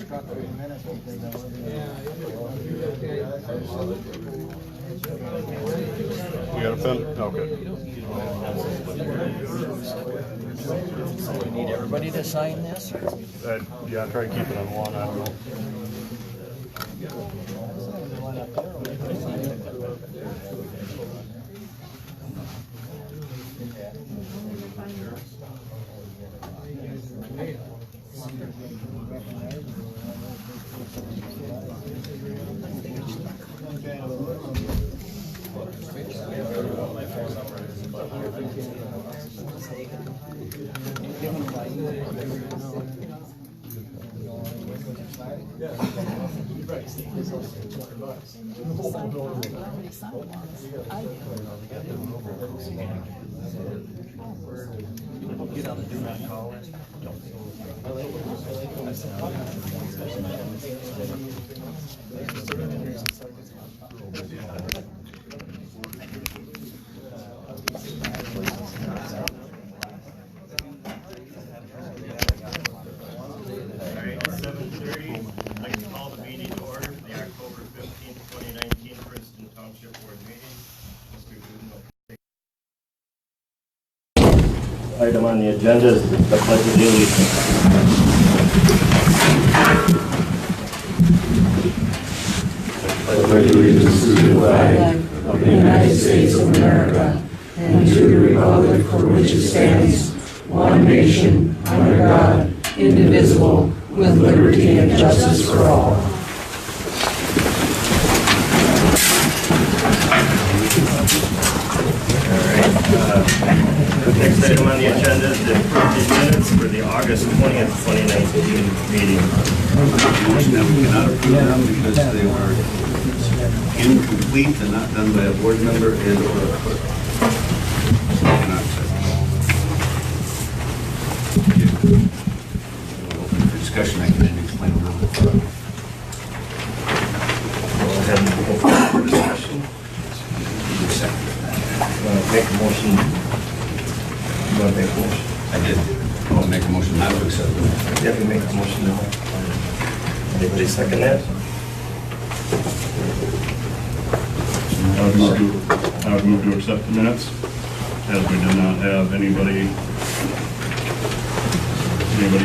We got a pen? Okay. So we need everybody to sign this? Yeah, try to keep it on one. I don't know. Get on the do not call list. Princeton Township Board meeting. Item on the agenda is the pledge of allegiance. I pledge allegiance to the flag of the United States of America and to the republic for which it stands, one nation, under God, indivisible, with liberty and justice for all. Next item on the agenda is the approved minutes for the August 20th, 2019 meeting. Motion that we cannot approve them because they were incomplete and not done by a board member and or a clerk. So we cannot accept them. Open for discussion, I can then explain a little bit further. Go ahead and open for discussion. Make a motion. You want to make a motion? I did. I'll make a motion not to accept them. You have to make a motion now. Anybody second that? I would move to accept the minutes, as we did not have anybody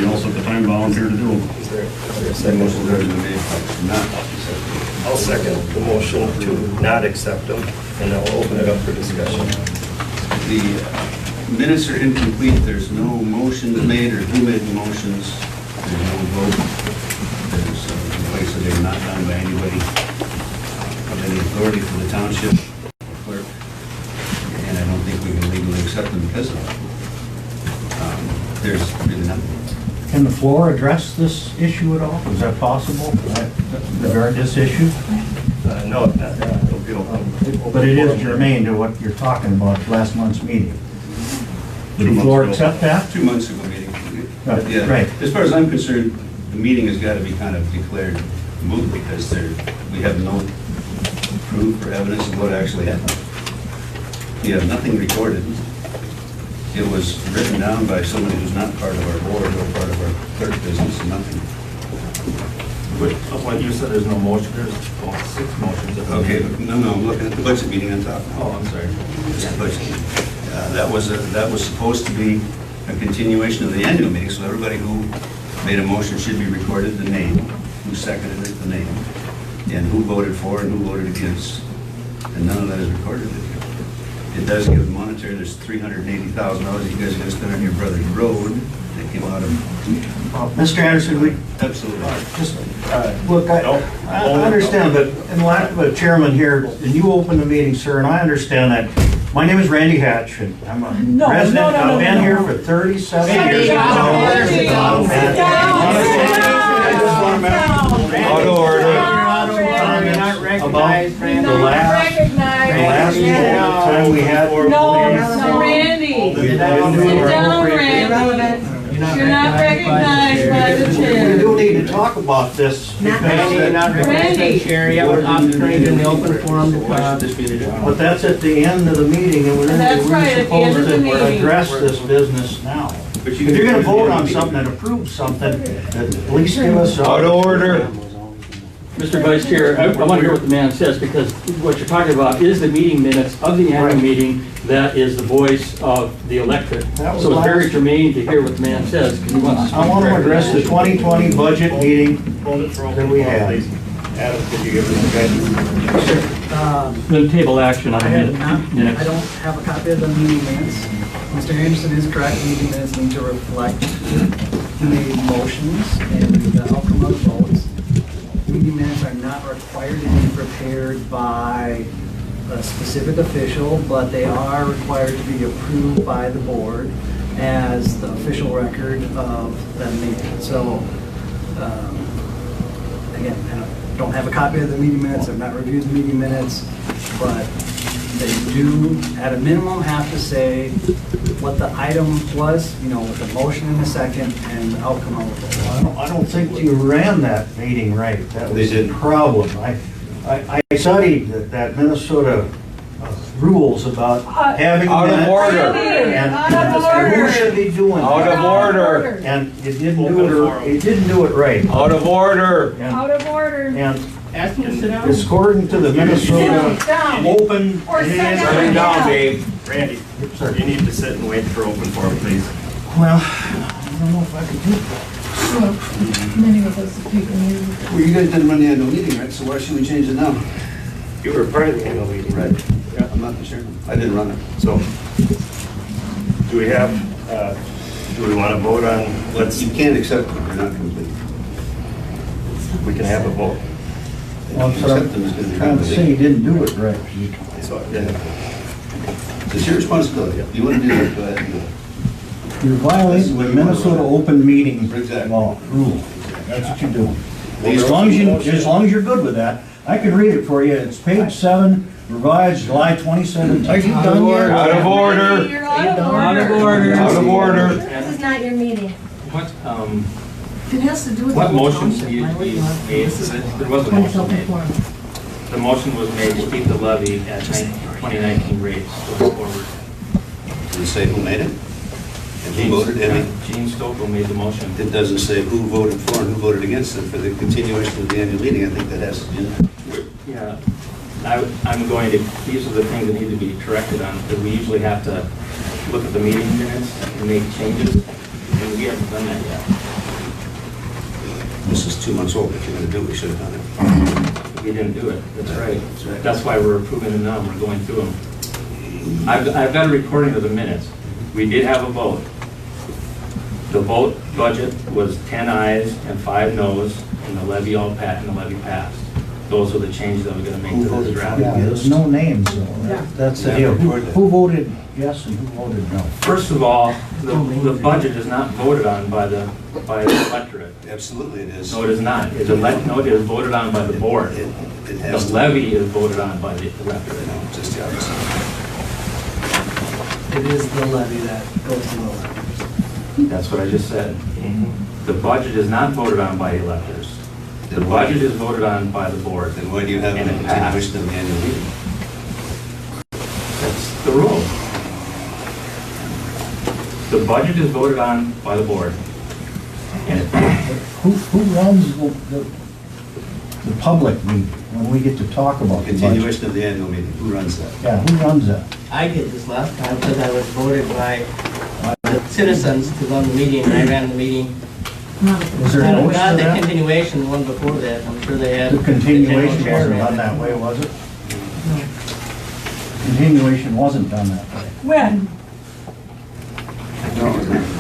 else at the time volunteer to do them. Is there a Second second? motion has been made not to accept them. I'll second the motion to not accept them, and I'll open it up for discussion. The minutes are incomplete. There's no motions made or who made the motions. There's no vote. There's a place that they're not done by anybody of any authority for the township clerk. And I don't think we can legally accept them because of that. There's really nothing. Can the floor address this issue at all? Is that possible, regarding this issue? No, it'll be open. But it is germane to what you're talking about, last month's meeting. Did 2 the months floor ago. accept that? 2 months ago meeting. Right, Yeah. right. As far as I'm concerned, the meeting has got to be kind of declared moot because we have no proof or evidence of what actually happened. We have nothing recorded. It was written down by somebody who's not part of our board or part of our clerk business, nothing. When you said there's no motion, there's 6 motions. Okay, no, I'm looking at the budget meeting on top. Oh, I'm sorry. It's the budget meeting. That was supposed to be a continuation of the annual meeting, so everybody who made a motion should be recorded, the name, who seconded it, the name, and who voted for and who voted against. And none of that is recorded. It does give monetary, there's $380,000 you guys are gonna spend on your brother's road. That came out of, Mr. Anderson, we absolutely. just, look, I understand, but in lack of a chairman here, and you opened the meeting, sir, and I understand that. My name is Randy Hatch, and I'm a resident. I've been here for 37 years. Out of order. About the last time we had. No, Randy. Sit down, Randy. You're not recognized by the We chair. do need to talk about this because, Randy. Sherry, I would operate in the open forum. but that's at the end of the meeting, and we're That's right, at the end supposed of the to meeting. address this business now. But If you're gonna vote on something and approve something, at least give us. Out of order. Mr. Vice Chair, I want to hear what the man says, because what you're talking about is the meeting minutes of the annual Right. meeting. That is the voice of the electorate. That was So it's very last- germane to hear what the man says, because he wants to speak. I want to address the 2020 budget meeting Hold it for open that we forum, had. please. Adam, could you give us a guidance? The table action on I the have not, I minutes. don't have a copy of the meeting minutes. Mr. Anderson is correct, meeting minutes need to reflect the motions and the outcome of the votes. Meeting minutes are not required to be prepared by a specific official, but they are required to be approved by the board as the official record of the meeting. So, again, I don't have a copy of the meeting minutes, I've not reviewed the meeting minutes, but they do, at a minimum, have to say what the item was, you know, with the motion in a second and the outcome of the vote. I don't think you ran that meeting right. That They was the didn't. problem. I studied that Minnesota rules about having Out of minutes. order. And Out of order. who should be doing Out that? of order. And it didn't Open do forum. it, it didn't do it right. Out of order. Out of order. And Ask him to sit down. according to the Minnesota Sit down. open. Or sit down. Turn down, babe. Randy, Sir. you need to sit and wait for open forum, please. Well, I don't know if I could do that. Many of us have taken leave. Well, you guys didn't run the annual meeting, right? So why should we change it now? You were part of the annual meeting, right? Yeah. I'm not the chairman. I didn't run it. So, do we have, do we want to vote on, let's, You can't accept them, they're not complete. we can have a vote. Well, If you so accept them, it's going to be I'm saying complete. you didn't do it right. So, yeah. It's your responsibility. If you want to do it, go ahead and do it. You're violating the Minnesota open meeting Exactly. law rule. That's what you're doing. As long as you're good with that, I can read it for you. It's page 7, revised July 2017. Are you done yet? Out of order. You're out of Out of order. order. Out of order. This is not your meeting. What, It has to do with. What the motion township. you Why would you want- made? There was a When motion made. self-informed. The motion was made to keep the levy at 2019 rates going forward. Does it say who made it? And who voted in it? Gene Stokel made the motion. It doesn't say who voted for and who voted against it. For the continuation of the annual meeting, I think that has to be in there. Yeah, I'm going to, these are the things that need to be corrected on, because we usually have to look at the meeting minutes and make changes, and we haven't done that yet. This is 2 months old. If you're going to do it, we should have done it. We didn't do it, that's right. That's right. That's why we're approving them now, we're going through them. I've got a recording of the minutes. We did have a vote. The vote budget was 10 ayes and 5 noes, and the levy passed. Those are the changes that we're gonna make Who to voted this for draft. Yeah, there's no names though. That's the Yeah, deal. record that. Who voted yes and who voted no? First of all, the budget is not voted on by the electorate. Absolutely it is. No, it is not. It is voted on by the board. It The has to. levy is voted on by the electorate. No, just the opposite. It is the levy that goes to the electors. That's what I just said. The budget is not voted on by electors. The budget is voted on by the board. Then why do you have a And it passed. continuation of the annual meeting? That's the rule. The budget is voted on by the board. And it passed. Who runs the public meeting when we get to talk about the budget? Continuation of the annual meeting. Who runs that? Yeah, who runs that? I did this last time because I was voted by the citizens to run the meeting, and I ran the meeting. Was there a Not motion to the that? continuation, the one before that, I'm sure they had. The continuation general wasn't chair done ran that way, was it? Continuation wasn't done that way. When?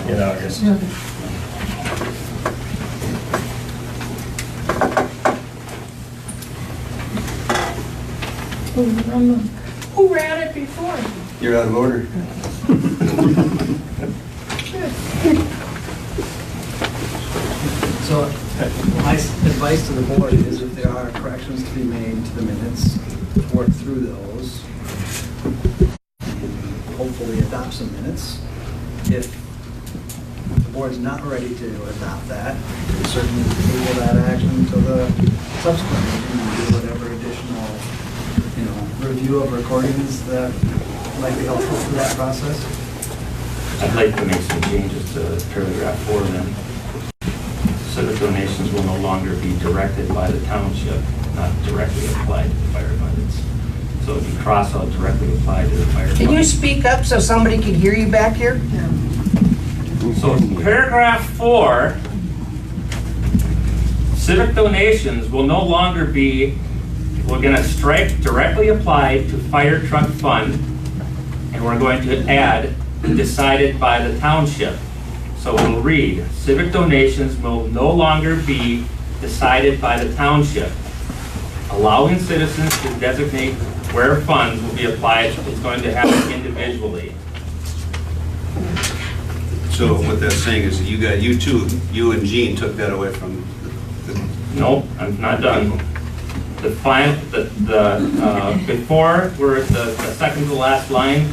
In August. Who ran it before? You're out of order. So my advice to the board is if there are corrections to be made to the minutes, work through those. Hopefully adopt some minutes. If the board's not ready to adopt that, we certainly table that action until the subsequent meeting and do whatever additional, review of recordings that might be helpful for that process. I'd like to make some changes to paragraph 4 then. Civic donations will no longer be directed by the township, not directly applied to the fire funds. So if you cross out directly applied to the fire Can you funds. speak up so somebody can hear you back here? So paragraph 4, civic donations will no longer be, we're gonna strike directly applied to fire truck fund, and we're going to add decided by the township. So we'll read, civic donations will no longer be decided by the township. Allowing citizens to designate where funds will be applied is going to happen individually. So what that's saying is that you and Gene took that away from the Nope, I'm not done. The before, we're at the second to last line,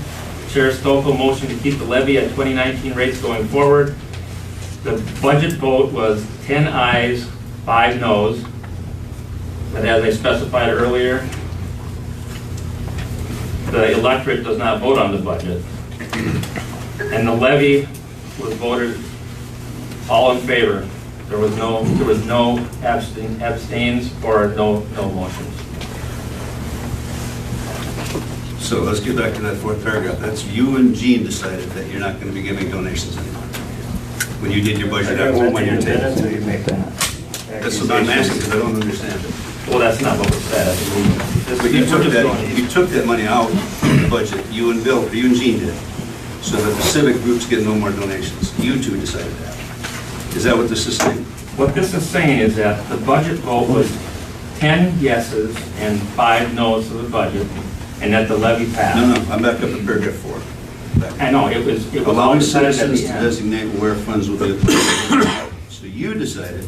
Chair Stokel motion to keep the levy at 2019 rates going forward. The budget vote was 10 ayes, 5 noes. But as I specified earlier, the electorate does not vote on the budget. And the levy was voted all in favor. There was no abstains or no motions. So let's get back to that 4th paragraph. That's you and Gene decided that you're not going to be giving donations anymore. When you did your budget at home on your table. That's what I'm asking because I don't understand it. Well, that's not what was said. But you took that money out of the budget, you and Gene did, so that the civic groups get no more donations. You two decided that. Is that what this is saying? What this is saying is that the budget vote was 10 yeses and 5 noes to the budget, and that the levy passed. No, I'm back up to paragraph 4. I know, it was all Allowing decided at citizens the to end. designate where funds will be applied. So you decided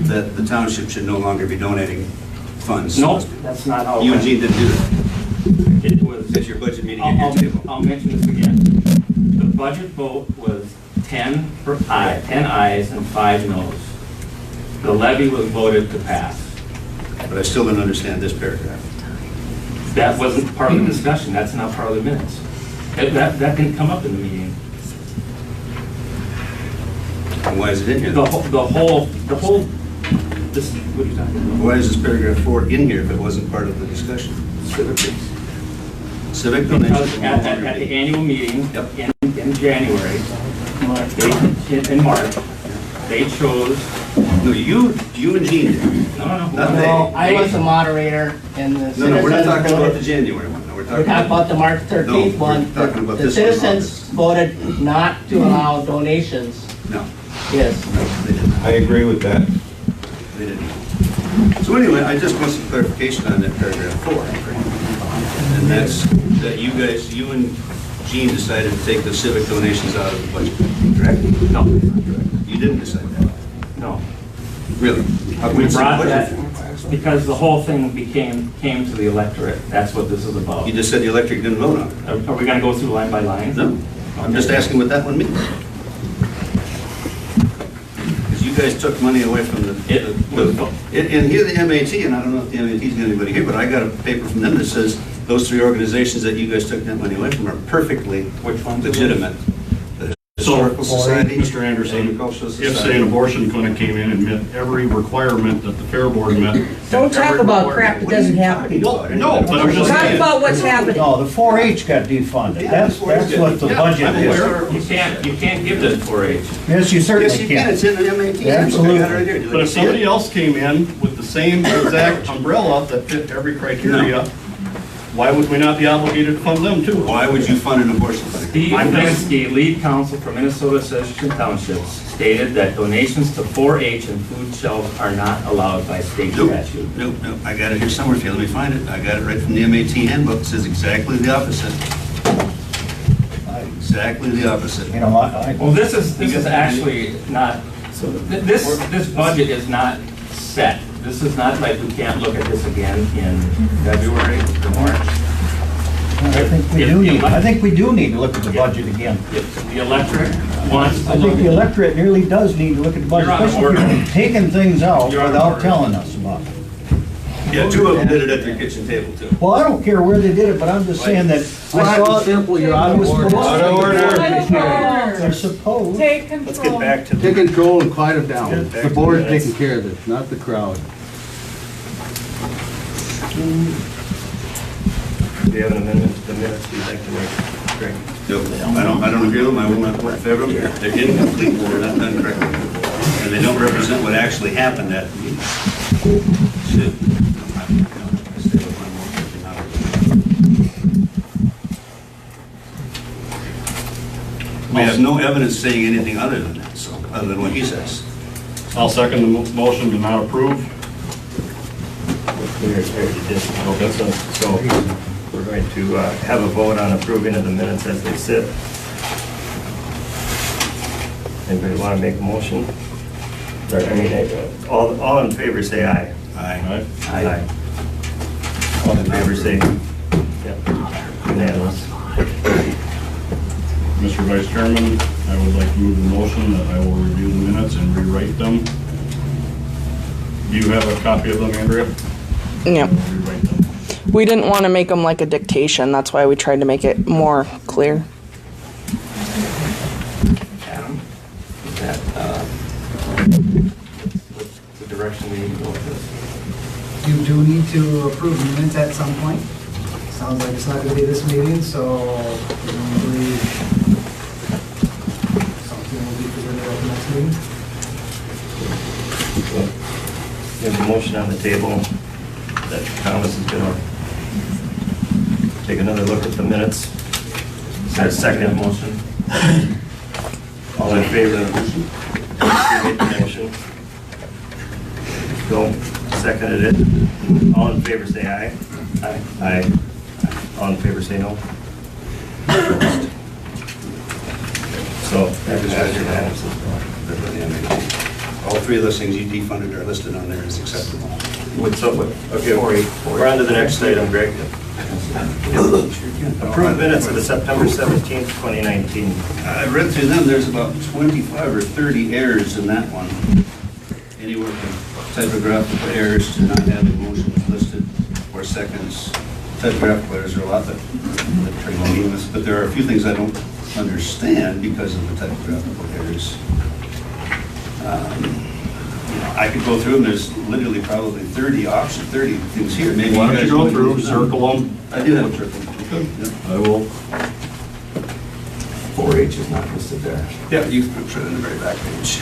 that the township should no longer be donating funds. Nope, that's not how it You and went. Gene didn't do that. It was, At your budget meeting at your table. I'll mention this again. The budget vote was 10 ayes and 5 noes. The levy was voted to pass. But I still don't understand this paragraph. That wasn't part of the discussion, that's not part of the minutes. That didn't come up in the meeting. And why is it in here? The whole, this, what are you talking about? Why is this paragraph 4 in here if it wasn't part of the discussion? Civic Because donations. at the annual meeting Yep. in January, in March, they chose, No, you and Gene did. no, Not No, they. I was the moderator and the citizens. No, we're not talking about the voted. January one. No, we're We're talking talking about the March 13th No, we're one. talking about The this one in citizens voted not to allow donations. No, Yes. they didn't. I agree with that. They didn't. So anyway, I just want some clarification on that paragraph 4. And that's that you and Gene decided to take the civic donations out of the budget, correct? no, You didn't decide that. no. Really? How come We it's in the brought budget? that, because the whole thing came to the electorate. That's what this is about. You just said the electric didn't vote on it. Are we gonna go through line by line? No, I'm just asking what that one means. Because you guys took money away from the, and here the MAT, and I don't know if the MAT is anybody here, but I got a paper from them that says those 3 organizations that you guys took that money away from are perfectly Which ones? legitimate. The Historical Society, Mr. Anderson, Agricultural if say an Society. abortion clinic came in and met every requirement that the fair board met. Don't talk about crap that doesn't happen. Well, No, but I'm just Talk saying. about what's happening. No, the 4-H got defunded. That's what the budget I'm is. aware. You can't give this 4-H. Yes, you Yes, certainly you can, can. it's in the MAT. Absolutely. I got it right here. Do But you if see somebody it? else came in with the same exact umbrella that fit every criteria, why would we not be obligated to fund them too? Why would you fund an abortion clinic? Steve Linsky, lead counsel for Minnesota Princeton Township, stated that donations to 4-H and food shelves are not allowed by state statute. Nope, I got it here somewhere for you, let me find it. I got it right from the MAT handbook, it says exactly the opposite. Exactly the opposite. You know, Well, this is actually not, this budget is not set. This is not like we can't look at this again in February or March. I think we do need to look at the budget again. If the electorate wants to I look think the at electorate really does need to look at the budget, You're out of especially if order. you're taking things out You're out of without order. telling us about it. Yeah, two of them did it at their kitchen table too. Well, I don't care where they did it, but I'm just saying that I saw. Simple, you're out of order. Out of order. They're supposed. Take control. Let's get back to. Take control and quiet them down. Get back The to board's minutes. taking care of this, not the crowd. Do you have an amendment to the minutes you'd like to make? Greg? Nope, I don't agree with them, I will not vote in favor of them. They're incomplete, they're not done correctly. And they don't represent what actually happened at the meeting. Shit. I stay with my motion. We have no evidence saying anything other than that, so, other than what he says. I'll second the motion to not approve. Okay, so we're going to have a vote on approving of the minutes as they sit. Anybody want to make a motion? Or, I mean, all in favor say aye. Aye. Aye. All in favor say, yep, unanimous. Mr. Vice Chairman, I would like to move the motion that I will review the minutes and rewrite them. Do you have a copy of them, Andrea? Yeah. Rewrite them. We didn't want to make them like a dictation. That's why we tried to make it more clear. Adam, is that, what's the direction we need to go with this? You do need to approve minutes at some point. Sounds like it's not going to be this meeting, so presumably something will be presented at the next meeting. We have a motion on the table that Thomas is going to take another look at the minutes. Is there a second motion? All in favor of the motion? You made the motion. Bill seconded it. All in favor say aye. Aye. Aye. All in favor say no. So that is unanimous. All three of those things you defunded are listed on there as acceptable. What's up with, okay, we're on to the next item, Greg. Approved minutes of the September 17th, 2019. I read through them, there's about 25 or 30 errors in that one. Anywhere from typographical errors to not having motions listed or seconds. Typographical errors are a lot that are meaningless, but there are a few things I don't understand because of the typographical errors. I could go through them, there's literally probably 30 options, 30 things here. Maybe Why don't you guys go would- through, circle them? I did have a circle. Yep. I will. 4H is not listed there. Yeah, you can put it in the very back page.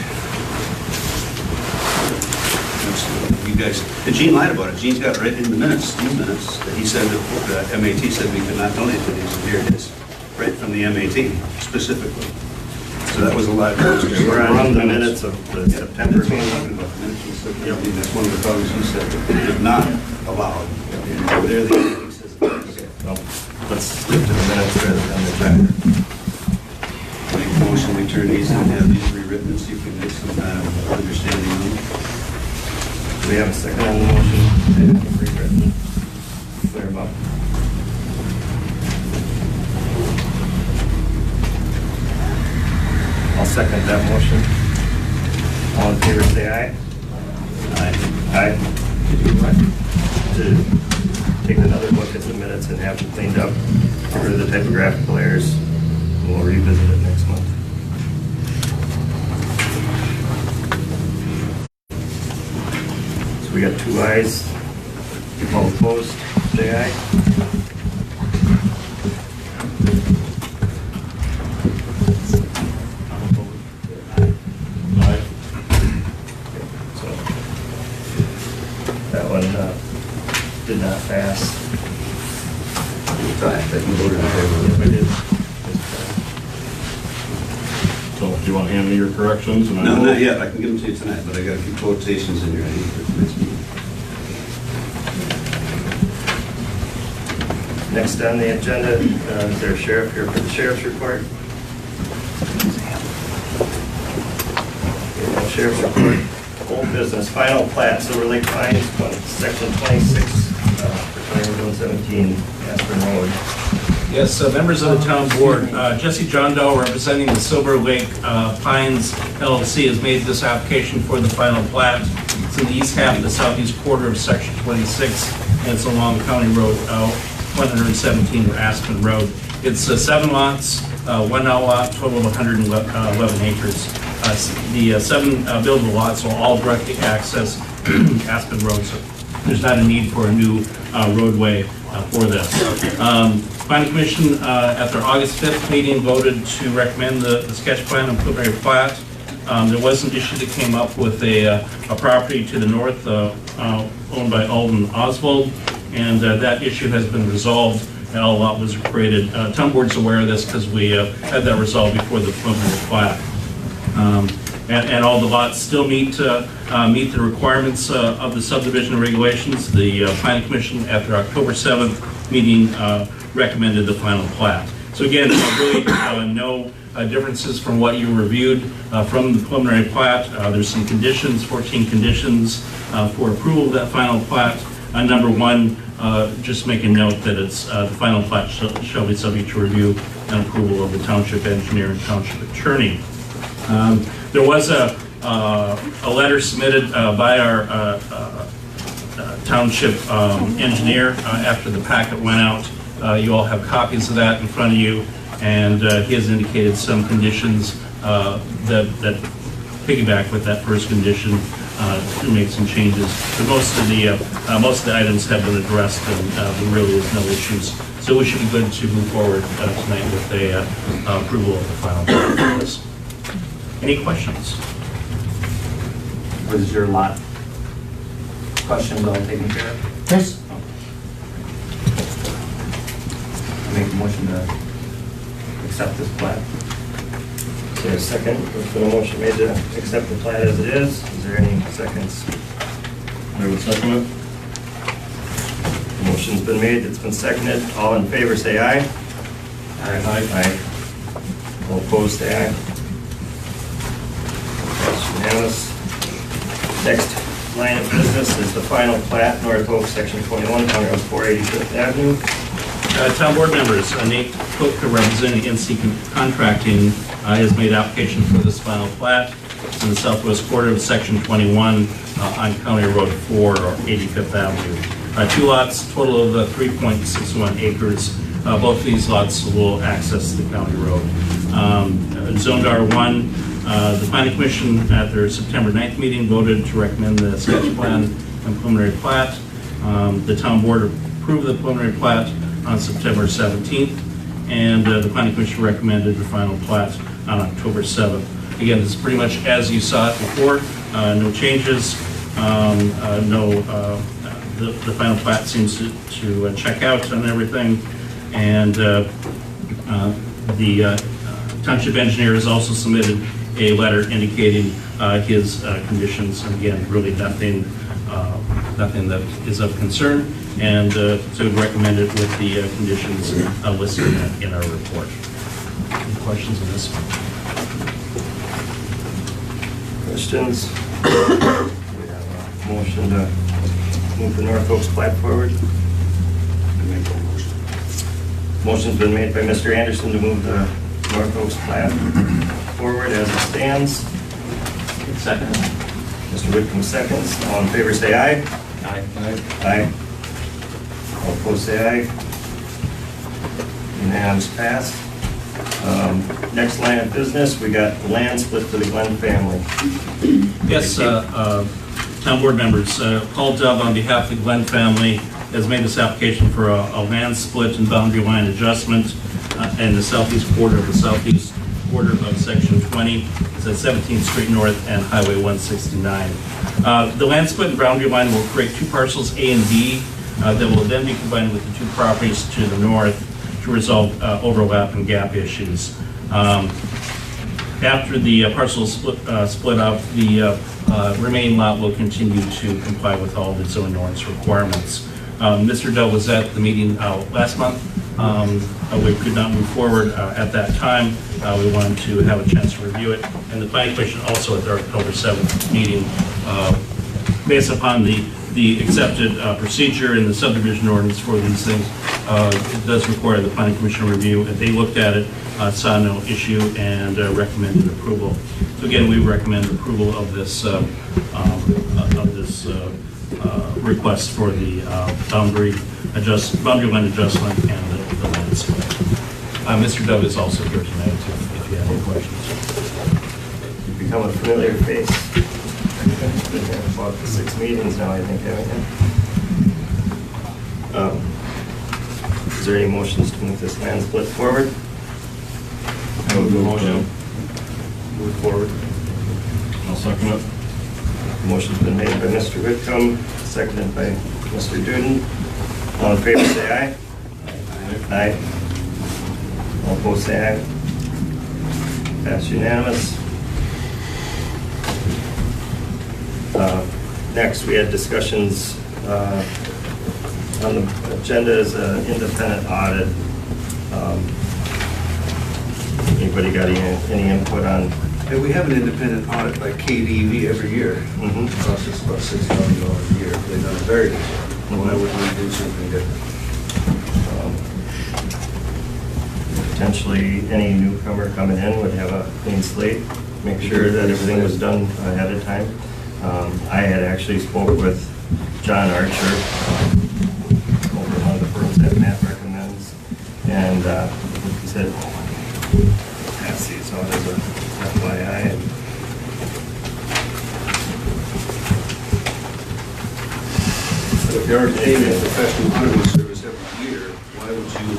You guys, and Gene lied about it. Gene's got it right in the minutes, these minutes, that he said that MAT said we could not donate to these, and here it is, right from the MAT specifically. So that was a lie. We're on the minutes of the September That's what I'm meeting. talking about, the minutes from September meeting. That's one of the problems he said, that they did not allow. And there the MAT says it is. Well, let's skip to the minutes rather than the agenda. Make a motion, we turn these and have these rewritten and see if we can get some kind of understanding of them. Do we have a second on the motion? Rewritten. Clear them up. I'll second that motion. All in favor, say aye. Aye. Did you what? To take another look at the minutes and have them cleaned up, get rid of the typographical errors, and we'll revisit it next month. So we got 2 ayes. All opposed, say aye. So that one did not pass. That you voted in favor. Yes, we did. So do you want to hand me your corrections? And I No, will- not yet. I can give them to you tonight, but I got a few quotations in here I need for the next meeting. Next on the agenda, is there a sheriff here for the sheriff's report? Okay, no sheriff's report. Old business, final plat, Silver Lake Pines, section 26, for 2117, Aspen Road. Yes, members of the town board, Jesse John Doe, representing the Silver Lake Pines LLC, has made this application for the final plat. It's in the east half of the southeast quarter of Section 26, and it's along County Road 117 or Aspen Road. It's 7 lots, 1 outlot, total of 111 acres. The 7 buildable lots will all directly access Aspen Road, so there's not a need for a new roadway for this. Planning Commission at their August 5th meeting voted to recommend the sketch plan and preliminary plat. There was an issue that came up with a property to the north owned by Alden Oswald, and that issue has been resolved. And all lot was created. Town board's aware of this because we had that resolved before the preliminary plat. And all the lots still meet the requirements of the subdivision regulations. The Planning Commission at their October 7th meeting recommended the final plat. So again, really no differences from what you reviewed from the preliminary plat. There's some conditions, 14 conditions for approval of that final plat. Number 1, just make a note that it's the final plat shall be subject to review and approval of the township engineer and township attorney. There was a letter submitted by our township engineer after the packet went out. You all have copies of that in front of you, and he has indicated some conditions that piggyback with that first condition to make some changes. But most of the items have been addressed, and there really is no issues. So we should be good to move forward tonight with the approval of the final plat. Any questions? Was your lot questions all taken care of? Yes. I make a motion to accept this plat. Is there a second? There's been a motion made to accept the plat as it is. Is there any seconds? I would second it. The motion's been made, it's been seconded. All in favor say aye. Aye. Aye. All opposed say aye. That's unanimous. Next line of business is the final plat, North Oak, Section 21, County Road 485th Avenue. Town board members, Nate Cook, representing NC Contracting, has made application for this final plat. It's in the southwest quarter of Section 21 on County Road 4 or 85th Avenue. 2 lots, total of 3.61 acres. Both these lots will access the county road. Zoned R1, the Planning Commission at their September 9th meeting voted to recommend the sketch plan and preliminary plat. The town board approved the preliminary plat on September 17th, and the Planning Commission recommended the final plat on October 7th. Again, this is pretty much as you saw it before, no changes, the final plat seems to check out on everything, and the township engineer has also submitted a letter indicating his conditions, and again, really nothing that is of concern, and so we'd recommend it with the conditions listed in our report. Any questions on this one? Questions? We have a motion to move the North Oaks plat forward. Motion's been made by Mr. Anderson to move the North Oaks plat forward as it stands. Second. Mr. Whitcomb seconds. All in favor say aye. Aye. Aye. All opposed say aye. Unanimous passed. Next line of business, we got the land split to the Glenn family. Yes, town board members, Paul Dove on behalf of the Glenn family has made this application for a land split and boundary line adjustment in the southeast quarter of Section 20. It's at 17th Street North and Highway 169. The land split and boundary line will create 2 parcels, A and B, that will then be combined with the 2 properties to the north to resolve overlap and gap issues. After the parcel split up, the remaining lot will continue to comply with all the zoning ordinance requirements. Mr. Dove was at the meeting last month. We could not move forward at that time. We wanted to have a chance to review it. And the Planning Commission also at their October 7th meeting, based upon the the accepted procedure in the subdivision ordinance for these things. It does require the planning commission review. If they looked at it, saw no issue, and recommended approval. So again, we recommend approval of this request for the boundary line adjustment and the landscape. Mr. Dove is also here tonight if you have any questions. You've become a familiar face. Been here about 6 meetings now, I think, haven't you? Is there any motions to move this land split forward? I would move to Move forward. I'll second it. Motion's been made by Mr. Whitcomb, seconded by Mr. Duden. All in favor, say aye. Aye. All opposed, say aye. Passed unanimous. Next, we had discussions on the agenda as an independent audit. Anybody got any input on? And we have an independent audit by KDV every year. It costs us about $6,000 a year. They've done a very good job. Why would we do something different? Potentially, any newcomer coming in would have a clean slate, make sure that everything was done ahead of time. I had actually spoke with John Archer, over one of the firms that Matt recommends, and he said, pass these on as a FYI. If you are paying a professional auditing service every year, why would you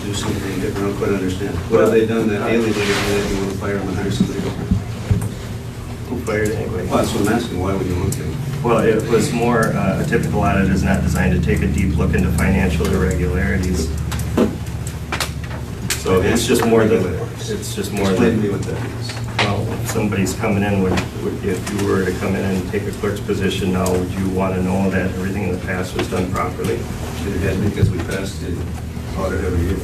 do something different? I don't quite understand. What have they done that alienated that you want to fire them and hire somebody different? Who fired anybody? Well, that's what I'm asking. Why would you want to? Well, it was more, a typical audit is not designed to take a deep look into financial irregularities. So it's just more than, it's just more Explain to than, me what that is. well, if somebody's coming in, if you were to come in and take a clerk's position now, would you want to know that everything in the past was done properly? It had because we passed the audit every year.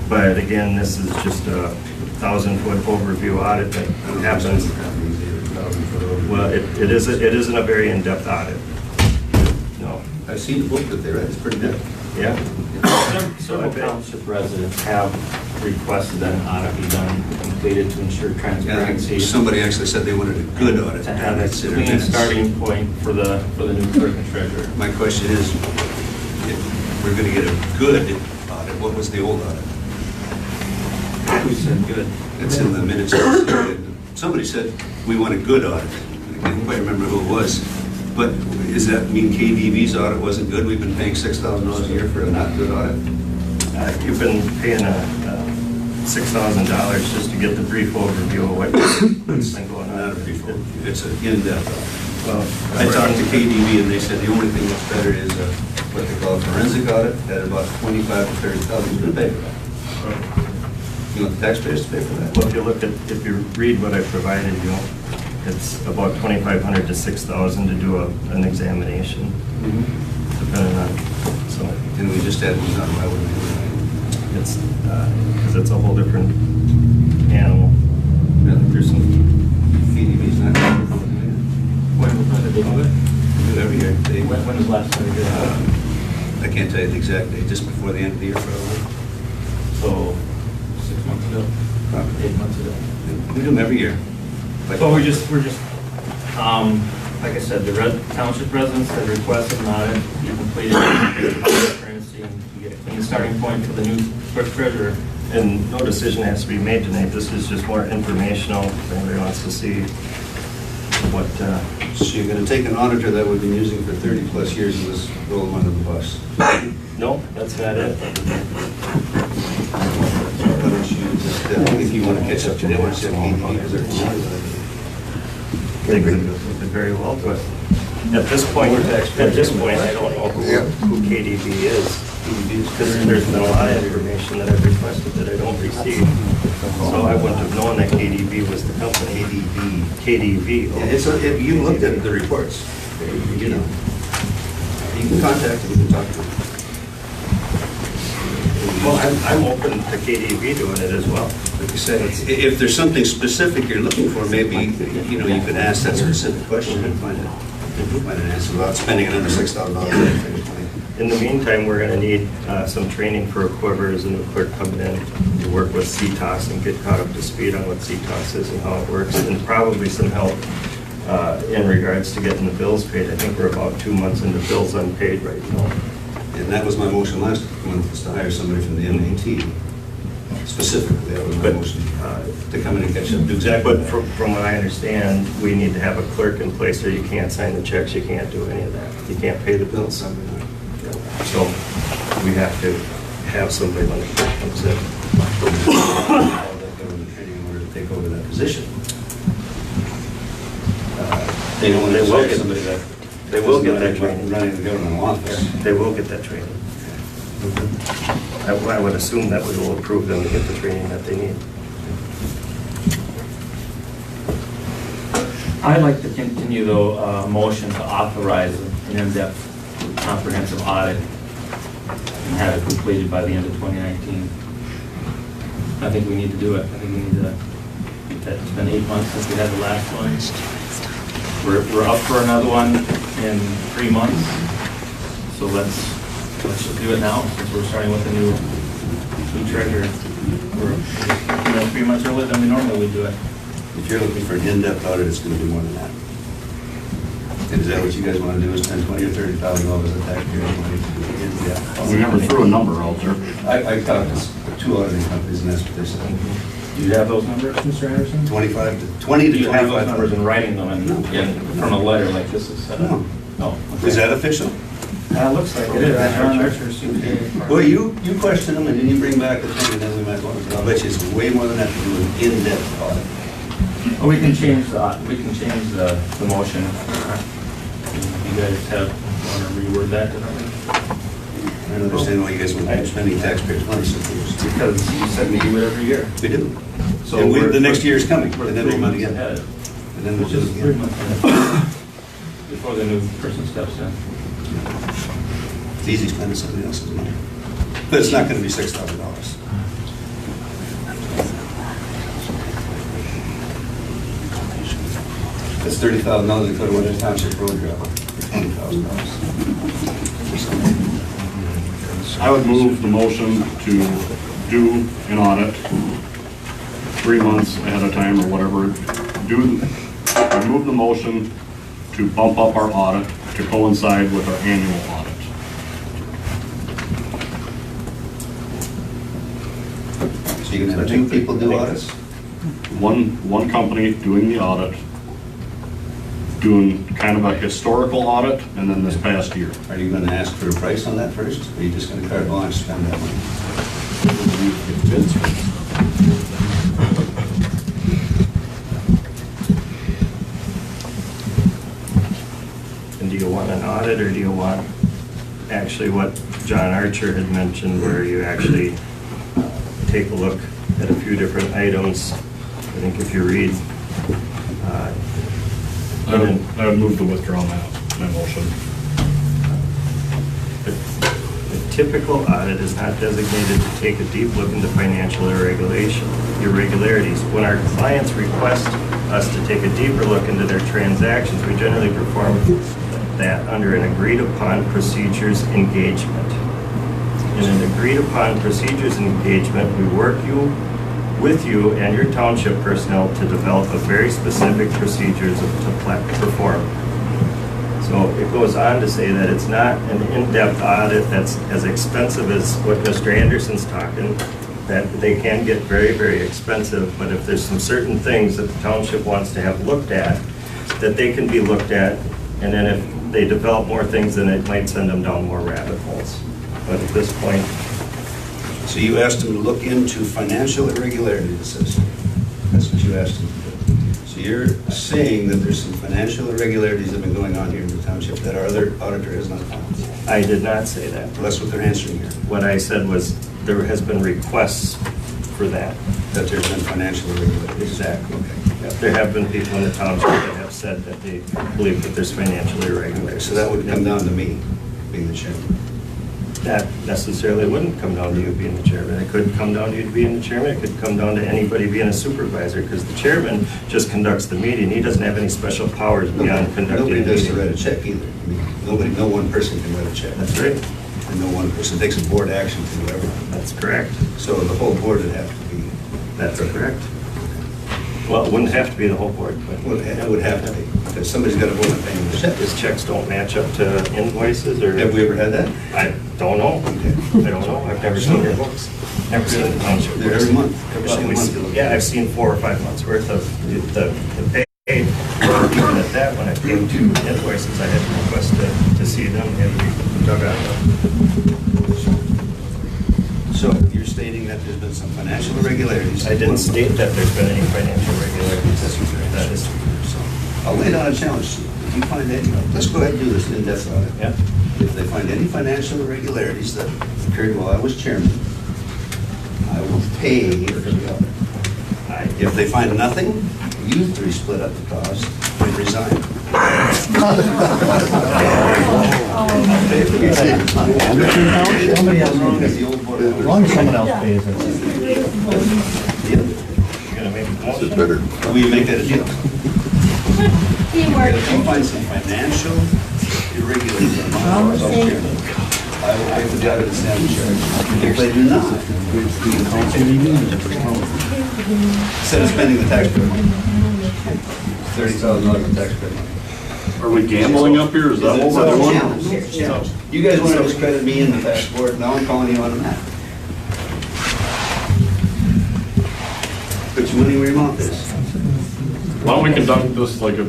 But again, this is just a 1,000-foot overview audit that happens. Well, it isn't a very in-depth audit. No. I've seen the book that they read. It's pretty good. Yeah. Several township residents have requested that an audit be done, completed to ensure transparency. Somebody actually said they wanted a good audit. To have a clean starting point for the new clerk and treasurer. My question is, if we're going to get a good audit, what was the old audit? Who said good? It's in the minutes. Somebody said, we want a good audit. I can't quite remember who it was. But does that mean KDV's audit wasn't good? We've been paying $6,000 a year for a not good audit? You've been paying $6,000 just to get the brief overview of what's been going on. Not a brief overview. It's an in-depth audit. Well, I talked to KDV and they said the only thing that's better is what they call a forensic audit at about $25,000 to $30,000. Who's going to pay for that? You want the taxpayers to pay for that? Well, if you read what I provided you, it's about $2,500 to $6,000 to do an examination, depending on, so. And we just had one done, why wouldn't we do that? It's, because it's a whole different animal. Yeah. There's some, KDV's not. When did they do it? We do every year. When was the last time they did it? I can't tell you the exact date, just before the end of the year probably. So, 6 months ago? Probably. 8 months ago. We do them every year. So we're just, like I said, the township residents have requested an audit be completed, transparency, and to get a clean starting point for the new clerk treasurer. and no decision has to be made tonight. This is just more informational. If anybody wants to see what, So you're going to take an auditor that we've been using for 30 plus years and just roll them under the bus? no, that's not it. Why don't you just, if you want to catch up to them, want to say KDV because they're familiar with it. They could very well do it. At this point, I don't know who KDV is. Because there's been a lot of information that I've requested that I don't receive. So I wouldn't have known that KDV was the company. KDV. Yeah, you looked at the reports. You know. You can contact them, you can talk to them. Well, I'm open to KDV doing it as well. Like you said, if there's something specific you're looking for, maybe, you know, you could ask that specific question and find it. Might have answered without spending another $6,000. In the meantime, we're gonna need some training for whoever is a new clerk coming in to work with CTOS and get caught up to speed on what CTOS is and how it works, and probably some help in regards to getting the bills paid. I think we're about 2 months into bills unpaid right now. And that was my motion last month, was to hire somebody from the MAT. Specifically, that was my motion, to come in and catch up, do exactly. But from what I understand, we need to have a clerk in place or you can't sign the checks, you can't do any of that. You can't pay the bills. So we have to have somebody when the clerk comes in. Government training in order to take over that position. They don't want to will hire get somebody that. They will get that training. Running the government office. They will get that training. I would assume that we will approve them to get the training that they need. I'd like to continue, though, a motion to authorize an in-depth comprehensive audit and have it completed by the end of 2019. I think we need to do it. I think we need to, it's been 8 months since we had the last one. We're up for another one in 3 months. So let's just do it now, since we're starting with a new treasurer. We're 3 months earlier than we normally would do it. If you're looking for an in-depth audit, it's going to be more than that. And is that what you guys want to do, is spend $20,000 or $30,000 a taxpayer? We never threw a number out there. I talked to 2 auditing companies, and that's what they said. Do you have those numbers, Mr. Anderson? 25 to 20 to Do you 25. have those numbers in writing them from a letter like this is set up? No. No. Okay. Is that official? Looks like it is. John Archer's CPA. Well, you question them, and then you bring back the thing, and then we might want to, I'll bet you it's way more than that to do an in-depth audit. Well, we can change the motion. You guys want to reword that differently? I don't understand why you guys want to be spending taxpayers' money so much. Because you said we do it every year. We do. So And the next year is coming, we're and then we'll 3 do it months again. ahead. And then we'll Which do is it 3 again. months ahead. Before the new person steps in. It's easy spending somebody else's money. But it's not going to be $6,000. It's $30,000 to go to Winter Township road gravel, $20,000. I would move the motion to do an audit 3 months ahead of time or whatever. Remove the motion to bump up our audit to coincide with our annual audit. So you're going to have 2 people do audits? One company doing the audit, doing kind of a historical audit, and then this past year. Are you going to ask for a price on that first? Or are you just going to carte blanche spend that money? And do you want an audit, or do you want actually what John Archer had mentioned, where you actually take a look at a few different items? I think if you read... I would move to withdraw my motion. A typical audit is not designated to take a deep look into financial irregularities. When our clients request us to take a deeper look into their transactions, we generally perform that under an agreed-upon procedures engagement. In an agreed-upon procedures engagement, we work with you and your township personnel to develop a very specific procedures to perform. So it goes on to say that it's not an in-depth audit that's as expensive as what Mr. Anderson's talking, that they can get very, very expensive, but if there's some certain things that the township wants to have looked at, that they can be looked at, and then if they develop more things, then it might send them down more rabbit holes. But at this point, So you asked them to look into financial irregularities, it says. That's what you asked them to do. So you're saying that there's some financial irregularities that have been going on here in the township that our other auditor has not found? I did not say that. Well, that's what they're answering here. What I said was there has been requests for that. That there's been financial irregularities? Exactly. Yep. There have been people in the township that have said that they believe that there's financial irregularities. So that would come down to me, being the chairman. that necessarily wouldn't come down to you being the chairman. It could come down to you being the chairman. It could come down to anybody being a supervisor, because the chairman just conducts the meeting. He doesn't have any special powers beyond conducting Nobody the does to meeting. write a check either. I mean, no one person can write a check. That's right. And no one person takes a board action to do everything. That's correct. So the whole board would have to be. That's correct. Well, it wouldn't have to be the whole board, but Well, it would have to be, because somebody's got to vote on paying the check. his checks don't match up to invoices, or? Have we ever had that? I don't know. I don't know. I've never seen your books. Never seen the township They're books. every month, every single month. Yeah, I've seen 4 or 5 months worth of the pay. Or even at that, when I came to invoices, I had to request to see them and dug out. So you're stating that there's been some financial irregularities? I didn't state that there's been any financial irregularities. That is So I'll lay down a challenge to you. If you find any, let's go ahead and do this in-depth audit. Yeah. If they find any financial irregularities that occurred while I was chairman, I will pay for the audit. If they find nothing, you three split up the cost and resign. Somebody else, as long as someone else pays it. You're gonna make a motion? Will you make that a deal? Teamwork. If you find some financial irregularities on my part as chairman, I will pay for the audit and stand in charge. If they do not, instead of spending the taxpayer money, $30,000 of taxpayer money. Are we gambling up here? Is that what we're doing? Challenge. You guys want to discredit me in the tax board, now I'm calling you on that. Put your money where your mouth is. Why don't we conduct this like a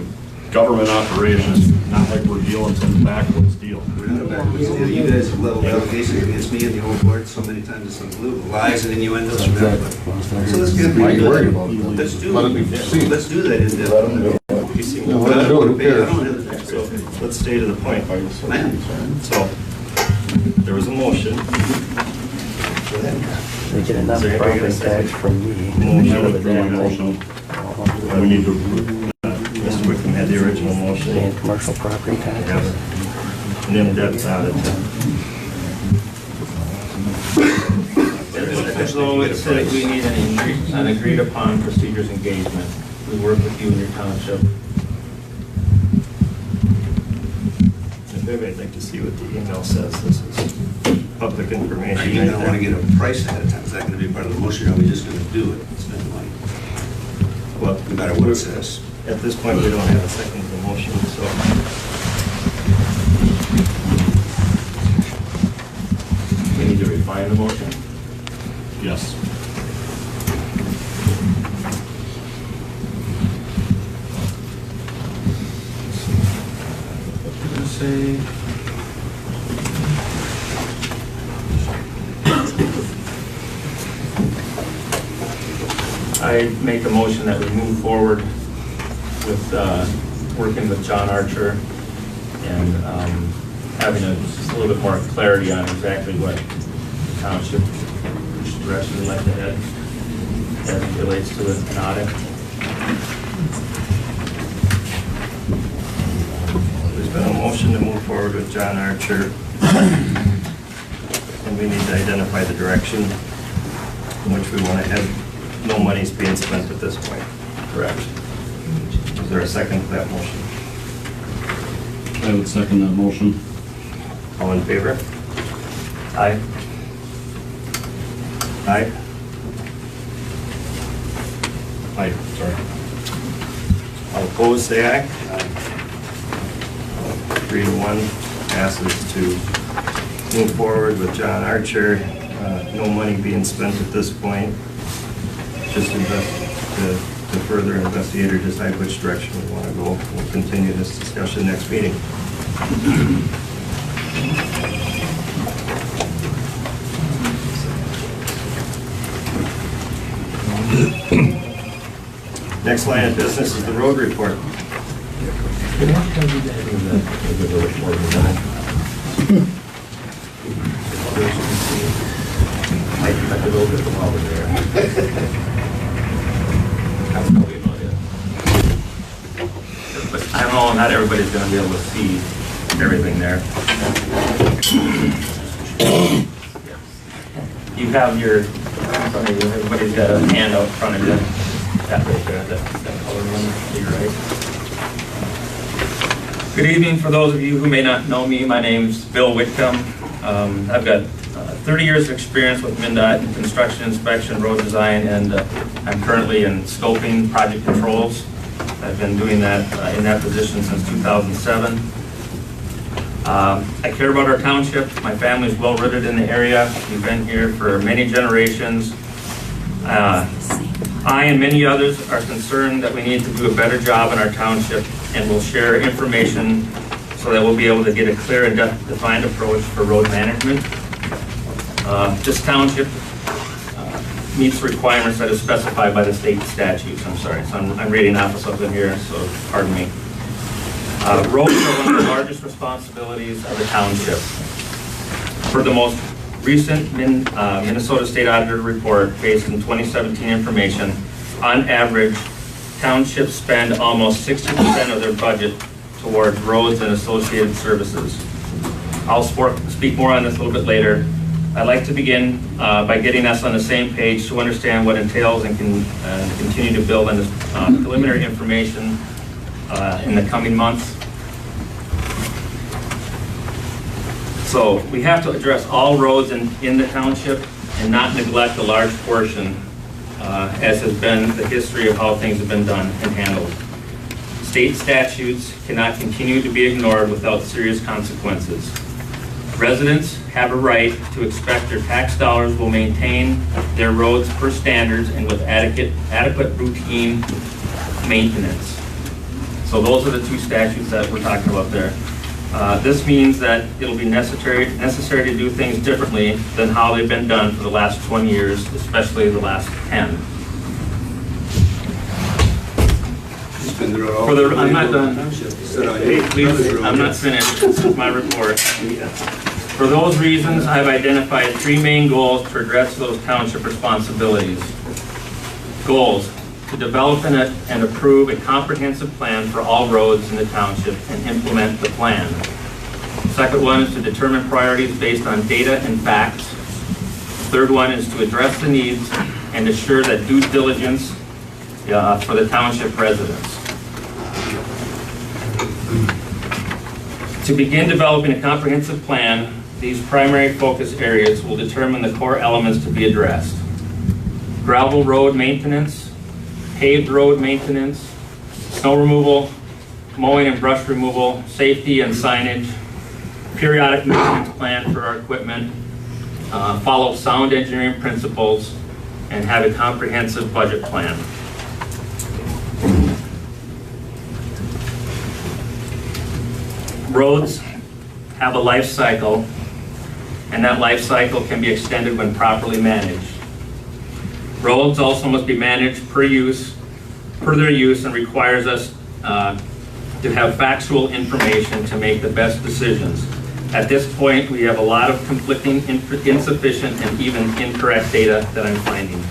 government operation, not like we're dealing some backwoods deal? We're not a backwoods deal. You guys have leveled allegations against me and the whole board so many times it's unbelievable. Lies and innuendos from everybody. So let's get Why are you worried about that? Let's do Let it be seen. let's do that in depth. You seem No, let it do it, who cares? I don't have the tax So credit. let's stay to the point. Man, So there was a motion. go ahead. They get enough Is there anybody property gonna tax from me. I withdrew my motion. We need to, Mr. Wickham had the original motion. Paying commercial property tax. Have an in-depth audit. So it says we need an agreed upon procedures engagement. We work with you in your township. If anybody'd like to see what the email says, this is public information. Are you gonna want to get a price ahead of time? Is that gonna be part of the motion, or are we just gonna do it, and spend the money? Well, No matter what it says. at this point, we don't have a second to the motion, so. We need to refine the motion. yes. Say. I make a motion that we move forward with working with John Archer and having just a little bit more clarity on exactly what the township, which direction we'd like to head as it relates to an audit. There's been a motion to move forward with John Archer. And we need to identify the direction in which we want to head. No money's being spent at this point. Correct. Is there a second to that motion? I would second that motion. All in favor? Aye. Aye. Aye, sorry. All opposed, say aye. 3-1 passes to move forward with John Archer. No money being spent at this point. Just to further investigate or decide which direction we want to go. We'll continue this discussion next meeting. Next line of business is the road report. I have to go get them over there. That's probably about it. But I know not everybody's gonna be able to see everything there. You have your, everybody's got a hand out in front of you. That right there, that color one to your right. Good evening. For those of you who may not know me, my name's Bill Whitcomb. I've got 30 years of experience with MnDOT in construction inspection, road design, and I'm currently in scoping project controls. I've been doing that in that position since 2007. I care about our township. My family's well rooted in the area. We've been here for many generations. I and many others are concerned that we need to do a better job in our township, and we'll share information so that we'll be able to get a clear and defined approach for road management. This township meets requirements that are specified by the state statutes. I'm sorry, so I'm reading off of something here, so pardon me. Roads are one of the largest responsibilities of the township. For the most recent Minnesota State Auditor report, based on 2017 information, on average, townships spend almost 60% of their budget towards roads and associated services. I'll speak more on this a little bit later. I'd like to begin by getting us on the same page to understand what entails and continue to build on this preliminary information in the coming months. So we have to address all roads in the township and not neglect a large portion, as has been the history of how things have been done and handled. State statutes cannot continue to be ignored without serious consequences. Residents have a right to expect their tax dollars will maintain their roads per standards and with adequate routine maintenance. So those are the two statutes that we're talking about there. This means that it'll be necessary to do things differently than how they've been done for the last 20 years, especially the last 10. I'm not done. Hey, please, I'm not finished. This is my report. For those reasons, I've identified 3 main goals to address those township responsibilities. Goals: to develop and approve a comprehensive plan for all roads in the township and implement the plan. Second one is to determine priorities based on data and facts. Third one is to address the needs and assure that due diligence for the township residents. To begin developing a comprehensive plan, these primary focus areas will determine the core elements to be addressed. Gravel road maintenance, paved road maintenance, snow removal, mowing and brush removal, safety and signage, periodic maintenance plan for our equipment, follow sound engineering principles, and have a comprehensive budget plan. Roads have a life cycle, and that life cycle can be extended when properly managed. Roads also must be managed per their use, and requires us to have factual information to make the best decisions. At this point, we have a lot of conflicting, insufficient, and even incorrect data that I'm finding.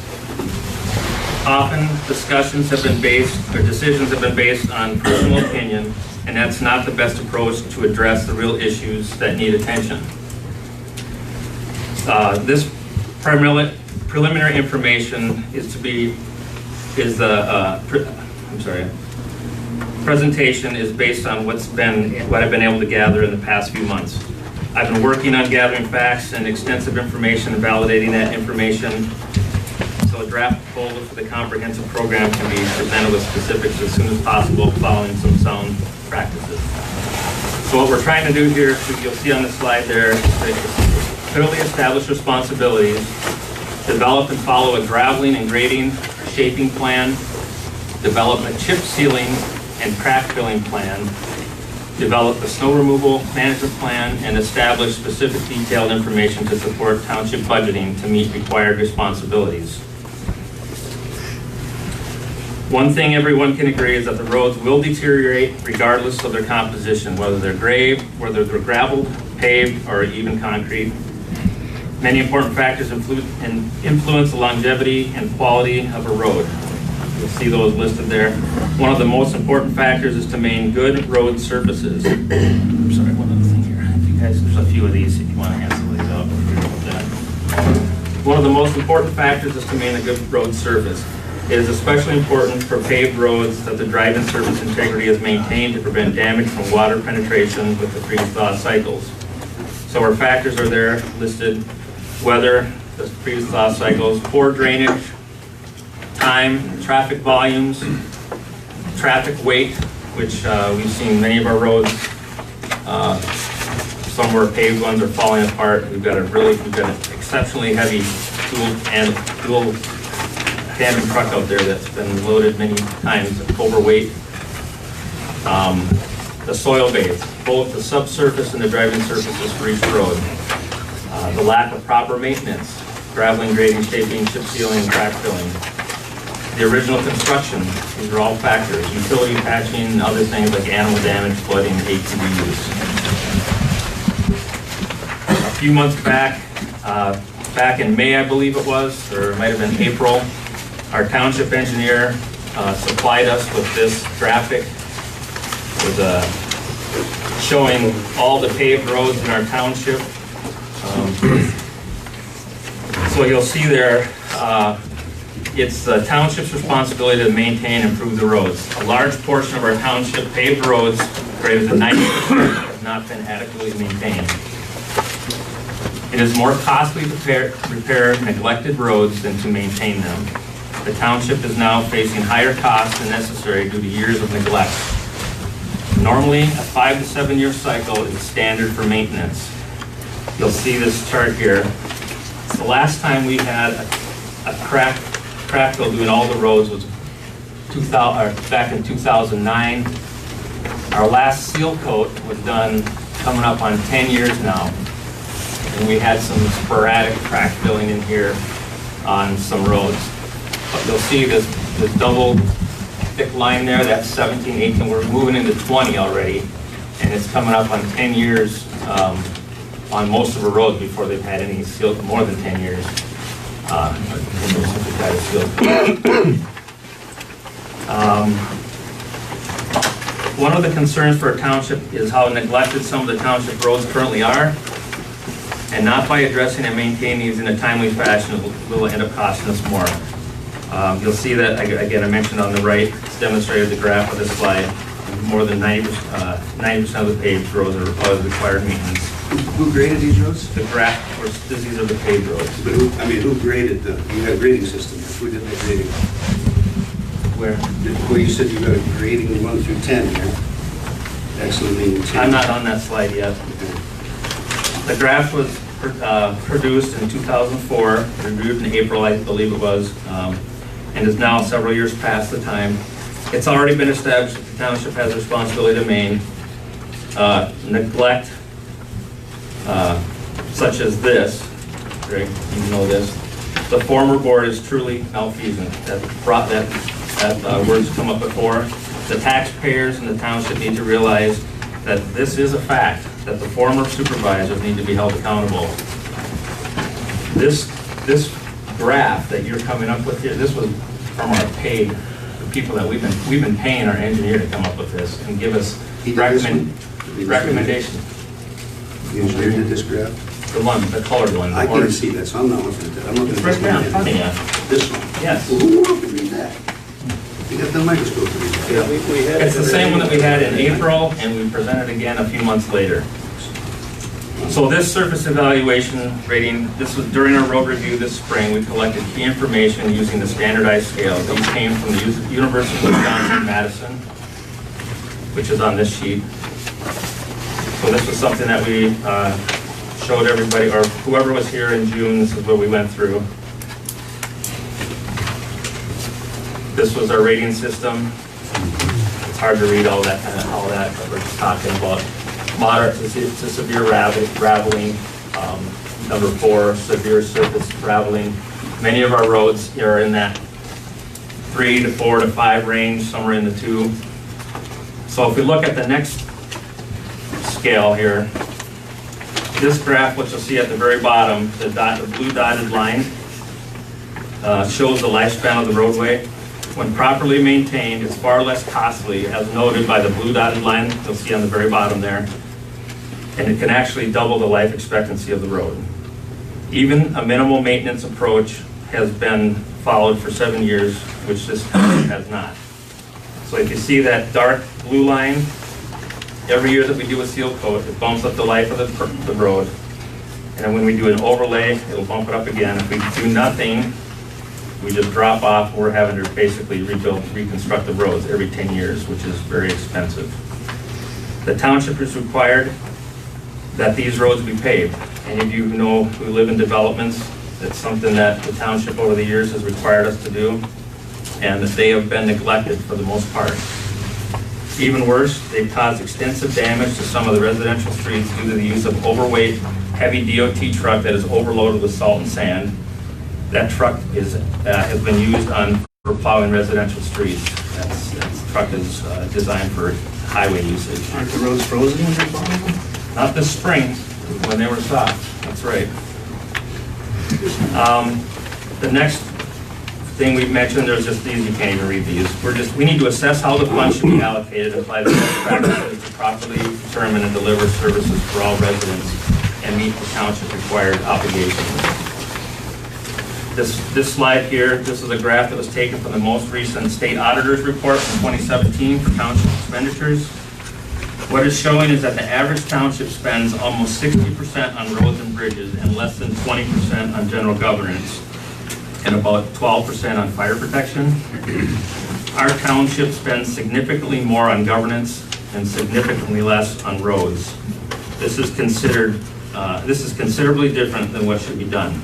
Often, decisions have been based on personal opinion, and that's not the best approach to address the real issues that need attention. This preliminary information presentation is based on what I've been able to gather in the past few months. I've been working on gathering facts and extensive information and validating that information, so a draft proposal for the comprehensive program can be presented with specifics as soon as possible, following some sound practices. So what we're trying to do here, you'll see on the slide there, is to clearly establish responsibilities, develop and follow a graveling and grading shaping plan, develop a chip sealing and crack filling plan, develop a snow removal management plan, and establish specific detailed information to support township budgeting to meet required responsibilities. One thing everyone can agree is that the roads will deteriorate regardless of their composition, whether they're graved, whether they're gravelled, paved, or even concrete. Many important factors influence the longevity and quality of a road. You'll see those listed there. One of the most important factors is to maintain good road surfaces. I'm sorry, one other thing here. You guys, there's a few of these if you want to hand some of these out. One of the most important factors is to maintain a good road surface. It is especially important for paved roads that the drive-in surface integrity is maintained to prevent damage from water penetration with the freeze-thaw cycles. So our factors are there listed: weather, the freeze-thaw cycles, poor drainage, time, traffic volumes, traffic weight, which we've seen many of our roads. Some of our paved ones are falling apart. We've got an exceptionally heavy dual tandem truck out there that's been loaded many times, overweight. The soil base, both the subsurface and the driving surfaces for each road. The lack of proper maintenance, graveling, grading, shaping, chip sealing, and crack filling. The original construction, these are all factors. Utility patching and other things like animal damage, flooding, ATVs. A few months back, back in May, I believe it was, or it might have been April, our township engineer supplied us with this graphic with showing all the paved roads in our township. So you'll see there, it's the township's responsibility to maintain and improve the roads. A large portion of our township paved roads, greater than 90%, have not been adequately maintained. It is more costly to repair neglected roads than to maintain them. The township is now facing higher costs than necessary due to years of neglect. Normally, a 5 to 7 year cycle is standard for maintenance. You'll see this chart here. The last time we had a crack fill doing all the roads was back in 2009. Our last seal coat was done coming up on 10 years now. And we had some sporadic crack filling in here on some roads. But you'll see this double thick line there, that's 17, 18, we're moving into 20 already. And it's coming up on 10 years on most of the roads before they've had any seal, more than 10 years. One of the concerns for a township is how neglected some of the township roads currently are. And not by addressing and maintaining these in a timely fashion will end up costing us more. You'll see that, again, I mentioned on the right, it's demonstrated the graph of this slide. More than 90% of the paved roads are required maintenance. Who graded these roads? The graph, these are the paved roads. But who graded them? You had a grading system. Who did the grading? Where? Well, you said you got a grading 1 through 10 here. Excellent maintained. I'm not on that slide yet. The graph was produced in 2004, reviewed in April, I believe it was, and is now several years past the time. It's already been established that the township has a responsibility to maintain neglect, such as this. Greg, you know this. The former board is truly malfeasant. That word's come up before. The taxpayers in the township need to realize that this is a fact, that the former supervisors need to be held accountable. This graph that you're coming up with here, this was from our paid people that we've been paying our engineer to come up with this and give us recommendations. The engineer did this graph? The colored one. I can't see that, so I'm not looking at that. I'm looking at Right down in front of you. This one? Yes. Well, who wants to read that? You got the microscope to read that. Yeah, it's the same one that we had in April, and we presented again a few months later. So this surface evaluation rating, this was during our road review this spring. We collected key information using the standardized scale. These came from the University of Wisconsin-Madison, which is on this sheet. So this was something that we showed everybody, or whoever was here in June. This is what we went through. This was our rating system. It's hard to read all that, but we're just talking about moderate to severe raveling. Number 4, severe surface raveling. Many of our roads are in that 3 to 4 to 5 range, somewhere in the 2. So if we look at the next scale here, this graph, what you'll see at the very bottom, the blue dotted line, shows the lifespan of the roadway. When properly maintained, it's far less costly, as noted by the blue dotted line you'll see on the very bottom there. And it can actually double the life expectancy of the road. Even a minimal maintenance approach has been followed for 7 years, which this township has not. So if you see that dark blue line, every year that we do a seal coat, it bumps up the life of the road. And then when we do an overlay, it'll bump it up again. If we do nothing, we just drop off. We're having to basically reconstruct the roads every 10 years, which is very expensive. The township is required that these roads be paved. Any of you who know who live in developments, it's something that the township over the years has required us to do, and that they have been neglected for the most part. Even worse, they've caused extensive damage to some of the residential streets due to the use of overweight, heavy DOT truck that is overloaded with salt and sand. That truck has been used for plowing residential streets. That truck is designed for highway usage. Aren't the roads frozen when they're plowing? Not this spring, when they were soft. That's right. The next thing we've mentioned, there's just these, you can't even read these. We need to assess how the funds should be allocated and apply the best practices to properly determine and deliver services for all residents and meet the township required obligations. This slide here, this is a graph that was taken from the most recent state auditor's report from 2017 for township expenditures. What it's showing is that the average township spends almost 60% on roads and bridges and less than 20% on general governance and about 12% on fire protection. Our township spends significantly more on governance and significantly less on roads. This is considerably different than what should be done.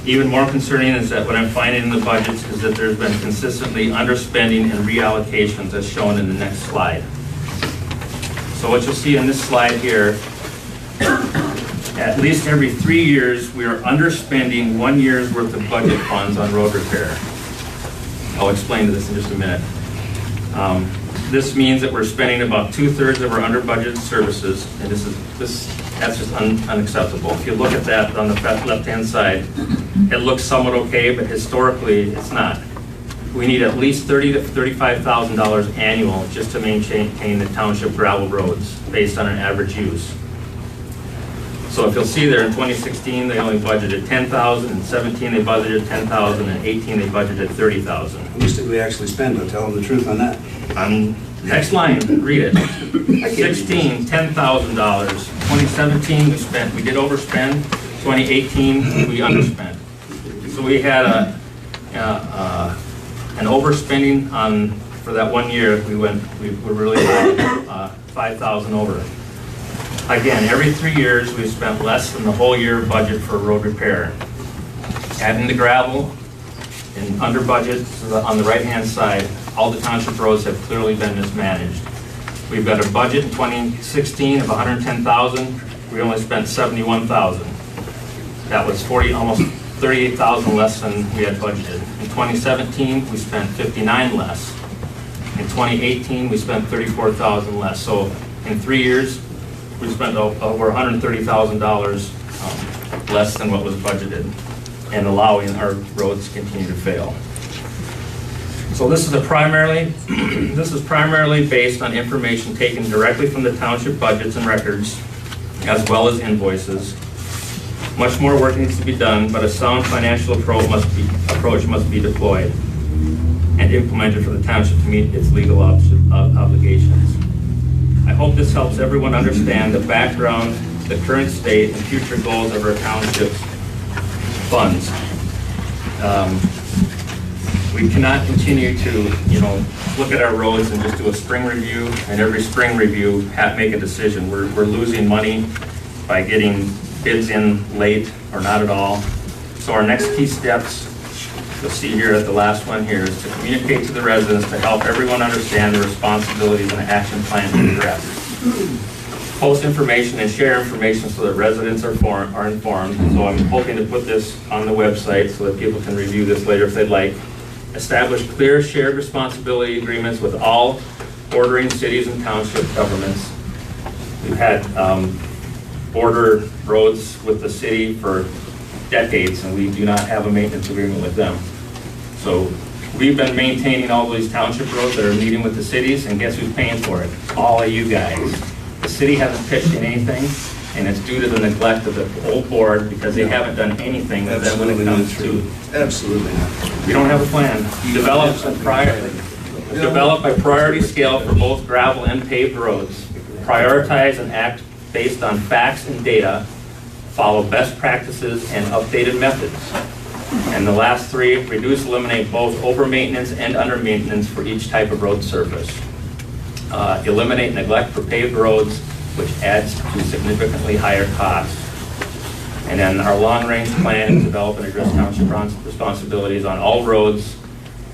Even more concerning is that what I'm finding in the budgets is that there's been consistently underspending and reallocations as shown in the next slide. So what you'll see in this slide here, at least every 3 years, we are underspending 1 year's worth of budget funds on road repair. I'll explain this in just a minute. This means that we're spending about 2/3 of our under budgeted services, and that's just unacceptable. If you look at that on the left-hand side, it looks somewhat okay, but historically, it's not. We need at least $30,000 to $35,000 annual just to maintain the township gravel roads based on an average use. So if you'll see there, in 2016, they only budgeted $10,000, in 17 they budgeted $10,000, and 18 they budgeted $30,000. How much did we actually spend? I'll tell them the truth on that. Next line, read it. 16, $10,000. 2017, we did overspend. 2018, we underspent. So we had an overspending for that 1 year. We were really high, 5,000 over it. Again, every 3 years, we've spent less than the whole year budget for road repair. Adding the gravel and under budget on the right-hand side, all the township roads have clearly been mismanaged. We've got a budget in 2016 of $110,000. We only spent $71,000. That was almost $38,000 less than we had budgeted. In 2017, we spent $59,000 less. In 2018, we spent $34,000 less. So in 3 years, we spent over $130,000 less than what was budgeted, and allowing our roads to continue to fail. So this is primarily based on information taken directly from the township budgets and records, as well as invoices. Much more work needs to be done, but a sound financial approach must be deployed and implemented for the township to meet its legal obligations. I hope this helps everyone understand the background, the current state, and future goals of our township's funds. We cannot continue to, look at our roads and just do a spring review, and every spring review make a decision. We're losing money by getting bids in late or not at all. So our next key steps, you'll see here at the last one here, is to communicate to the residents to help everyone understand the responsibilities and action plan to address. Post information and share information so that residents are informed. So I'm hoping to put this on the website so that people can review this later if they'd like. Establish clear shared responsibility agreements with all bordering cities and township governments. We've had border roads with the city for decades, and we do not have a maintenance agreement with them. So we've been maintaining all these township roads that are meeting with the cities, and guess who's paying for it? All of you guys. The city hasn't pitched in anything. And it's due to the neglect of the old board because they haven't done anything with that when it comes to. Absolutely not. We don't have a plan. Develop a priority scale for both gravel and paved roads. Prioritize and act based on facts and data. Follow best practices and updated methods. And the last three, reduce, eliminate both over maintenance and under maintenance for each type of road surface. Eliminate neglect for paved roads, which adds to significantly higher costs. And then our long-range plan is develop and address township responsibilities on all roads,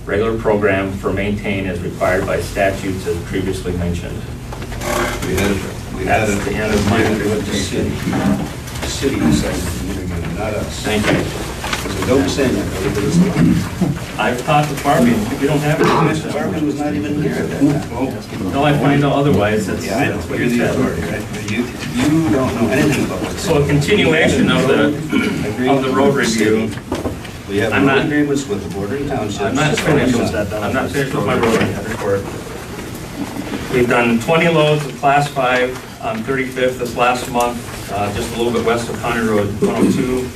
regular program for maintain as required by statutes as previously mentioned. That's the end of my city. The city decided to do it, not us. Thank you. So don't say that, though, because it's I've talked with Barbie, we don't have it. Mr. Barbie was not even here at that time. Until I find out otherwise, that's Yeah, I know, what you're you the said. authority, right? You don't know anything about what's. So a continuation of the road review. We have I'm no not- agreements with the bordering townships. I'm not finished with my road report. We've done 20 loads of class 5 on 35th this last month, just a little bit west of County Road 102.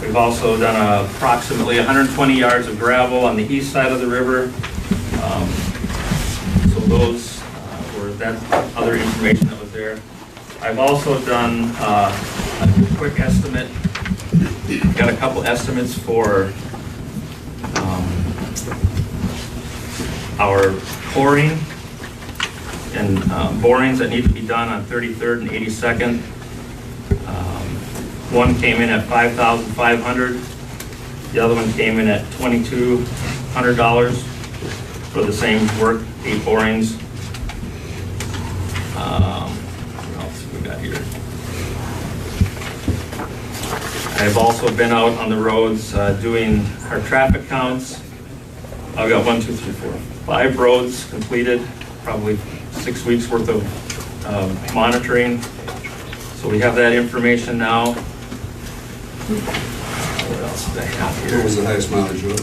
We've also done approximately 120 yards of gravel on the east side of the river. So those were that other information that was there. I've also done a quick estimate. Got a couple estimates for our coring and borings that need to be done on 33rd and 82nd. One came in at $5,500. The other one came in at $2,200 for the same work, 8 borings. What else have we got here? I've also been out on the roads doing our traffic counts. I've got 5 roads completed, probably 6 weeks worth of monitoring. So we have that information now. What else did I have here? What was the highest mileage road?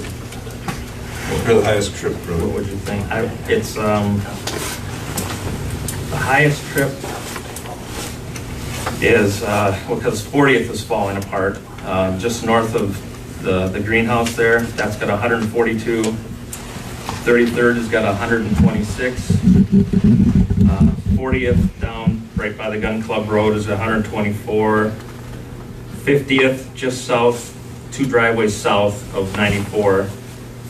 Or the highest trip road? What would you think? It's the highest trip is, because 40th is falling apart, just north of the greenhouse there. That's got 142. 33rd has got 126. 40th down right by the Gun Club Road is 124. 50th just south, 2 driveways south of 94,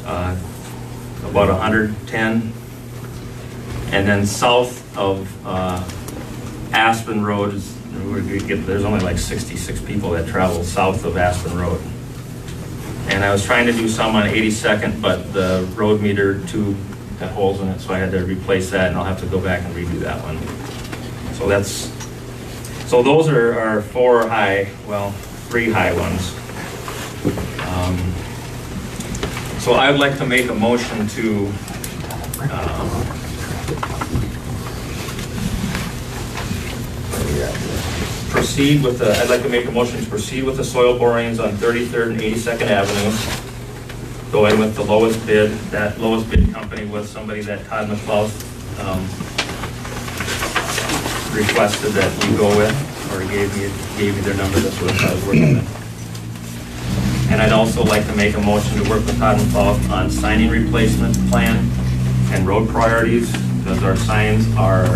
about 110. And then south of Aspen Road is, there's only like 66 people that travel south of Aspen Road. And I was trying to do some on 82nd, but the road meter tube had holes in it, so I had to replace that, and I'll have to go back and redo that one. So those are our 4 high, well, 3 high ones. So I would like to make a motion to proceed with the, I'd like to make a motion to proceed with the soil borings on 33rd and 82nd Avenue. Going with the lowest bid. That lowest bid company was somebody that Todd McClough requested that you go with, or gave me their number. That's what I was working with. And I'd also like to make a motion to work with Todd McClough on signing replacement plan and road priorities, because our signs are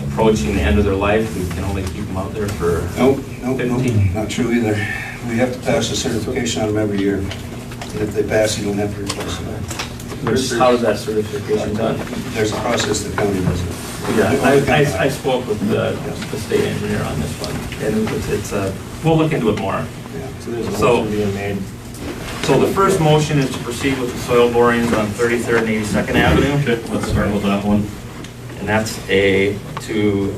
approaching the end of their life. We can only keep them out there for Nope, 15. not true either. We have to pass a certification on them every year. And if they pass, you don't have to replace them. How is that certification done? There's a process the county does it. Yeah, I spoke with the state engineer on this one, and it's we'll look into it more. So there's a motion being made. So the first motion is to proceed with the soil borings on 33rd and 82nd Avenue. Okay, let's start with that one. And that's to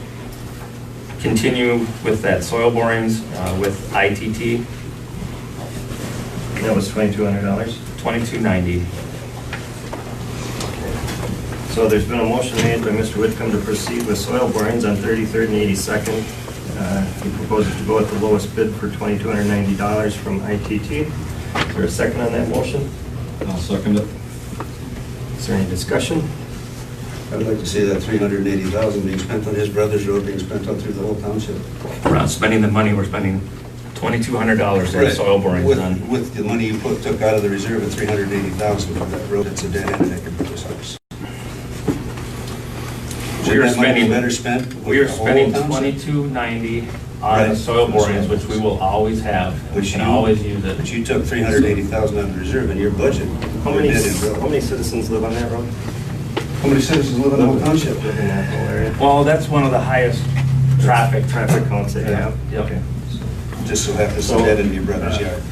continue with that soil borings with ITT. That was $2,200. $2,290. So there's been a motion made by Mr. Whitcomb to proceed with soil borings on 33rd and 82nd. He proposes to go with the lowest bid for $2,290 from ITT. Is there a second on that motion? I'll second it. Is there any discussion? I'd like to see that 380,000 being spent on his brother's road being spent on through the whole township. We're not spending the money, we're spending $2,200 for soil borings done. With the money you took out of the reserve of 380,000 for that road, it's a dead end and it could put this house. We are spending better spent. with We are the whole spending township? $2,290 on the soil borings, which we will always have, and we can always use it. But you took 380,000 out of the reserve in your budget. How many citizens live on that road? How many citizens live in the whole township? Live in that whole area? Well, that's one of the highest traffic counts that you have? Yep. Okay. Just so happens to dead in your brother's yard.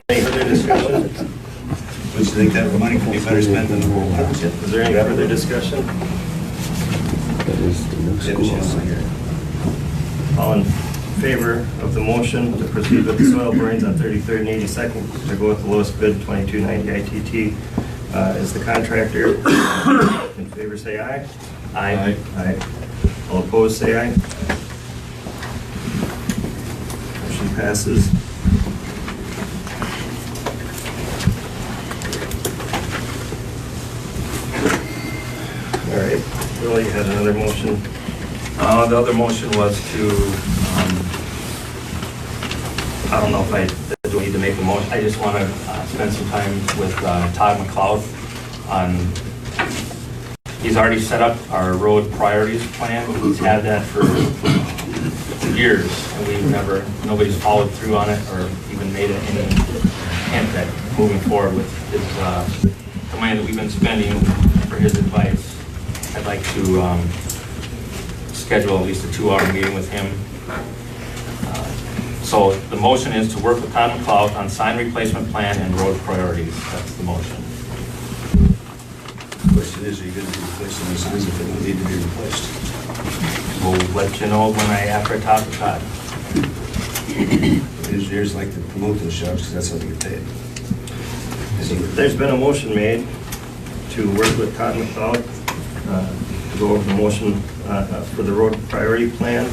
Any further discussion? Don't you think that money could be better spent than the whole township? Is there any further discussion? All in favor of the motion to proceed with the soil borings on 33rd and 82nd to go with the lowest bid, 2290 ITT, is the contractor. In favor, say aye. Aye. Aye. All opposed, say aye. Motion passes. All right, Will, you had another motion? The other motion was to, I don't know if I do need to make a motion. I just want to spend some time with Todd McLeod on, he's already set up our road priorities plan. He's had that for years, and we've nobody's followed through on it or even made any hint at moving forward with his, the money that we've been spending for his advice. I'd like to schedule at least a 2-hour meeting with him. So the motion is to work with Todd McLeod on sign replacement plan and road priorities. That's the motion. The question is, are you going to be replacing the signs if they don't need to be replaced? We'll let you know after I talk to Todd. Engineers like to promote those jobs because that's how they get paid. There's been a motion made to work with Todd McLeod to go over the motion for the road priority plan.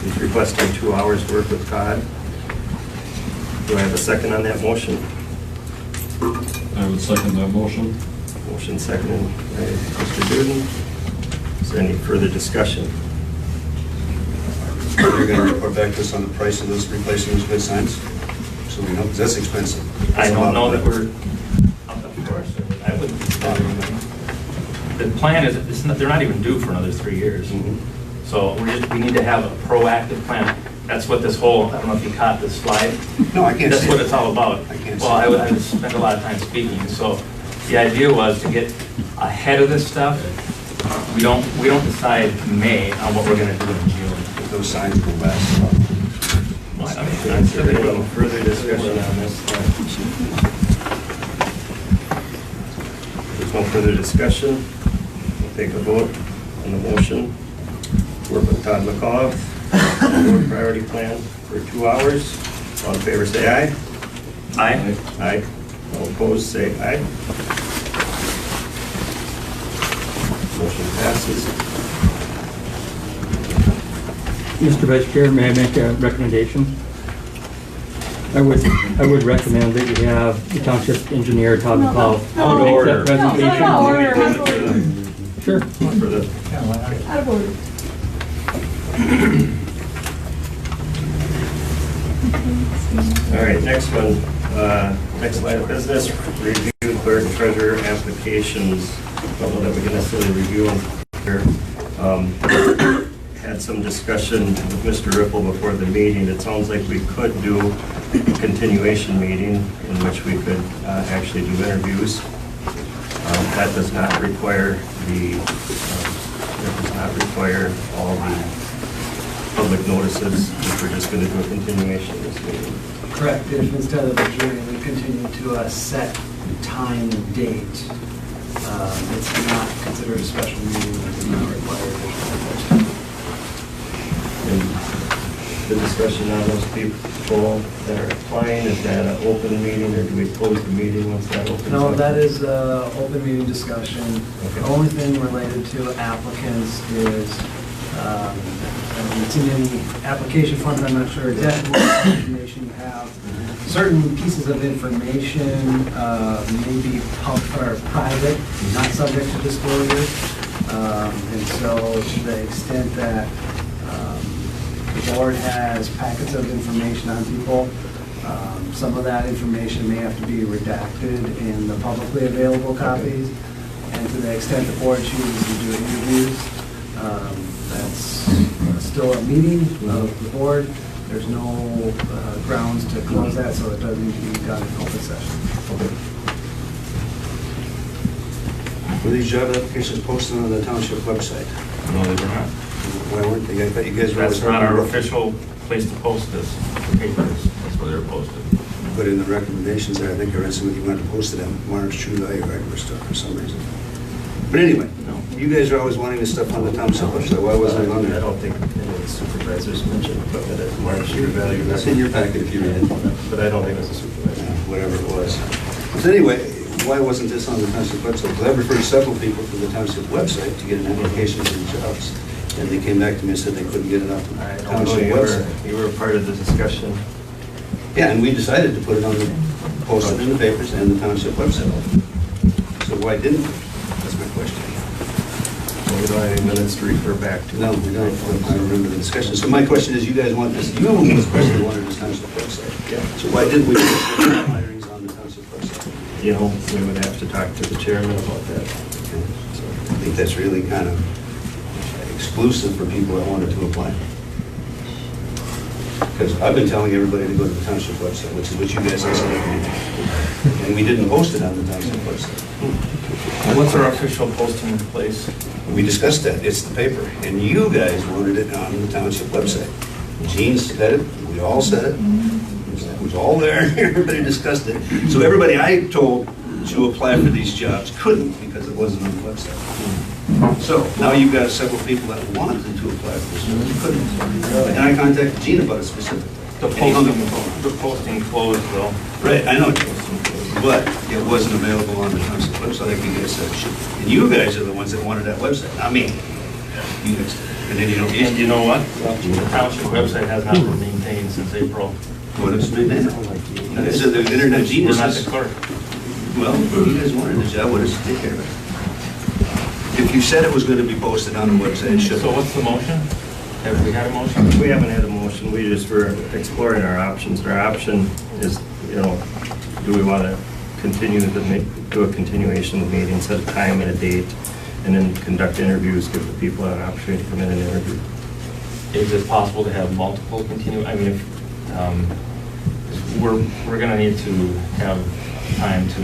He's requesting 2 hours to work with Todd. Do I have a second on that motion? I would second that motion. Motion seconded by Mr. Duden. Is there any further discussion? You're going to report back to us on the price of those replacing those good signs? So we know, because that's expensive. I don't know that we're, of course, I wouldn't. The plan is, they're not even due for another 3 years. So we need to have a proactive plan. That's what this whole, I don't know if you caught this slide. No, I can't. That's what it's all about. I can't. Well, I spent a lot of time speaking. So the idea was to get ahead of this stuff. We don't decide in May on what we're going to do in June. If those signs will last. I'm still getting further discussion on this. There's no further discussion. We'll take a vote on the motion. Work with Todd McLeod, road priority plan for 2 hours. All in favor, say aye. Aye. Aye. All opposed, say aye. Motion passes. Mr. Vice Chair, may I make a recommendation? I would recommend that you have the township engineer, Todd McLeod, make that presentation. Sure. For the Out of order. All right, next one, next line of business, review clerk and treasurer applications. I don't know that we can necessarily review them here. Had some discussion with Mr. Ripple before the meeting. It sounds like we could do a continuation meeting in which we could actually do interviews. That does not require all the public notices, if we're just going to do a continuation of this meeting. Correct. If instead of adjourning, we continue to a set time and date. It's not considered a special meeting. It does not require additional. And the discussion on those people that are applying, is that an open meeting, or do we close the meeting once that opens? No, up? that is open meeting discussion. Okay. The only thing related to applicants is, it's in any application form, I'm not sure exactly what information you have. Certain pieces of information may be public or private, not subject to disclosure. And so to the extent that the board has packets of information on people, some of that information may have to be redacted in the publicly available copies. And to the extent the board chooses to do interviews, that's still a meeting of the board. There's no grounds to close that, so it doesn't need to be done in open session. Were these job applications posted on the township website? No, they were not. Why weren't they? I thought you guys were. That's not our official place to post this, the papers, that's where they're posted. But in the recommendations there, I think I read somebody wanted to post it on March, July, or regular stuff for some reason. But anyway, you guys are always wanting this stuff on the township website. Why wasn't it on there? I don't think any of the supervisors mentioned putting it at March or value. That's in your packet if you read it. But I don't think it was a supervisor. Whatever it was. So anyway, why wasn't this on the township website? Because I referred several people to the township website to get an application for the jobs. And they came back to me and said they couldn't get it off the I don't know, township website. you were part of the discussion. Yeah, and we decided to put it on the, post it in the papers and the township website. So why didn't we? That's my question. We don't have any minutes to refer back to. No, we don't. I remember the discussion. So my question is, you guys want this, you especially wanted this township website. Yeah. So why didn't we put the hirings on the township website? You know, we would have to talk to the chairman about that. Okay. So I think that's really kind of exclusive for people that wanted to apply. Because I've been telling everybody to go to the township website, which is what you guys said. And we didn't post it on the township website. What's our official posting place? We discussed that, it's the paper, and you guys wanted it on the township website. Gene said it, we all said it, it was all there, everybody discussed it. So everybody I told to apply for these jobs couldn't because it wasn't on the website. So now you've got several people that wanted to apply for this job, you couldn't. And I contacted Gene about it specifically. The posting closed though. Right, I know, but it wasn't available on the township website, like you guys said it should. And you guys are the ones that wanted that website, not me. You guys. And then And you know what? The township website has not been maintained since April. What has been maintained? You guys are the internet We're geniuses. not the clerk. Well, you guys wanted the job, what does it take care of it? If you said it was going to be posted on the website, it should. So what's the motion? Have we had a motion? We haven't had a motion, we just were exploring our options. Our option is, you know, do we want to continue to do a continuation of the meeting, set a time and a date, and then conduct interviews, give the people an opportunity to come in and interview. Is it possible to have multiple I mean, if, we're gonna need to have time to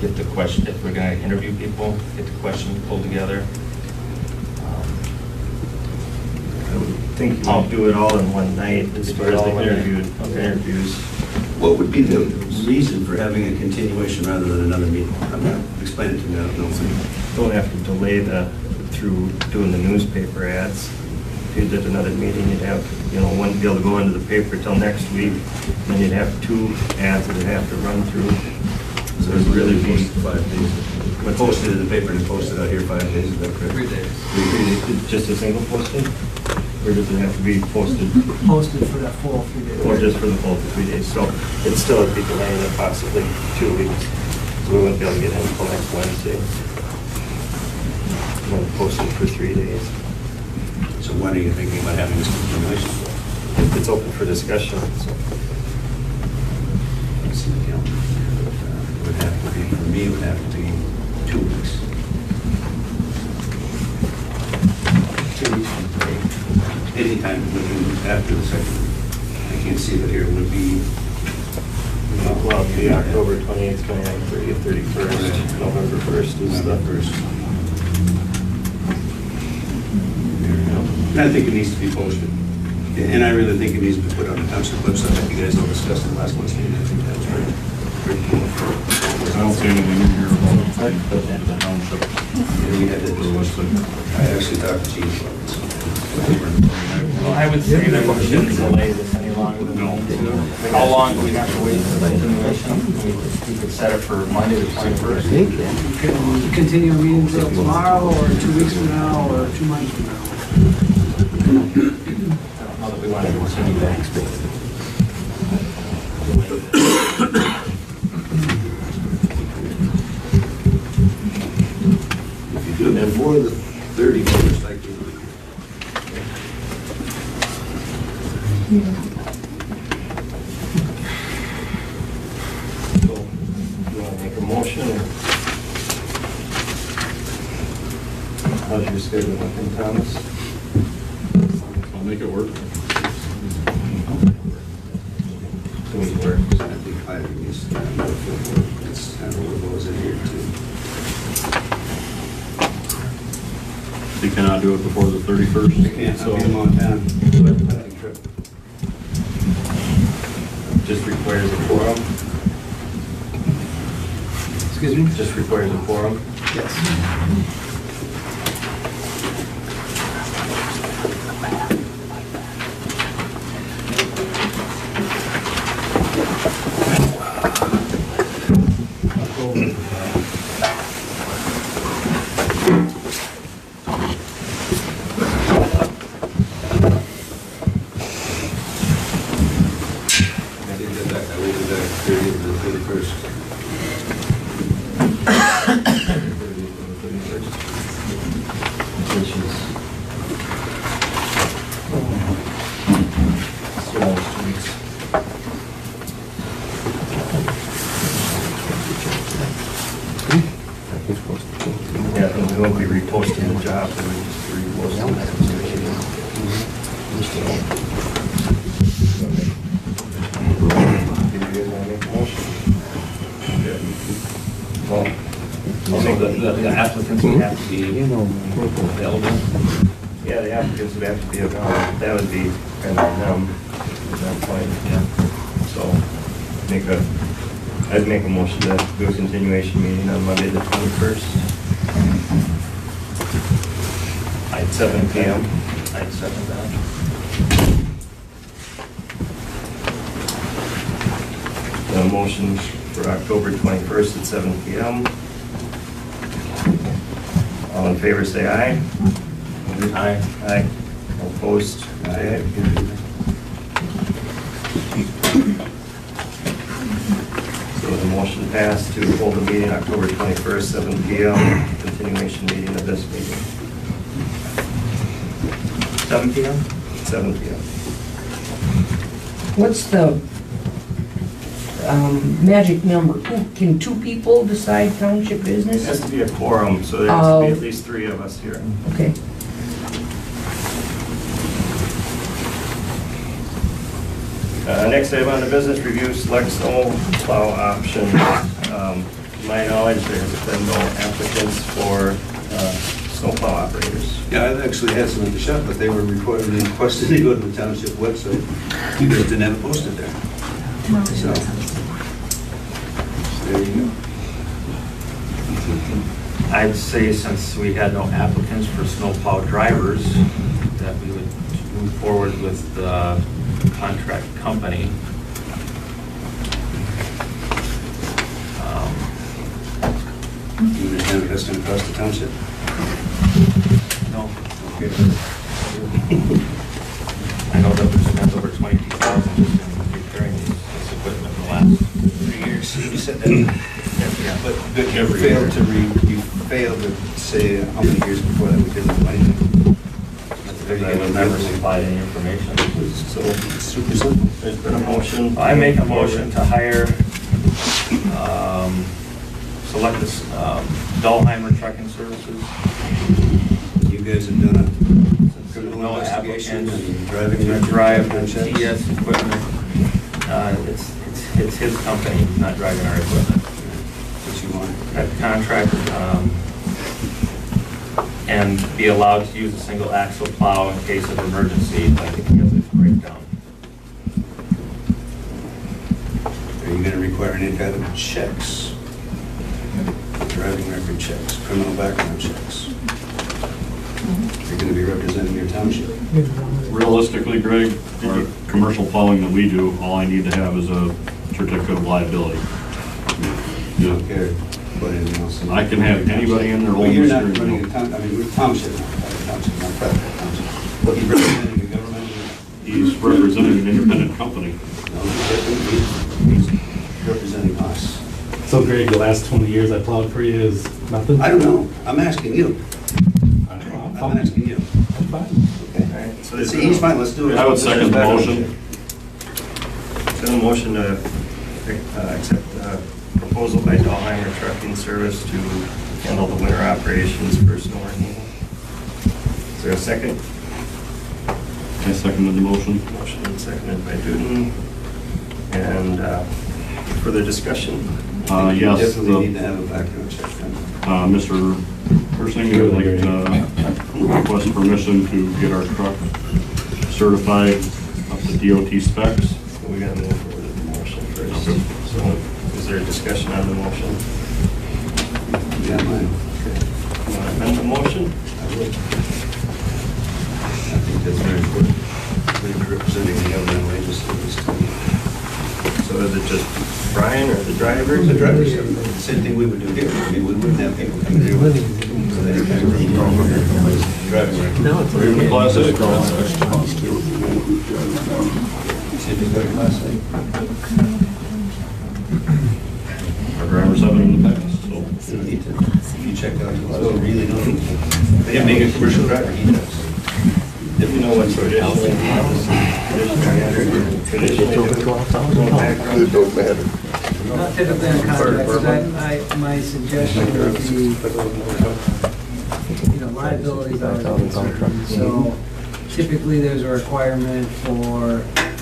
get the question, if we're gonna interview people, get the questions pulled together. I would think you would do it all in one night as far as the interviews. What would be the reason for having a continuation rather than another meeting? Explain it to me, I don't know. Don't have to delay through doing the newspaper ads. If you did another meeting, you'd have, you know, one be able to go into the paper till next week, and then you'd have 2 ads that you'd have to run through. So it'd really be 5 days. Posted in the paper and posted out here 5 days, is that correct? 3 days. Just a single posting? Or does it have to be posted? Posted for that full 3 days. Or just for the full 3 days? So it'd still be delaying it possibly 2 weeks. So we wouldn't be able to get in until next Wednesday. We're going to post it for 3 days. So when are you thinking about having this continuation? It's open for discussion, so. Let's see the calendar. It would have to be, for me, it would have to be 2 weeks. 2 weeks from today. Anytime after the second week. I can't see it here, it would be. Well, it'd be October 28th, 29th, 30th, 31st, November 1st is the first. And I think it needs to be posted. And I really think it needs to be put on the township website, like you guys all discussed in last month's meeting. I think that's very cool. I don't see anything in here about the township. Yeah, we had that. I actually talked to Gene about this. Well, I would say that we shouldn't delay this any longer than we need to. How long do we have to wait for the continuation? We could set it for Monday the 21st. You can continue a meeting until tomorrow, or 2 weeks from now, or 2 months from now. I don't know that we want to continue that. before the 31st, I can. So, you want to make a motion, or? How's your schedule looking, Thomas? I'll make it work. Can we work? I think I used to that's kind of what was in here too. You cannot do it before the 31st. I can't, I'll be in Montana. Hunting trip. Just requires a quorum? Excuse me? Just requires a quorum? Yes. I did that back, I waited back 30th to the 31st. Which is... So almost 2 weeks. Yeah, and we won't be reposting the job, but we just reposting the Well, the applicants would have to be available. Yeah, the applicants would have to be available. That would be kind of them at that point, yeah. So, I'd make a motion to do a continuation meeting on Monday the 21st. At 7 p.m. I'd second that. The motion for October 21st at 7 p.m. All in favor, say aye. Aye. Aye. All opposed? Aye. So the motion passed to hold the meeting October 21st, 7 p.m. Continuation meeting of this meeting. 7 p.m.? 7 p.m. What's the magic number? Can 2 people decide township It business? has to be a quorum, so there has to be at least 3 of us here. Okay. Next item on the business review, select snow plow option. To my knowledge, there has been no applicants for snow plow operators. Yeah, I've actually had some at the shop, but they were requested to go to the township website. You guys didn't have it posted there. So, there you go. I'd say since we had no applicants for snowplow drivers, that we would move forward with the contract company. You understand what that's going to cost the township? No, Okay. I know that we spent over $22,000 just in repairing this equipment in the last 3 years. You said that. Yeah. But you failed to say how many years before that we didn't have anything. I would never supplied any information. So it's super simple. There's been a motion. I make a motion to hire, select this, Dahlheimer Trucking Services. You guys have done a criminal No investigation applicants. and driving To record drive the checks. TS equipment. It's his company, not driving our equipment. What you want. Got the contract, and be allowed to use a single axle plow in case of emergency, like if he has a breakdown. Are you going to require any kind of checks? Driving record checks, criminal background checks? You're going to be representing your township. Realistically, Greg, for commercial plowing that we do, all I need to have is a certificate of liability. You don't care about anything else? And I can have anybody in their Well, own you're not mystery, running you a know. town, I mean, we're township, not private township. But you're representing the government? He's representing an independent company. No, he's representing us. So Greg, the last 20 years I plowed for you is nothing? I don't know, I'm asking you. I'm asking you. I'm fine. Okay. So there's See, he's fine, let's do it. I would second the motion. a motion to accept proposal by Dahlheimer Trucking Service to handle the winter operations for snow removal. Is there a second? I seconded the motion. Motion seconded by Duden. And further discussion? Yes. Definitely need to have a background check done. Mr. Persing, I would like to request permission to get our truck certified up to DOT specs. So we got to move forward with the motion first. So is there a discussion on the motion? Yeah, mine. You want to amend the motion? I would. I think that's very important. We're representing the governmental agencies. So is it just Brian or the driver? The drivers, same thing we would do here. I mean, we wouldn't have people coming here with so they kind of driving around. No, it's Or even Class A. See if he's got a Class A. Our drivers have it in the past, so. You need to, you check out, so really know. They have being a commercial driver, he does. If you know what traditionally It don't matter. Not typically on contracts, my suggestion would be, liability is always uncertain. So typically there's a requirement for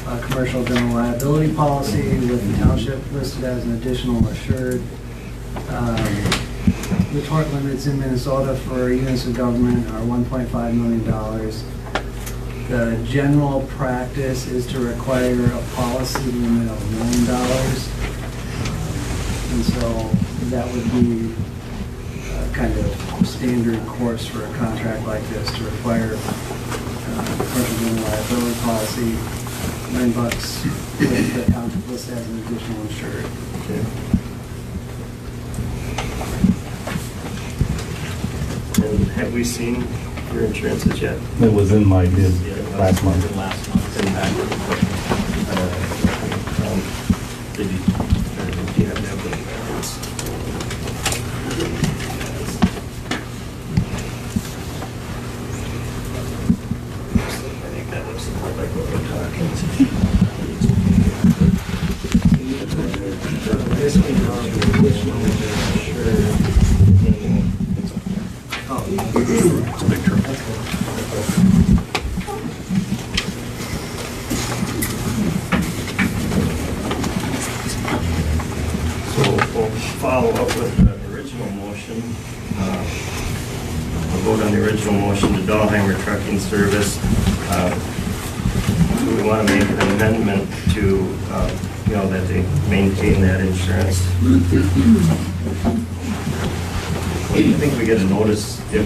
a commercial general liability policy with the township listed as an additional assured. The tort limits in Minnesota for units of government are $1.5 million. The general practice is to require a policy limit of $1 million. And so that would be kind of standard course for a contract like this, to require commercial general liability policy, $1 million with the township listed as an additional insured. And have we seen your insurances yet? It was in my bid last month. Did you, do you have to have the balance? I think that looks like what we're talking. This one is additional insurance. It's a big truck. So we'll follow up with the original motion. We'll vote on the original motion to Dahlheimer Trucking Service. Do we want to make an amendment to, that they maintain that insurance? I think we get a notice if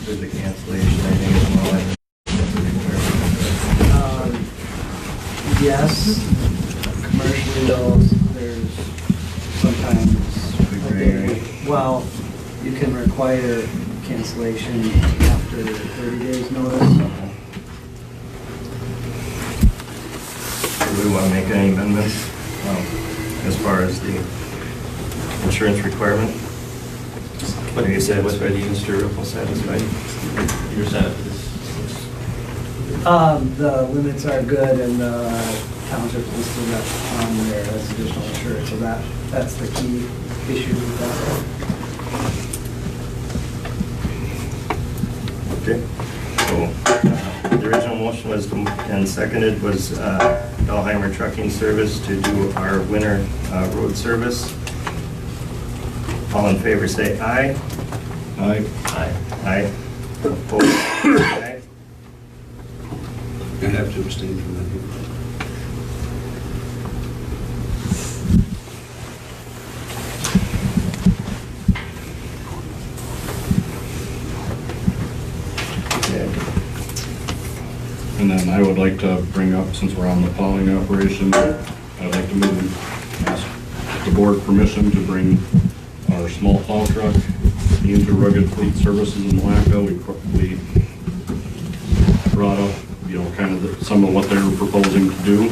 there's a cancellation, I think it's more like. Yes, commercially though, there's sometimes, well, you can require cancellation after 30 days notice. Do we want to make any amendments as far as the insurance requirement? What you said was ready, Mr. Riffle satisfied? You're satisfied? The limits are good and the township listed that on there as additional insurance, so that's the key issue with that. Okay, so the original motion was, and seconded was Dahlheimer Trucking Service to do our winter road service. All in favor say aye. Aye. Aye. Aye. Opposed? Aye. You have to abstain from that. And then I would like to bring up, since we're on the plowing operation, I'd like to move and ask the board permission to bring our small plow truck into Rugged Fleet Services in Malacca. We brought up, kind of some of what they were proposing to do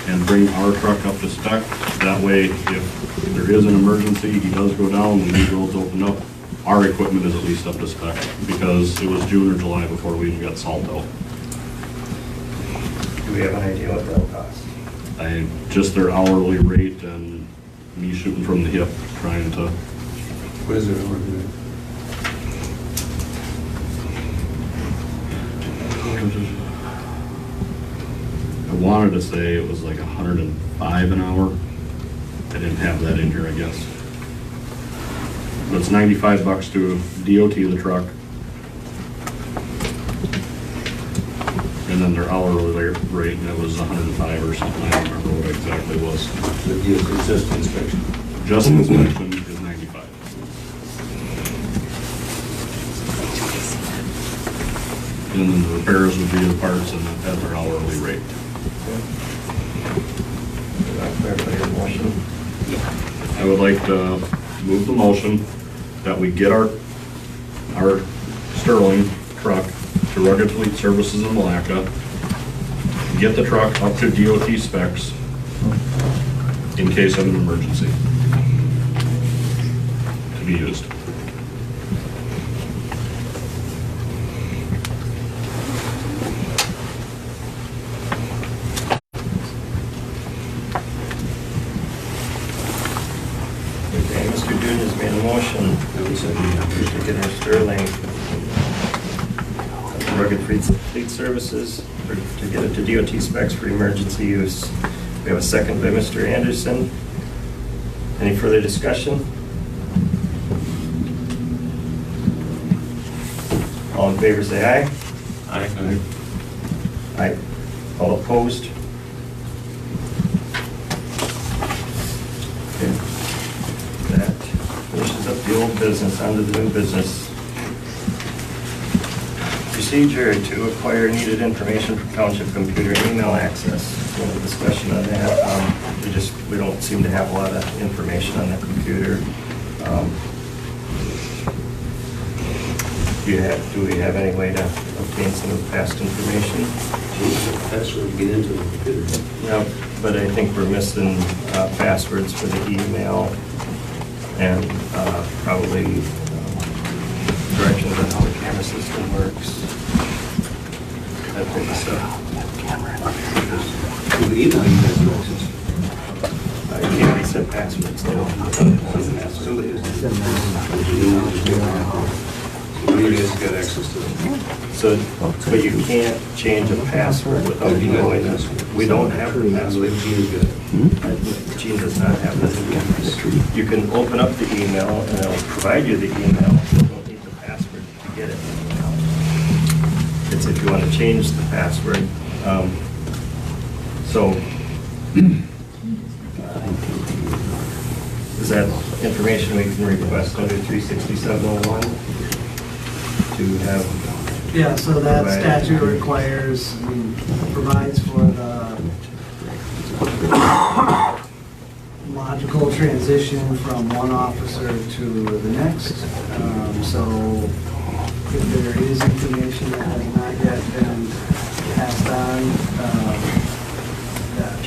and bring our truck up to spec. That way, if there is an emergency, he does go down, when these roads open up, our equipment is at least up to spec, because it was June or July before we even got salt out. Do we have an idea what that'll cost? Just their hourly rate and me shooting from the hip, trying to. What is it over here? I wanted to say it was like 105 an hour. I didn't have that in here, I guess. But it's $95 to DOT the truck. And then their hourly rate, and it was 105 or something. I don't remember what it exactly was. The DOT just inspection. Just inspection is 95. And then the repairs would be the parts and at their hourly rate. I would like to move the motion that we get our Sterling truck to Rugged Fleet Services in Malacca, get the truck up to DOT specs in case of an emergency to be used. Okay, Mr. Junior's made a motion to get our Sterling Rugged Fleet Services to get it to DOT specs for emergency use. We have a second by Mr. Anderson. Any further discussion? All in favor say aye. Aye. Aye. All opposed? Okay. That finishes up the old business, onto the new business. Procedure to acquire needed information from township computer and email access. A little discussion on that. We don't seem to have a lot of information on the computer. Do we have any way to obtain some of the past information? Password to get into the computer. No, but I think we're missing passwords for the email and probably directions on how the camera system works. That type of stuff. With the email, you guys do access. You can't reset passwords though. Somebody is. You guys got access to it. So, but you can't change a password without knowing this. We don't have the password. Gene does not have the You can open up the email and it'll provide you the email. You don't need the password to get it. It's if you want to change the password. Is that information we can request under 36701 to have? Yeah, so that statute provides for the logical transition from one officer to the next. So if there is information that has not yet been passed on,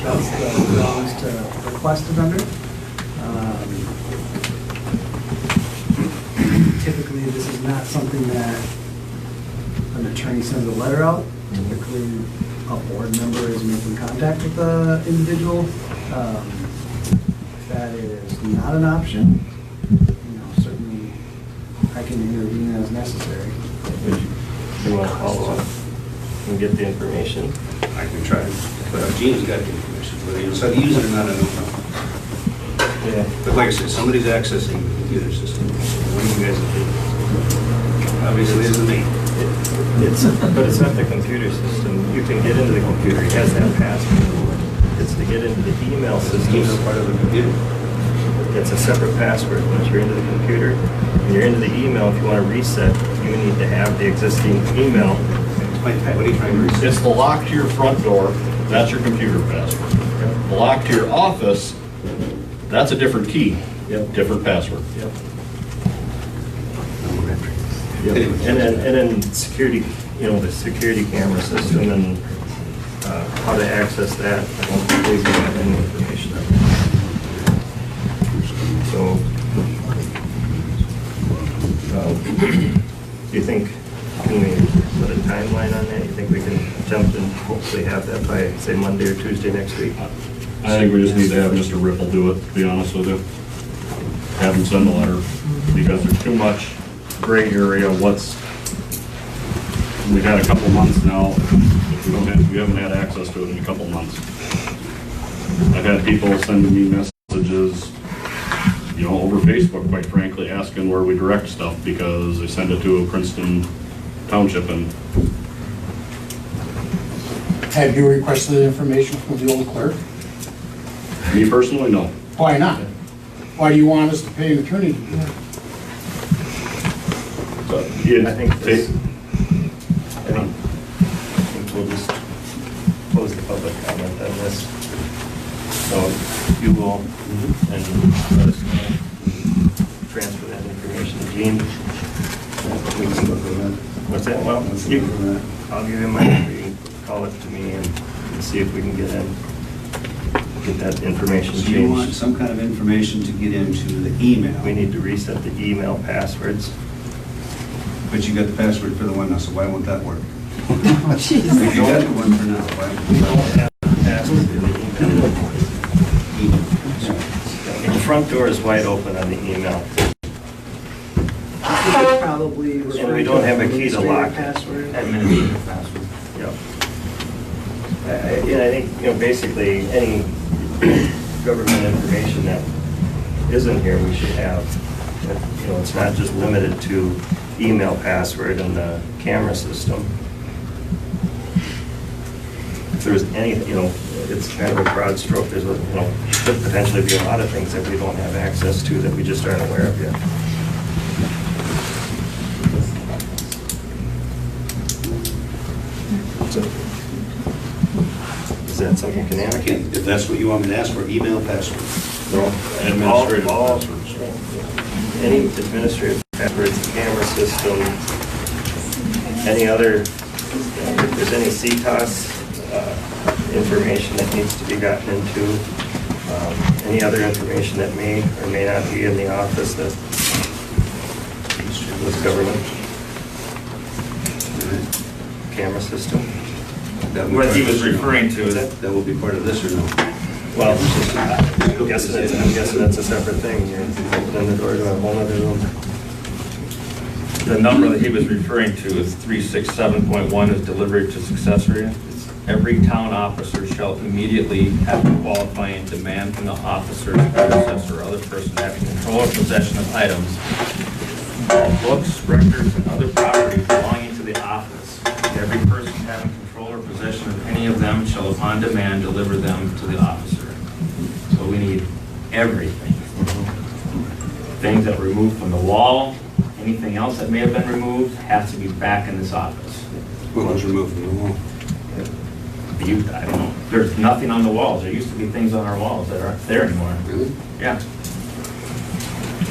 that's the grounds to request it under. Typically, this is not something that an attorney sends a letter out. Typically, a board member is making contact with the individual. That is not an option. Certainly, I can intervene as necessary. You want to follow up and get the information? I can try, but Gene's got the information. Whether you decide to use it or not, I don't know. Yeah. But like I said, somebody's accessing the computer system. One of you guys will do it. Obviously, it isn't me. But it's not the computer system. You can get into the computer. It has that password. It's to get into the email system. It's part of the computer. It's a separate password. Once you're into the computer, when you're into the email, if you want to reset, you need to have the existing email. What are you trying to reset? It's the lock to your front door, that's your computer password. The lock to your office, that's a different key, different password. Yep. And then security, the security camera system and how to access that. I don't believe we have any information on that. So Do you think, can we put a timeline on that? You think we can attempt and hopefully have that by, say, Monday or Tuesday next week? I think we just need to have Mr. Ripple do it, to be honest with you. Have him send a letter, because there's too much gray area. We've had a couple months now, we haven't had access to it in a couple months. I've had people sending me messages, over Facebook, quite frankly, asking where we direct stuff, because they send it to Princeton Township. And have you requested information from the old clerk? me personally, no. Why not? Why do you want us to pay an attorney to do that? I think we'll just close the public comment on this. So you will, and let us know, transfer that information to Gene. What's that? Well, I'll give him my number. You can call it to me and see if we can get that information So changed. you want some kind of information to get into the email? We need to reset the email passwords. But you got the password for the one now, so why won't that work? If you got the one for now, why won't that password for the email. The front door is wide open on the email. Probably. And we don't have a key to lock it. Password. Administrative password. Yep. I think, basically, any government information that isn't here, we should have. It's not just limited to email password and the camera system. If there's any, it's kind of a broad stroke. There's, could potentially be a lot of things that we don't have access to that we just aren't aware of yet. So, is that something you can ask? If that's what you want me to ask for, email password. No, Administrative passwords. Any administrative passwords, camera system, any other, if there's any CTOS information that needs to be gotten into, any other information that may or may not be in the office that was government. Camera system. What he was referring to is that will be part of this or no? Well, I'm guessing that's a separate thing. You're opening the door to a whole other room. the number that he was referring to is 367.1 is delivery to successory. Every town officer shall immediately, after qualifying, demand from the officer's predecessor or other person having control or possession of items, all books, records, and other property belonging to the office. Every person having control or possession of any of them shall upon demand deliver them to the officer. So we need everything. Things that were removed from the wall, anything else that may have been removed has to be back in this office. What was removed from the wall? I don't know. There's nothing on the walls. There used to be things on our walls that aren't there anymore. Really? Yeah.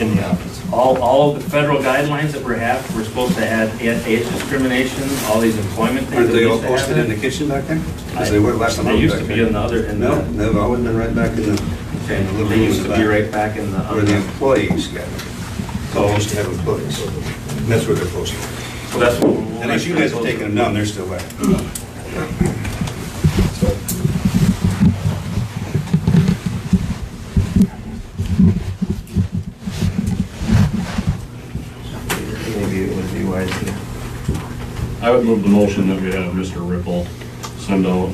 In the office. All of the federal guidelines that we're supposed to add age discrimination, all these employment things. Aren't they all posted in the kitchen back there? Because they were last time I was They used back to be there. in the other. No, they've always been right back in the. Okay. in the living They used room to in be the back. right back in the. Where the employees got it. So we used to have employees. And that's where they're posted. So that's what. And as you guys have taken them down, they're still there. Maybe it would be wise to. I would move the motion that we have Mr. Ripple send out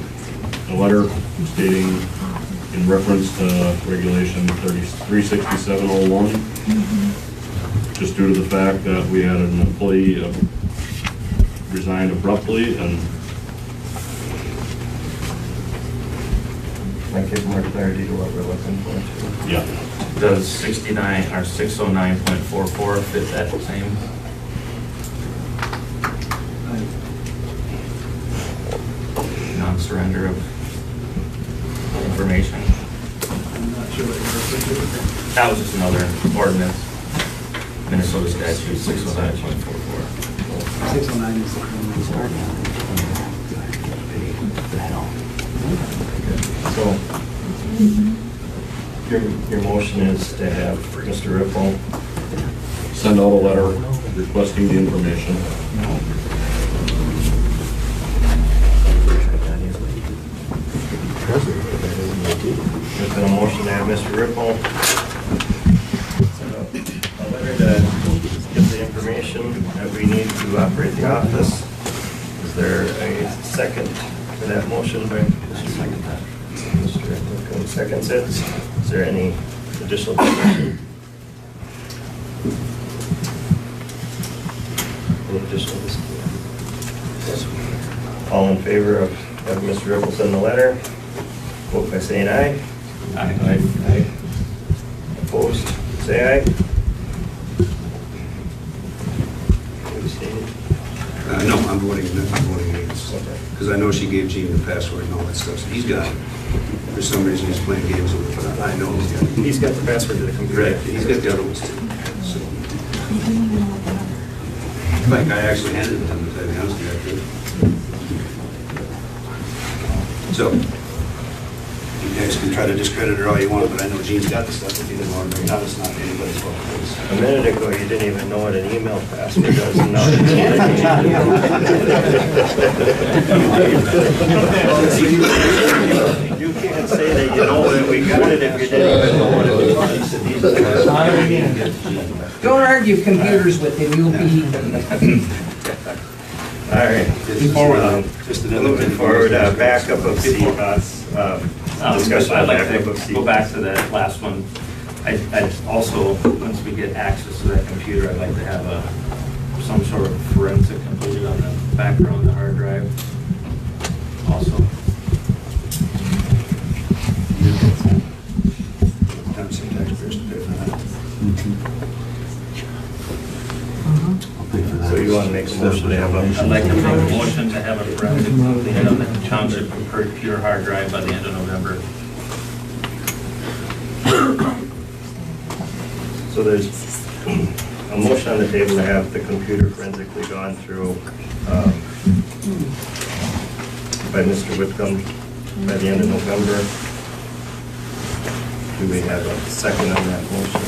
a letter stating in reference to regulation 36701, just due to the fact that we had an employee resigned abruptly and Might give more clarity to what we're looking for too. yeah. Does 69 or 609.44 fit that same? Non-surrender of information. I'm not sure what you're referring to. That was just another ordinance. Minnesota statute 609.44. 609 is the criminal start. So, your motion is to have Mr. Ripple send out a letter requesting the information. There's been a motion to have Mr. Ripple send out a letter to give the information that we need to operate the office. Is there a second to that motion by Mr. Second? Mr. Whitcomb seconds it. Is there any additional discussion? Any additional discussion? All in favor of having Mr. Ripple send the letter? Vote by saying aye. Aye. Aye. Opposed, say aye. No, I'm voting against, because I know she gave Gene the password and all that stuff, so he's got it. For some reason, he's playing games with it, but I know he's got it. He's got the password to the computer. Right, he's got the other ones too, so. In fact, I actually handed it to him, to be honest with you. So, you guys can try to discredit her all you want, but I know Gene's got the stuff. If he doesn't want to bring it out, it's not anybody's fault. A minute ago, you didn't even know what an email password does. And now you can't say that you know that we got it if you didn't even know what it was. Don't argue computers with him, you'll be. All right. Moving forward, backup of the discussion. I'd like backup to of go back to that last one. I'd also, once we get access to that computer, I'd like to have some sort of forensic completed on the background of the hard drive also. Some taxpayers to pay for that. So you want to make a motion to have I'd like to make a motion to have a forensic completed on the township computer hard drive by the end of November. So there's a motion on the table to have the computer forensically gone through by Mr. Whitcomb by the end of November. Do we have a second on that motion?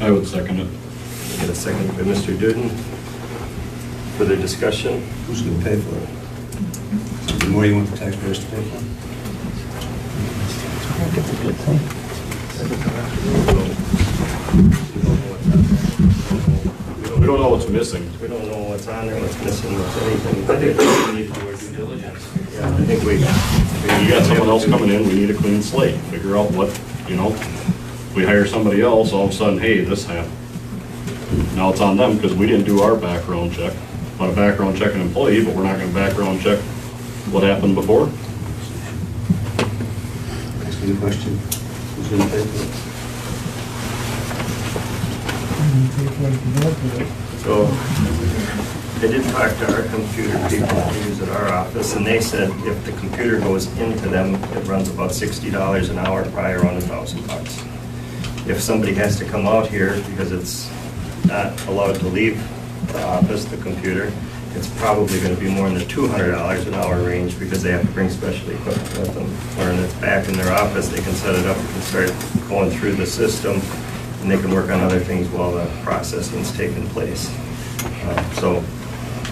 I would second it. Get a second by Mr. Duden. Further discussion? Who's going to pay for it? The more you want the taxpayers to pay for it? We don't know what's missing. We don't know what's on there, what's missing, what's anything. I think we need to do our due diligence. Yeah, I think we You got someone else coming in, we need a clean slate. Figure out what, we hire somebody else, all of a sudden, hey, this happened. Now it's on them because we didn't do our background check. Want to background check an employee, but we're not going to background check what happened before. Ask me the question. Who's going to pay for it? So, I did talk to our computer people who use at our office, and they said if the computer goes into them, it runs about $60 an hour, probably around $1,000. If somebody has to come out here because it's not allowed to leave the office, the computer, it's probably going to be more in the $200 an hour range because they have to bring special equipment with them. Or when it's back in their office, they can set it up and start going through the system, and they can work on other things while the processing's taking place. So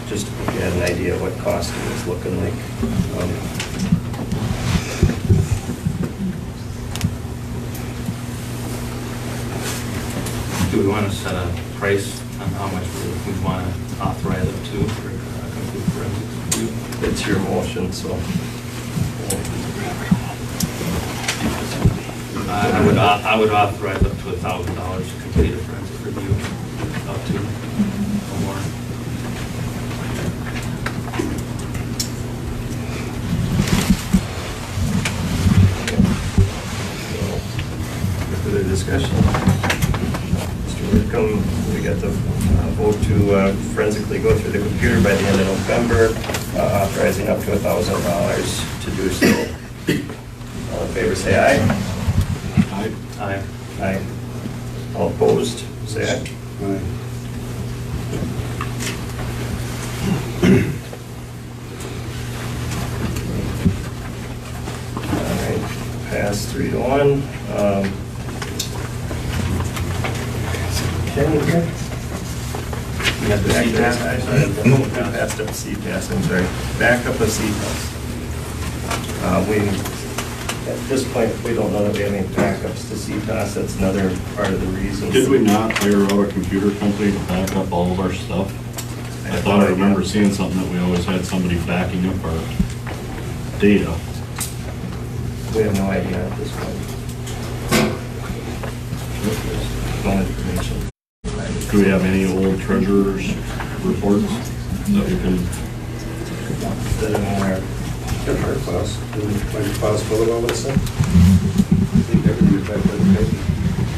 just if you had an idea of what costing is looking like. Do we want to set a price on how much we want to authorize it to for complete forensics review? It's your motion, so. I would authorize up to $1,000 to complete a forensic review, up to or more. Further discussion? Mr. Whitcomb, we got the vote to forensically go through the computer by the end of November, authorizing up to $1,000 to do so. All in favor, say aye. Aye. Aye. Aye. All opposed, say aye. Aye. All right. back, I'm sorry, passed up CPAS, I'm sorry, backup of CPAS. At this point, we don't know that we have any backups to CPAS, that's another part of the reason. Did we not hire out a computer company to back up all of our stuff? I thought I remember seeing something that we always had somebody backing up our data. We have no idea at this point. No information. Do we have any old treasurer's reports that we can? That are aware. Got our files, my files full of all this stuff. I think everything is back on the paper.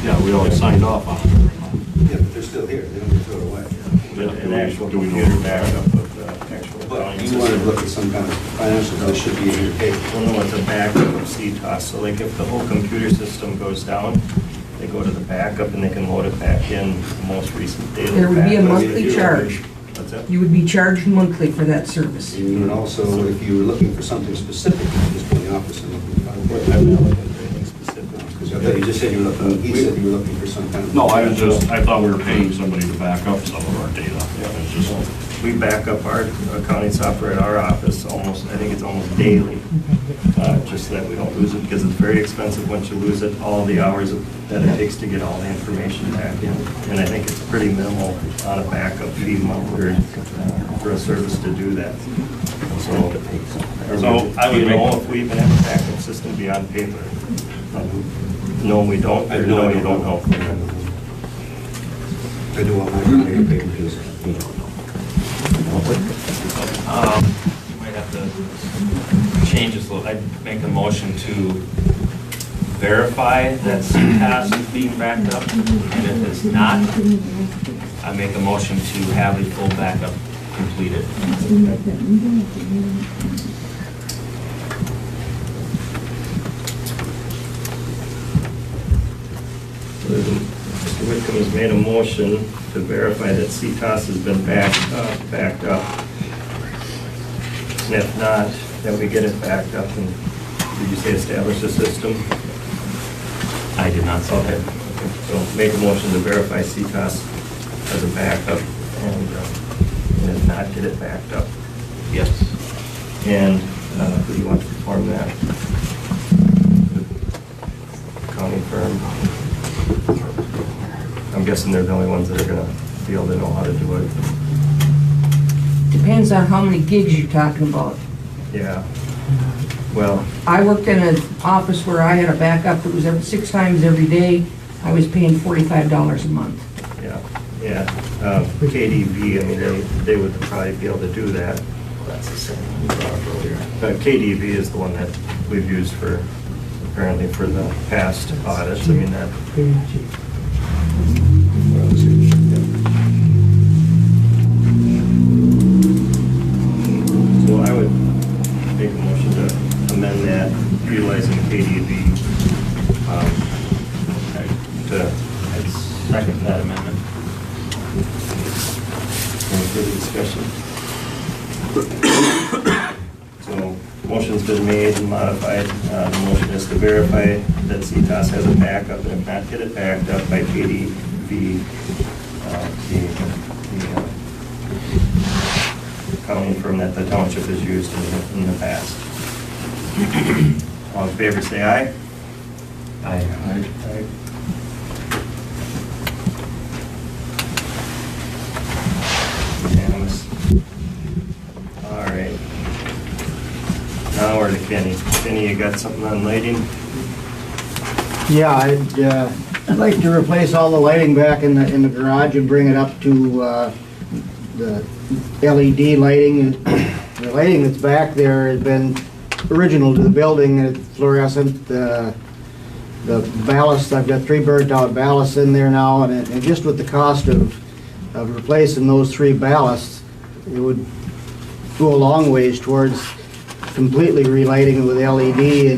Yeah, we always signed off on it. Yeah, but they're still here, they don't get thrown away. An actual computer backup of the actual But accounting you want to system. look at some kind of financial, that should be in your paper. Well, no, it's a backup of CTOS, so like if the whole computer system goes down, they go to the backup and they can load it back in the most recent data. There would be a backup. monthly charge. What's that? You would be charged monthly for that service. And also, if you were looking for something specific, you could just go in the office and look at the file. I'm not looking for anything specific. Because I thought you just said you were looking, he said you were looking for some kind of. No, I thought we were paying somebody to back up some of our data. It's just, We back up our accounting software at our office almost, I think it's almost daily, just so that we don't lose it, because it's very expensive once you lose it, all the hours that it takes to get all the information back in. And I think it's pretty minimal on a backup fee monthly for a service to do that. So I would know if we even have a backup system beyond paper. No, we don't, or no, you don't know. I do all my accounting paper bills. You might have to change this a little. I'd make a motion to verify that CPAS is being backed up, and if it's not, I make a motion to have the full backup completed. Mr. Whitcomb has made a motion to verify that CTOS has been backed up. And if not, that we get it backed up and, did you say establish a system? I did not say that. Okay. So make a motion to verify CTOS as a backup and if not, get it backed up. Yes. And who do you want to perform that? Accounting firm. I'm guessing they're the only ones that are gonna be able to know how to do it. Depends on how many gigs you're talking about. Yeah. Well, I worked in an office where I had a backup that was every 6 times every day. I was paying $45 a month. yeah. KDV, I mean, they would probably be able to do that. That's the same one we brought up earlier. KDV is the one that we've used for, apparently for the past audits. I mean, that. So I would make a motion to amend that, utilizing KDV to Second that amendment. any further discussion. So motion's been made and modified. The motion is to verify that CTOS has a backup, and if not, get it backed up by KDV, the accounting firm that the township has used in the past. All in favor, say aye. Aye. Aye. Unanimous. All right. Now we're to Kenny. Kenny, you got something on lighting? Yeah, I'd like to replace all the lighting back in the garage and bring it up to the LED lighting. The lighting that's back there has been original to the building, it's fluorescent. The ballast, I've got 3 burnt out ballasts in there now, and just with the cost of replacing those 3 ballasts, it would go a long ways towards completely relighting it with LED.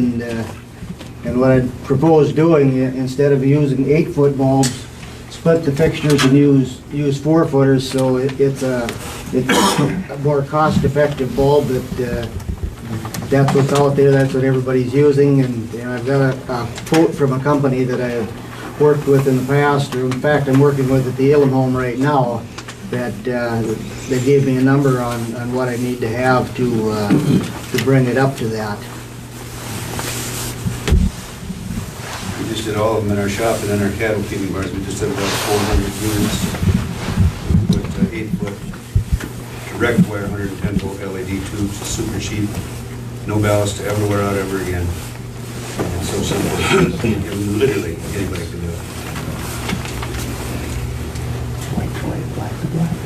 And what I'd propose doing, instead of using 8-foot bulbs, split the fixtures and use 4-footers, so it's a more cost-effective bulb. That's what's out there, that's what everybody's using, and I've got a quote from a company that I've worked with in the past, or in fact I'm working with at the Elam home right now, that they gave me a number on what I need to have to bring it up to that. We just did all of them in our shop and in our cattle feeding bars. We just did about 400 units. We put 8-foot direct wire, 110-volt LED tubes, super cheap, no ballast to ever wear out ever again. And so simple. Literally, anybody can do it.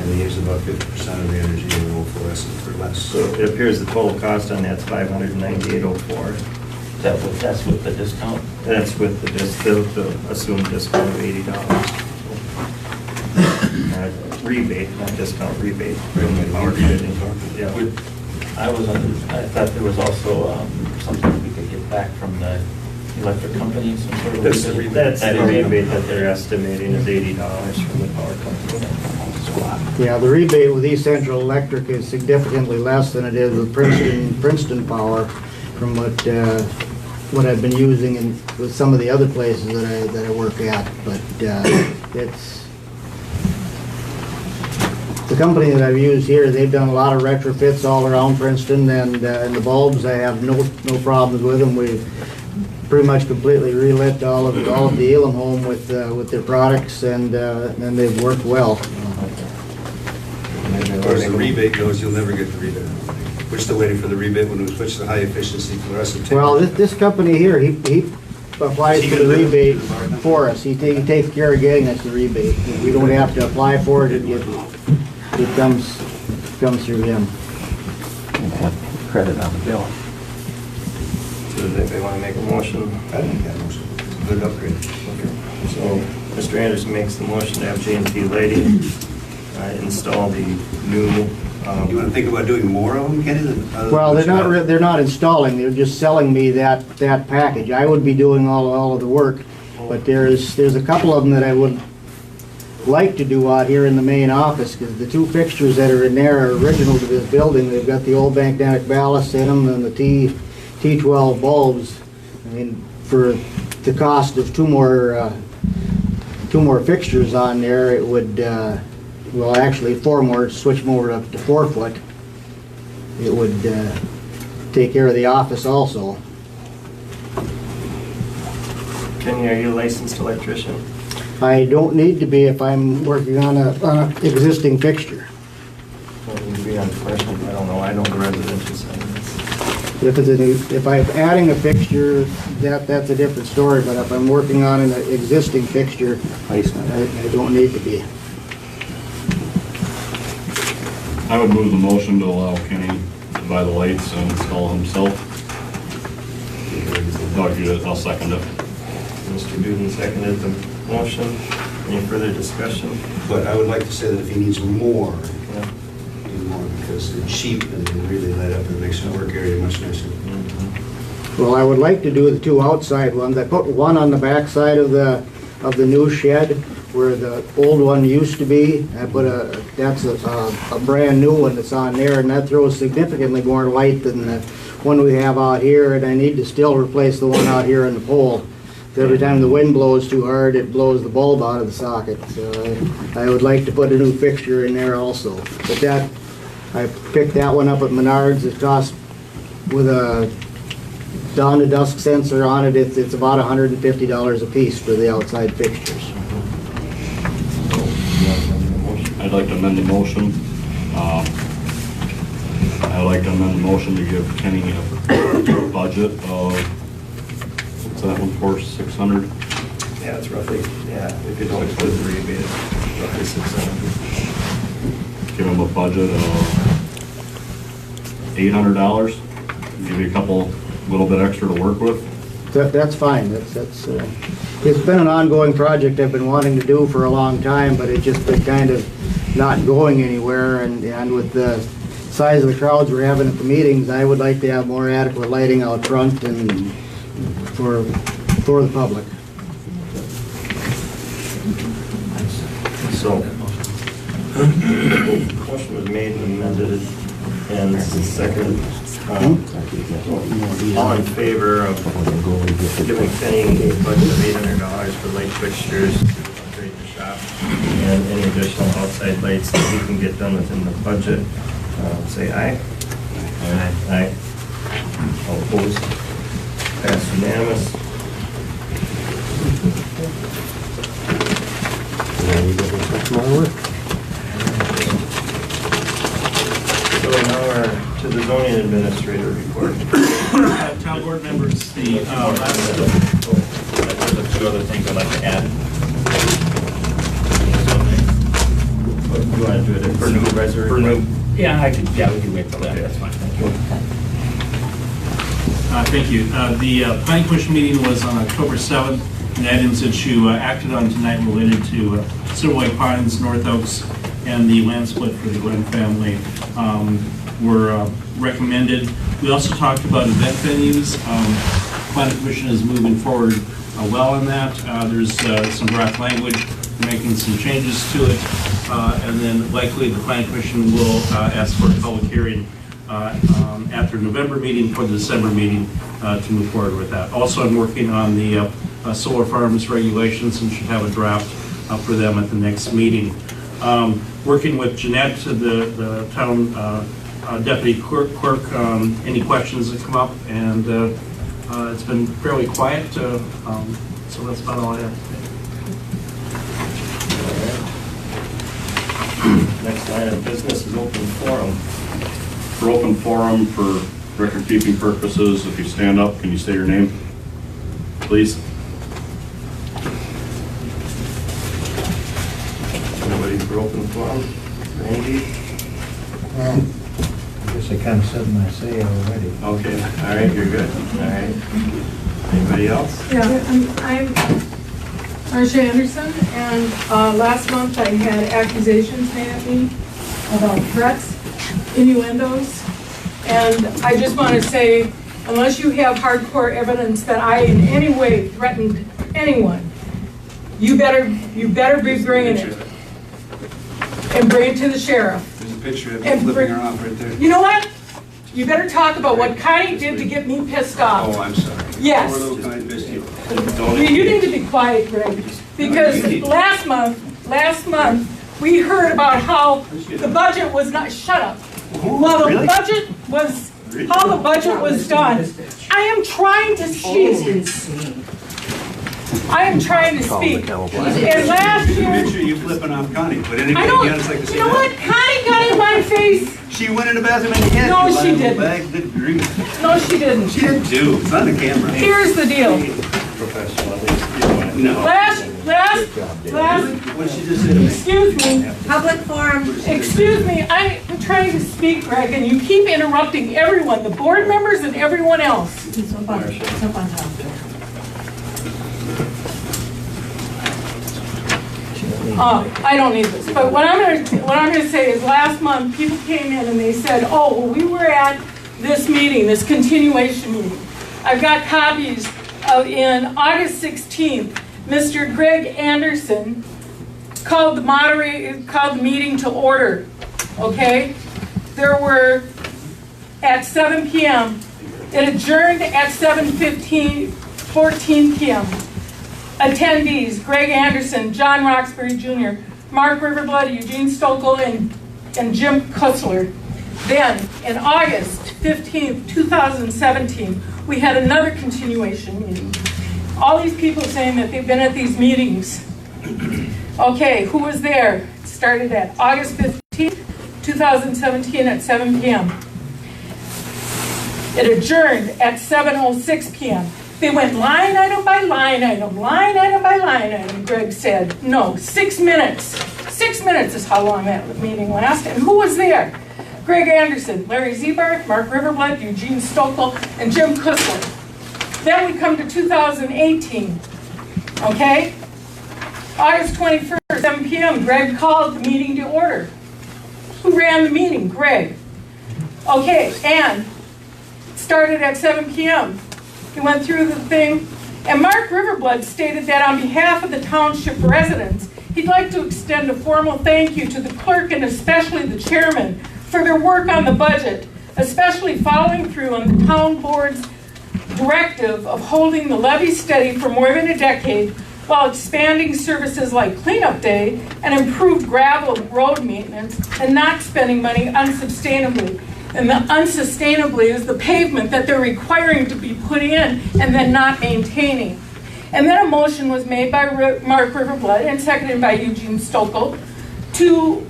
And they use about 50% of the energy in oil fluorescent or less. So it appears the total cost on that's $598.04. That's with the discount? That's with the assumed discount of $80. Rebate, not discount, rebate. Yeah. I thought there was also something we could get back from the electric company, some sort of That's the rebate. rebate that they're estimating is $80 from the power company. Yeah, the rebate with East Central Electric is significantly less than it is with Princeton Power, from what I've been using with some of the other places that I work at. But it's the company that I've used here. They've done a lot of retrofits all around Princeton, and the bulbs, I have no problems with them. We've pretty much completely relit all of the Elam home with their products, and they've worked well. As far as the rebate goes, you'll never get the rebate. We're still waiting for the rebate when we switch to high efficiency fluorescent. Well, this company here, he applies for the rebate for us. He takes care of getting us the rebate. We don't have to apply for it. It comes through him. Credit on the bill. So does anybody want to make a motion? I think that motion. Good upgrade. Okay. So Mr. Anderson makes the motion to have J&T Lighting install the new. You want to think about doing more of them, Kenny? Well, they're not installing. They're just selling me that package. I would be doing all of the work, but there's a couple of them that I would like to do out here in the main office, because the two fixtures that are in there are original to this building. They've got the old magnetic ballast in them and the T12 bulbs. I mean, for the cost of two more fixtures on there, it would, well, actually 4 more, switch them over to 4-foot. It would take care of the office also. Kenny, are you a licensed electrician? I don't need to be if I'm working on a existing fixture. Well, you can be on commercial, I don't know, I know the residential side. If I'm adding a fixture, that's a different story, but if I'm working on an existing fixture, I don't need to be. I would move the motion to allow Kenny to buy the lights and install himself. I'll second it. Mr. Duden seconded the motion. Any further discussion? But I would like to say that if he needs more, do more, because they're cheap and they really light up and makes the work area much nicer. Well, I would like to do the two outside ones. I put one on the back side of the new shed where the old one used to be. I put that's a brand new one that's on there, and that throws significantly more light than the one we have out here, and I need to still replace the one out here in the pole. Every time the wind blows too hard, it blows the bulb out of the socket. So I would like to put a new fixture in there also. But that, I picked that one up at Menards. It cost, with a dawn to dusk sensor on it, it's about $150 a piece for the outside fixtures. I'd like to amend the motion. I'd like to amend the motion to give Kenny a budget of, what's that one for, 600? Yeah, it's roughly, if you don't include the rebate, it's roughly 600. Give him a budget of $800. Give you a little bit extra to work with. That's fine. It's been an ongoing project I've been wanting to do for a long time, but it's just been kind of not going anywhere. And with the size of the crowds we're having at the meetings, I would like to have more adequate lighting out front and for the public. So, motion was made and amended, and second. All in favor of giving Kenny a budget of $800 for light fixtures to upgrade the shop? and any additional outside lights that we can get done within the budget, say aye. Aye. Aye. All opposed? Passed unanimous. So now we're to the zoning administrator report. Town board members, the last, There's two other things I'd like to add. You want to do it For new reserve? For new. Yeah, we can wait till that, that's fine, thank you. thank you. The planning commission meeting was on October 7th, and items that you acted on tonight related to Silver Lake Pines, North Oaks, and the land split for the Glenn family were recommended. We also talked about event venues. Planning commission is moving forward well on that. There's some draft language, making some changes to it, and then likely the planning commission will ask for a public hearing after November meeting for the December meeting to move forward with that. Also, I'm working on the solar farms regulations and should have a draft for them at the next meeting. Working with Jeanette, the town deputy clerk, any questions that come up, and it's been fairly quiet, so that's about all I have to say. Next line of business is open forum. For open forum, for record-keeping purposes, if you stand up, can you say your name, please? Anybody for open forum? Randy? Well, I guess I kind of said my say already. Okay, all right, you're good. All right. Anybody else? Yeah, I'm Marcia Anderson, and last month I had accusations made at me about threats, innuendos, and I just want to say, unless you have hardcore evidence that I in any way threatened anyone, you better be bringing it. And bring it to the sheriff. There's a picture of you flipping her off right there. You know what? You better talk about what Connie did to get me pissed off. Oh, I'm sorry. Yes. Poor little Connie pissed you. You need to be quiet, Greg, because last month, we heard about how the budget was not, shut up. Well, the budget was, how the budget was done. I am trying to speak. I am trying to speak. And last year, Picture you flipping off Connie, but anybody I don't, else like to see you know that? what? Connie got in my face. She went in the bathroom and hit No, you, she lying didn't. Bag, good grief. No, she didn't. She did too. It's on the camera. Here's the deal. Professional, at least. You don't want to- No. Last, What she just said to me. excuse me. Public forum. Excuse me, I'm trying to speak, Greg, and you keep interrupting everyone, the board members and everyone else. It's up on top. I don't need this, but what I'm gonna say is last month, people came in and they said, oh, well, we were at this meeting, this continuation meeting. I've got copies of, in August 16th, Mr. Greg Anderson called the meeting to order, okay? There were, at 7 p.m., it adjourned at 14 p.m. Attendees, Greg Anderson, John Roxbury Jr., Mark Riverblood, Eugene Stokel, and Jim Kussler. Then, in August 15th, 2017, we had another continuation meeting. All these people saying that they've been at these meetings. Okay, who was there? It started at August 15th, 2017 at 7 p.m. It adjourned at 7:06 p.m. They went line item by line item, line item by line item, Greg said. No, 6 minutes. 6 minutes is how long that meeting lasted. And who was there? Greg Anderson, Larry Zebar, Mark Riverblood, Eugene Stokel, and Jim Kussler. Then we come to 2018, okay? August 21st, 7 p.m., Greg called the meeting to order. Who ran the meeting? Greg. Okay, and it started at 7 p.m. He went through the thing, and Mark Riverblood stated that on behalf of the township residents, he'd like to extend a formal thank you to the clerk and especially the chairman for their work on the budget, especially following through on the town board's directive of holding the levy steady for more than a decade while expanding services like cleanup day and improved gravel road maintenance and not spending money unsustainably. And the unsustainably is the pavement that they're requiring to be put in and then not maintaining. And then a motion was made by Mark Riverblood and seconded by Eugene Stokel to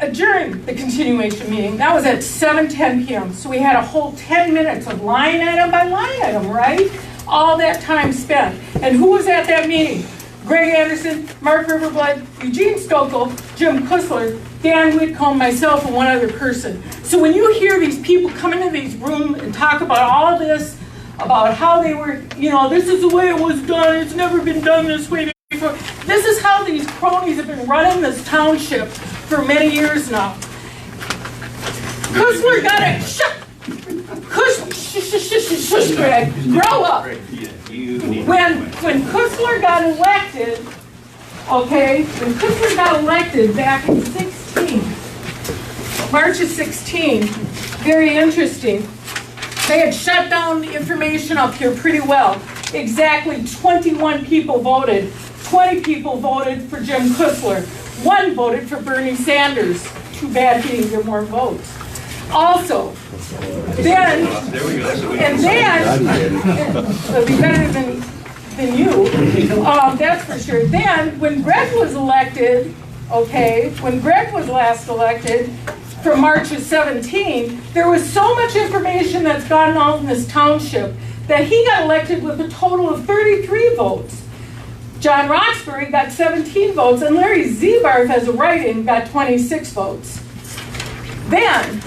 adjourn the continuation meeting. That was at 7:10 p.m. So we had a whole 10 minutes of line item by line item, right? All that time spent. And who was at that meeting? Greg Anderson, Mark Riverblood, Eugene Stokel, Jim Kussler, Dan Whitcomb, myself, and one other person. So when you hear these people come into these rooms and talk about all this, about how they were, this is the way it was done, it's never been done this way before. This is how these cronies have been running this township for many years now. Kussler got it. Shush, Greg. Grow up. When Kussler got elected, when Kussler got elected back in 16, March of 16, very interesting. They had shut down the information up here pretty well. Exactly 21 people voted. 20 people voted for Jim Kussler. 1 voted for Bernie Sanders. Too bad he didn't get more votes. Also, then, it'll be better than you, that's for sure. Then, when Greg was elected, when Greg was last elected, from March of 17, there was so much information that's gotten out in this township that he got elected with a total of 33 votes. John Roxbury got 17 votes, and Larry Zebarth, as a write-in, got 26 votes. Then,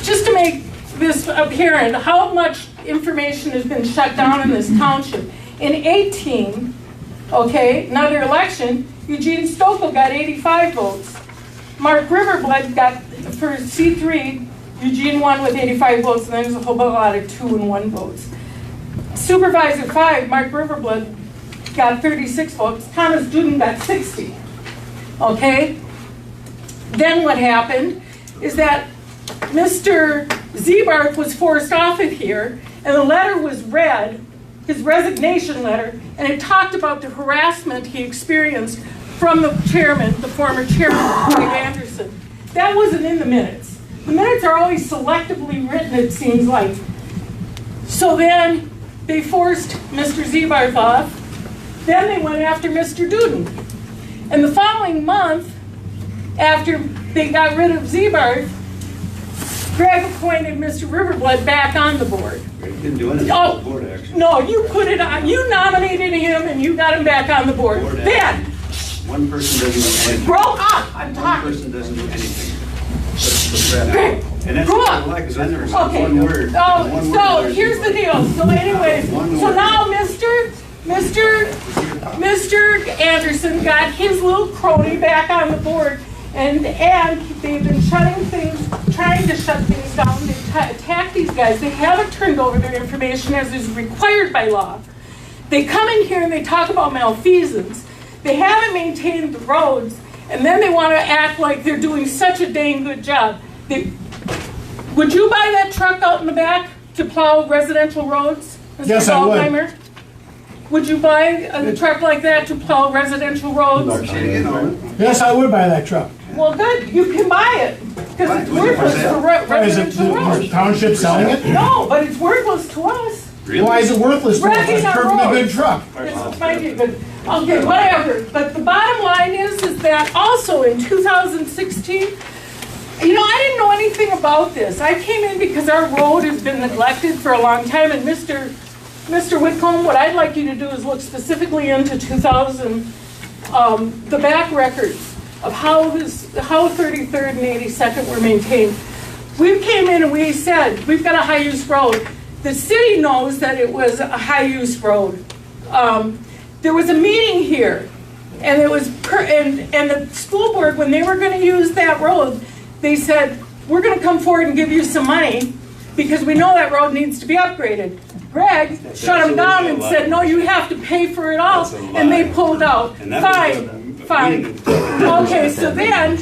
just to make this apparent, how much information has been shut down in this township. In 18, another election, Eugene Stokel got 85 votes. Mark Riverblood got, for C3, Eugene won with 85 votes, and then there's a whole lot of 2 and 1 votes. Supervisor 5, Mark Riverblood, got 36 votes. Thomas Duden got 60. Then what happened is that Mr. Zebarth was forced off of here, and the letter was read, his resignation letter, and it talked about the harassment he experienced from the chairman, the former chairman, Greg Anderson. That wasn't in the minutes. The minutes are always selectively written, it seems like. So then they forced Mr. Zebarth off. Then they went after Mr. Duden. And the following month, after they got rid of Zebarth, Greg appointed Mr. Riverblood back on the board. He didn't do anything on the board, actually. No, you put it on. You nominated him, and you got him back on the board. Then, one person doesn't do anything. grow up. I'm talking. One person doesn't do anything. Greg, and that's grow what up. I like, is I never said Okay. one word. So here's the deal. So anyway, so now Mr. Anderson got his little crony back on the board, and they've been trying to shut things down. They attack these guys. They haven't turned over their information as is required by law. They come in here and they talk about malfeasance. They haven't maintained the roads, and then they want to act like they're doing such a dang good job. Would you buy that truck out in the back to plow residential roads, Mr. Yes, I would. Goldheimer? Would you buy a truck like that to plow residential roads? Yes, I would buy that truck. Well, good. You can buy it because it's worthless for residential roads. Is the township selling it? No, but it's worthless to us. Why is it worthless to us? It's a perfectly good truck. It might be good. Okay, whatever. But the bottom line is that also in 2016, I didn't know anything about this. I came in because our road has been neglected for a long time, and Mr. Whitcomb, what I'd like you to do is look specifically into 2000, the back records of how 33rd and 82nd were maintained. We came in and we said, we've got a high-use road. The city knows that it was a high-use road. There was a meeting here, and it was and the school board, when they were going to use that road, they said, we're going to come forward and give you some money because we know that road needs to be upgraded. Greg shut them down and said, no, you have to pay for it all, and they pulled out. Fine. Okay, so then,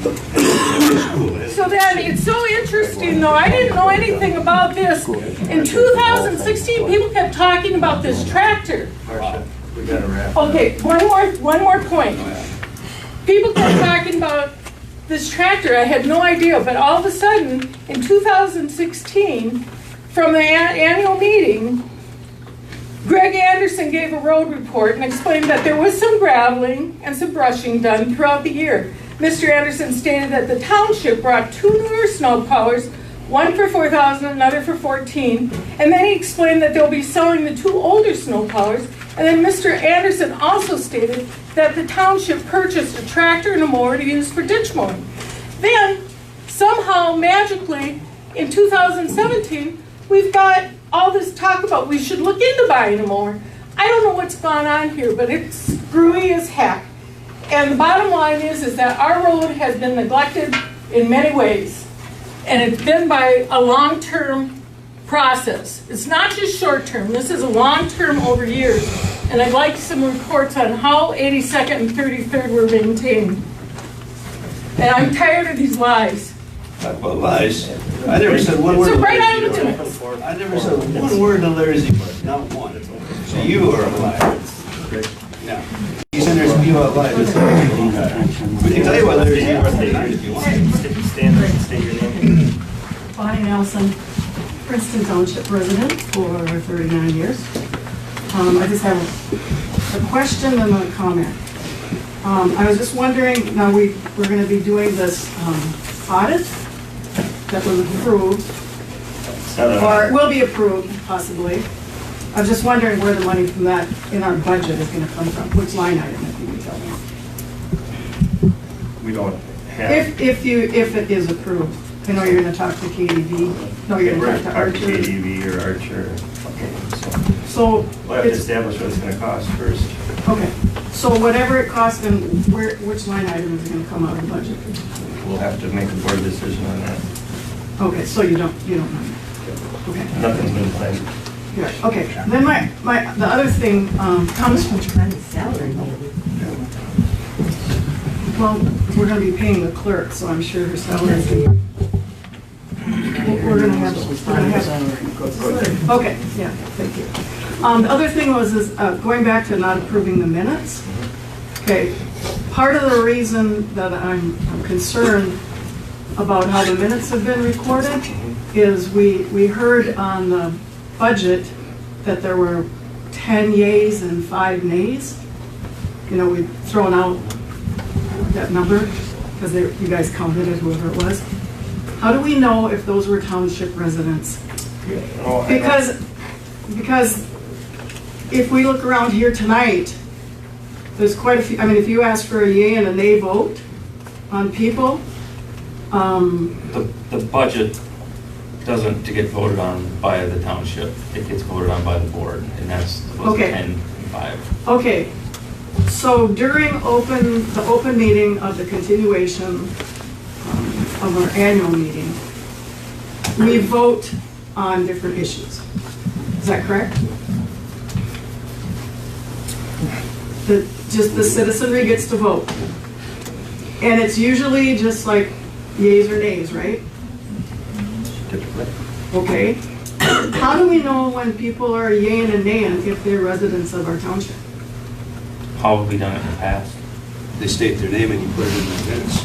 So then, it's so interesting though, I didn't know anything about this. In 2016, people kept talking about this tractor. We got to wrap. Okay, one more point. People kept talking about this tractor, I had no idea, but all of a sudden, in 2016, from the annual meeting, Greg Anderson gave a road report and explained that there was some graveling and some brushing done throughout the year. Mr. Anderson stated that the township brought 2 newer snow plowers, one for $4,000, another for $14,000, and then he explained that they'll be selling the 2 older snow plowers. And then Mr. Anderson also stated that the township purchased a tractor and a mower to use for ditch mowing. Then, somehow, magically, in 2017, we've got all this talk about we should look into buying a mower. I don't know what's gone on here, but it's screwy as heck. And the bottom line is that our road has been neglected in many ways. And it's been by a long-term process. It's not just short-term. This is a long-term over years. And I'd like some reports on how 82nd and 33rd were maintained. And I'm tired of these lies. Talk about lies. I never said one word. So to right Larry on Z. to it. I never said one word to Larry Z. Not one. So you are a liar. Yeah. He's in there spew out lies. We can tell you what Larry Z. was tonight if you want. Stand up and state your name. Bonnie Nelson, Princeton Township resident for 39 years. I just have a question and a comment. I was just wondering, now we're going to be doing this audit that was approved, or will be approved possibly. I was just wondering where the money from that in our budget is going to come from, which line item, if you can tell me. We don't have. If it is approved. I know you're going to talk to KDV. No, you're going to talk to Archer. KDV or Archer. Okay, so we'll have to establish what it's going to cost first. Okay, so whatever it costs, and which line item is going to come out of the budget? We'll have to make a board decision on that. Okay, so you don't know. Okay. Nothing's been planned. Good. Okay. Then the other thing comes from salary. Well, we're going to be paying the clerk, so I'm sure her salary is going to. We're going to have. Okay. Yeah. Thank you. The other thing was going back to not approving the minutes. Okay. Part of the reason that I'm concerned about how the minutes have been recorded is we heard on the budget that there were 10 yays and 5 nays. You know, we've thrown out that number because you guys counted it, whoever it was. How do we know if those were township residents? Because if we look around here tonight, there's quite a few. I mean, if you ask for a yay and a nay vote on people, The budget doesn't get voted on by the township. It gets voted on by the board, and that's about 10 and 5. Okay. So during the open meeting of the continuation of our annual meeting, we vote on different issues. Is that correct? Just the citizenry gets to vote. And it's usually just like yays or nays, right? Okay. How do we know when people are yay and a nay if they're residents of our township? How have we done it in the past? They state their name and you put it in the minutes.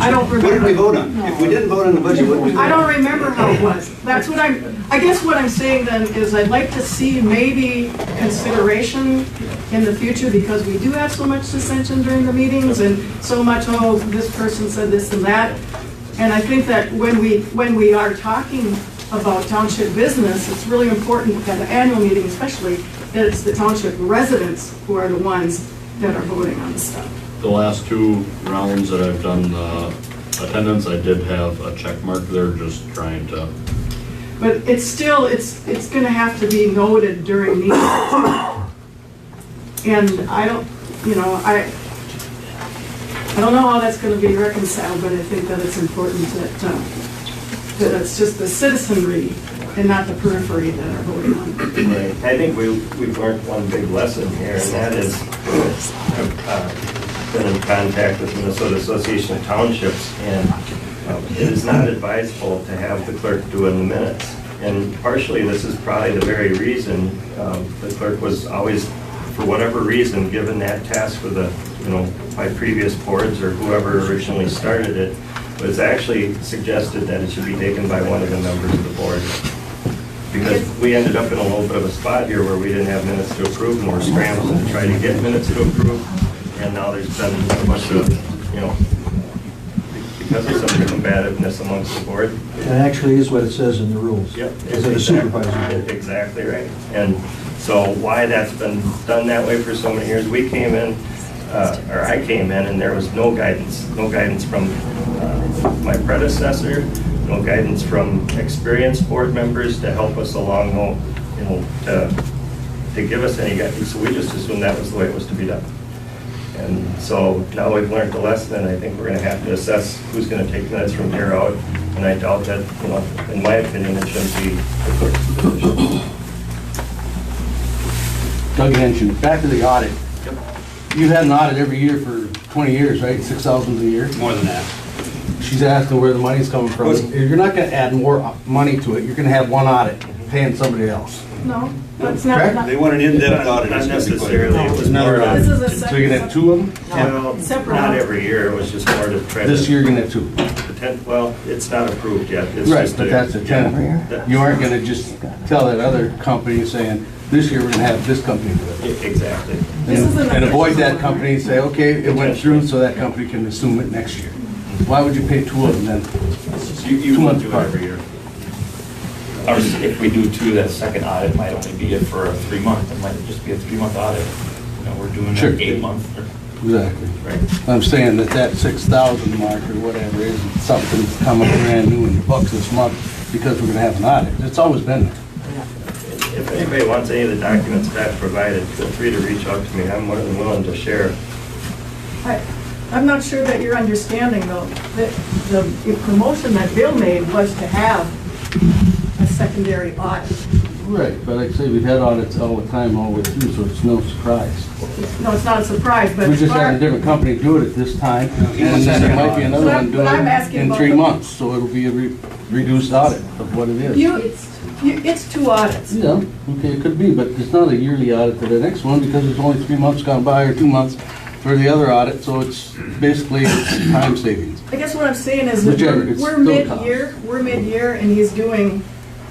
I don't remember. What did we vote on? If we didn't vote on the budget, what did we vote on? I don't remember how it was. That's what I guess what I'm saying then is I'd like to see maybe consideration in the future because we do have so much dissension during the meetings and so much, oh, this person said this and that. And I think that when we are talking about township business, it's really important at the annual meeting especially that it's the township residents who are the ones that are voting on the stuff. The last 2 rounds that I've done attendance, I did have a check mark there, just trying to. But it's still, it's going to have to be noted during meetings. And I don't know how that's going to be reconciled, but I think that it's important that it's just the citizenry and not the periphery that are voting on it. Right. I think we've learned one big lesson here, and that is been in contact with the Minnesota Association of Townships, and it is not advisable to have the clerk doing the minutes. And partially, this is probably the very reason the clerk was always, for whatever reason, given that task for the, by previous boards or whoever originally started it, was actually suggested that it should be taken by one of the members of the board. Because we ended up in a little bit of a spot here where we didn't have minutes to approve, and we're scrambling to try to get minutes to approve. And now there's been a bunch of, because of some combativeness amongst the board. It actually is what it says in the rules. Yep. As a supervisor. Exactly right. And so why that's been done that way for so many years, we came in, or I came in, and there was no guidance from my predecessor, no guidance from experienced board members to help us along, to give us any guidance. So we just assumed that was the way it was to be done. And so now we've learned the lesson, and I think we're going to have to assess who's going to take minutes from here out. And I doubt that, in my opinion, it shouldn't be the clerk's position. Doug mentioned, back to the audit. You've had an audit every year for 20 years, right? 6,000 a year? More than that. She's asking where the money's coming from. You're not going to add more money to it. You're going to have one audit paying somebody else. No, that's not. They want an in-depth audit. Not necessarily. It was more to, This is a So you're going to have two of them? well, Separate. not every year. It was just more to try to. This year you're going to have two. Well, it's not approved yet. It's Right, just but that's a tenant. You aren't going to just tell that other company saying, this year we're going to have this company do it. Exactly. And avoid that company and say, okay, it went through, so that company can assume it next year. Why would you pay two of them then? You 2 won't months do it apart. every year. Or if we do two, that second audit might only be it for a 3-month. It might just be a 3-month audit. We're doing Sure. an 8-month. Exactly. Right. I'm saying that 6,000 mark or whatever is something's coming brand new in your books this month because we're going to have an audit. It's always been there. If anybody wants any of the documents back provided, feel free to reach out to me. I'm more than willing to share. I'm not sure that you're understanding though, that the motion that Bill made was to have a secondary audit. Right, but like I say, we've had audits all the time, all the way through, so it's no surprise. No, it's not a surprise, but. We just had a different company do it at this time, and then there might be another one doing But I'm it asking in about 3 the- months, so it'll be a reduced audit of what it is. It's 2 audits. Yeah, okay, it could be, but it's not a yearly audit to the next one because there's only 3 months gone by or 2 months for the other audit, so it's basically it's time savings. I guess what I'm saying is that Whichever, it's we're still mid-year, and he's doing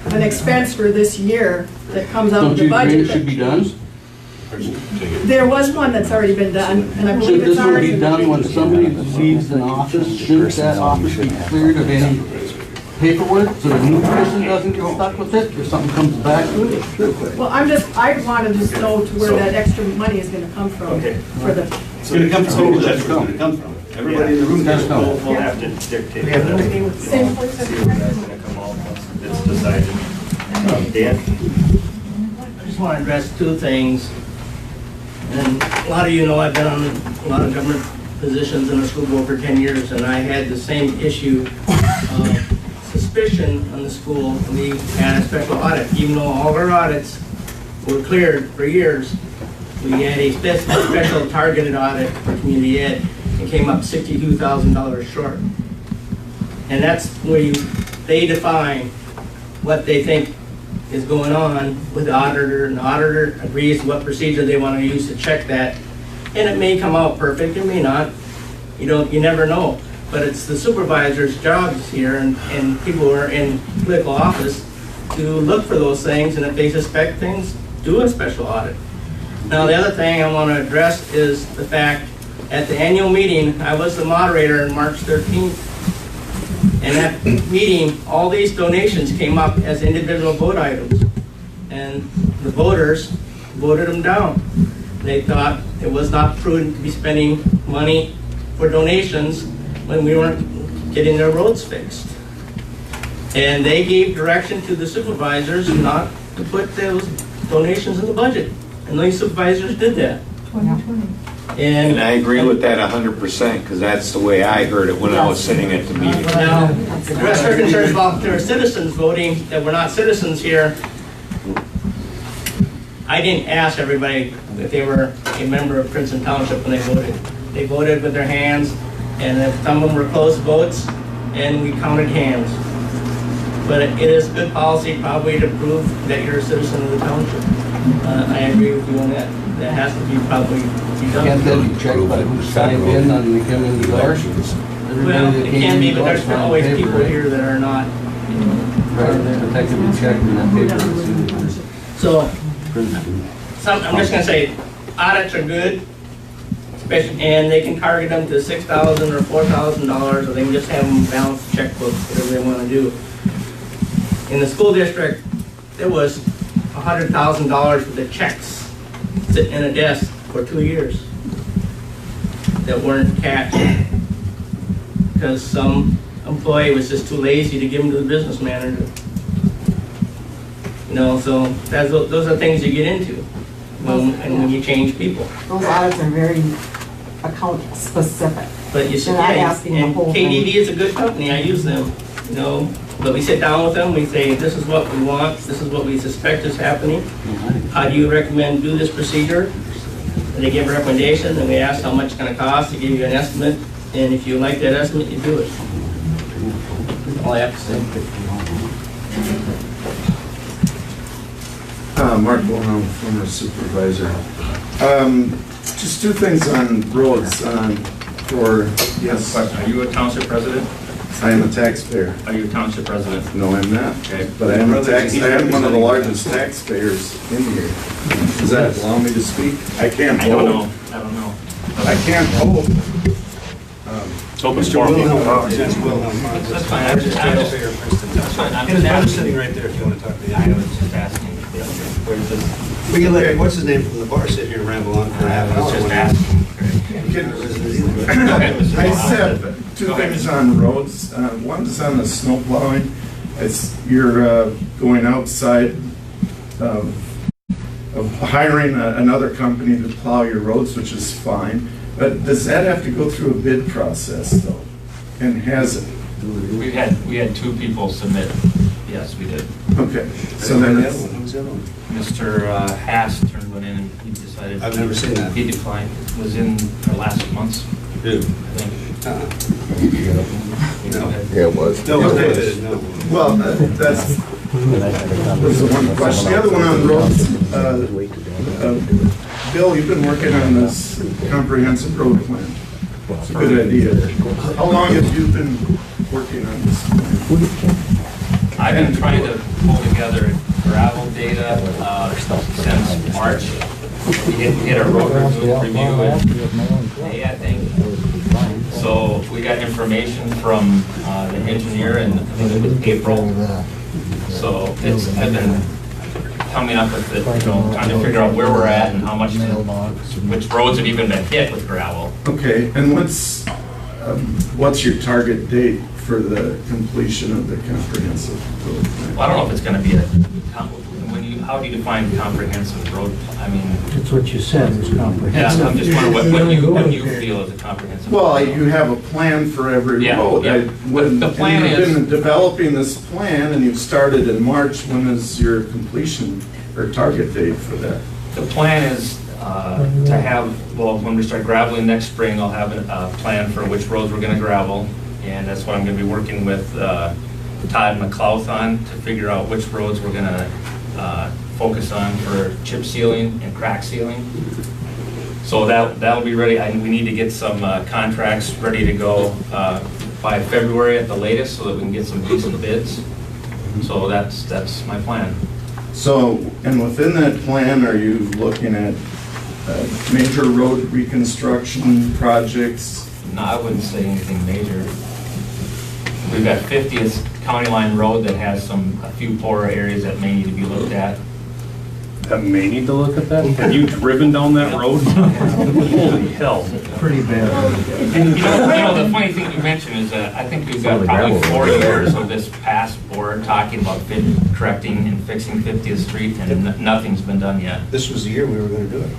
an expense for this year that comes out Don't of the you agree budget. it should be done? There was one that's already been done, and I Should believe this it's one already. be done when somebody leaves an office? Shouldn't that office be cleared of any paperwork so the new person doesn't get stuck with it or something comes back to it? Well, I want to just know to where that extra money is gonna come from. Okay. For the, It's going to come from, that's where it's going to come from. Everybody in the room gets We'll it. have to dictate that. same place See where that's going to come out once it's decided. Dan? I just want to address 2 things. And a lot of you know I've been on a lot of government positions in the school board for 10 years, and I had the same issue of suspicion on the school. We had a special audit, even though all of our audits were cleared for years. We had a special targeted audit for community ed and came up $62,000 short. And that's where they define what they think is going on with the auditor, and the auditor agrees what procedure they want to use to check that. And it may come out perfect, it may not. You never know. But it's the supervisor's jobs here and people who are in political office to look for those things, and if they suspect things, do a special audit. Now, the other thing I want to address is the fact, at the annual meeting, I was the moderator on March 13th. And at meeting, all these donations came up as individual vote items. And the voters voted them down. They thought it was not prudent to be spending money for donations when we weren't getting their roads fixed. And they gave direction to the supervisors not to put those donations in the budget. And these supervisors did that. 2020. And I agree with that 100%, because that's the way I heard it when I was sitting at the meeting. Now, the rest are concerns about there are citizens voting that were not citizens here. I didn't ask everybody if they were a member of Princeton Township when they voted. they voted with their hands, and if some of them were close votes, and we counted hands. But it is good policy probably to prove that you're a citizen of the township. I agree with you on that. That has to be probably be done. Can't that be checked by who signed in on the come in the door? Well, it can be, but there's always people here that are not. Right, but that can be checked in that paper. So, I'm just gonna say, audits are good, especially, and they can target them to $6,000 or $4,000, or they can just have them balance checkbooks, whatever they wanna do. In the school district, there was $100,000 for the checks sitting in a desk for 2 years that weren't cashed because some employee was just too lazy to give them to the business manager. You know, so those are things you get into when you change people. Those audits are very account specific. But you should, They're not yeah, asking the and whole KDD thing. is a good company, I use them, you know, but we sit down with them, we say, this is what we want, this is what we suspect is happening. How do you recommend do this procedure? And they give a recommendation, and we ask how much it's gonna cost, they give you an estimate, and if you like that estimate, you do it. That's all I have to say. Mark Wilhelm, former supervisor. Just two things on roads. Yes. Are you a township president? I am a taxpayer. Are you a township president? No, I'm not. Okay. But I am I am one of the largest taxpayers in here. Does that allow me to speak? I can't vote. I don't know. I can't vote. It's open Mr. forum. Wilhelm. That's fine. I was just asking. That's fine. I'm just asking. Sitting right there if you want to talk to I was just asking. Where's this? We can let, what's his name from the bar sit here and ramble on for half an hour. I was just asking. I said two things on roads. One is on the snow plowing. You're going outside of hiring another company to plow your roads, which is fine. But does that have to go through a bid process though? And has it? We had 2 people submit. Yes, we did. Okay. So then it's Mr. Haas turned one in and he decided. I've never seen that. He declined. It was in the last month's. Who? I think. No. Yeah, it was. No, okay. no. Well, that's the one question. The other one on roads. Bill, you've been working on this comprehensive road plan. It's a good idea. How long have you been working on this plan? I've been trying to pull together gravel data since March. We hit a road review in May, I think. So we got information from the engineer in I think it was April. So I've been coming up with it, trying to figure out where we're at and how much, which roads have even been hit with gravel. Okay, and what's your target date for the completion of the comprehensive road plan? Well, I don't know if it's going to be how do you define comprehensive road? I mean, That's what you said, was comprehensive. yeah, I'm just wondering what you feel is a comprehensive. Well, you have a plan for every road. Yeah. The plan and is. you've been developing this plan, and you've started in March. When is your completion or target date for that? The plan is to have, well, when we start graveling next spring, I'll have a plan for which roads we're going to gravel, and that's what I'm going to be working with Todd McLeod on to figure out which roads we're going to focus on for chip sealing and crack sealing. So that'll be ready. We need to get some contracts ready to go by February at the latest, so that we can get some decent bids. So that's my plan. So, and within that plan, are you looking at major road reconstruction projects? No, I wouldn't say anything major. We've got 50th County Line Road that has a few poorer areas that may need to be looked at. That may need to look at that? Have you driven down that road? Holy hell. Pretty bad. And you know, the funny thing you mentioned is that I think we've got probably 4 years of this past board talking about correcting and fixing 50th Street, and nothing's been done yet. This was the year we were going to do it.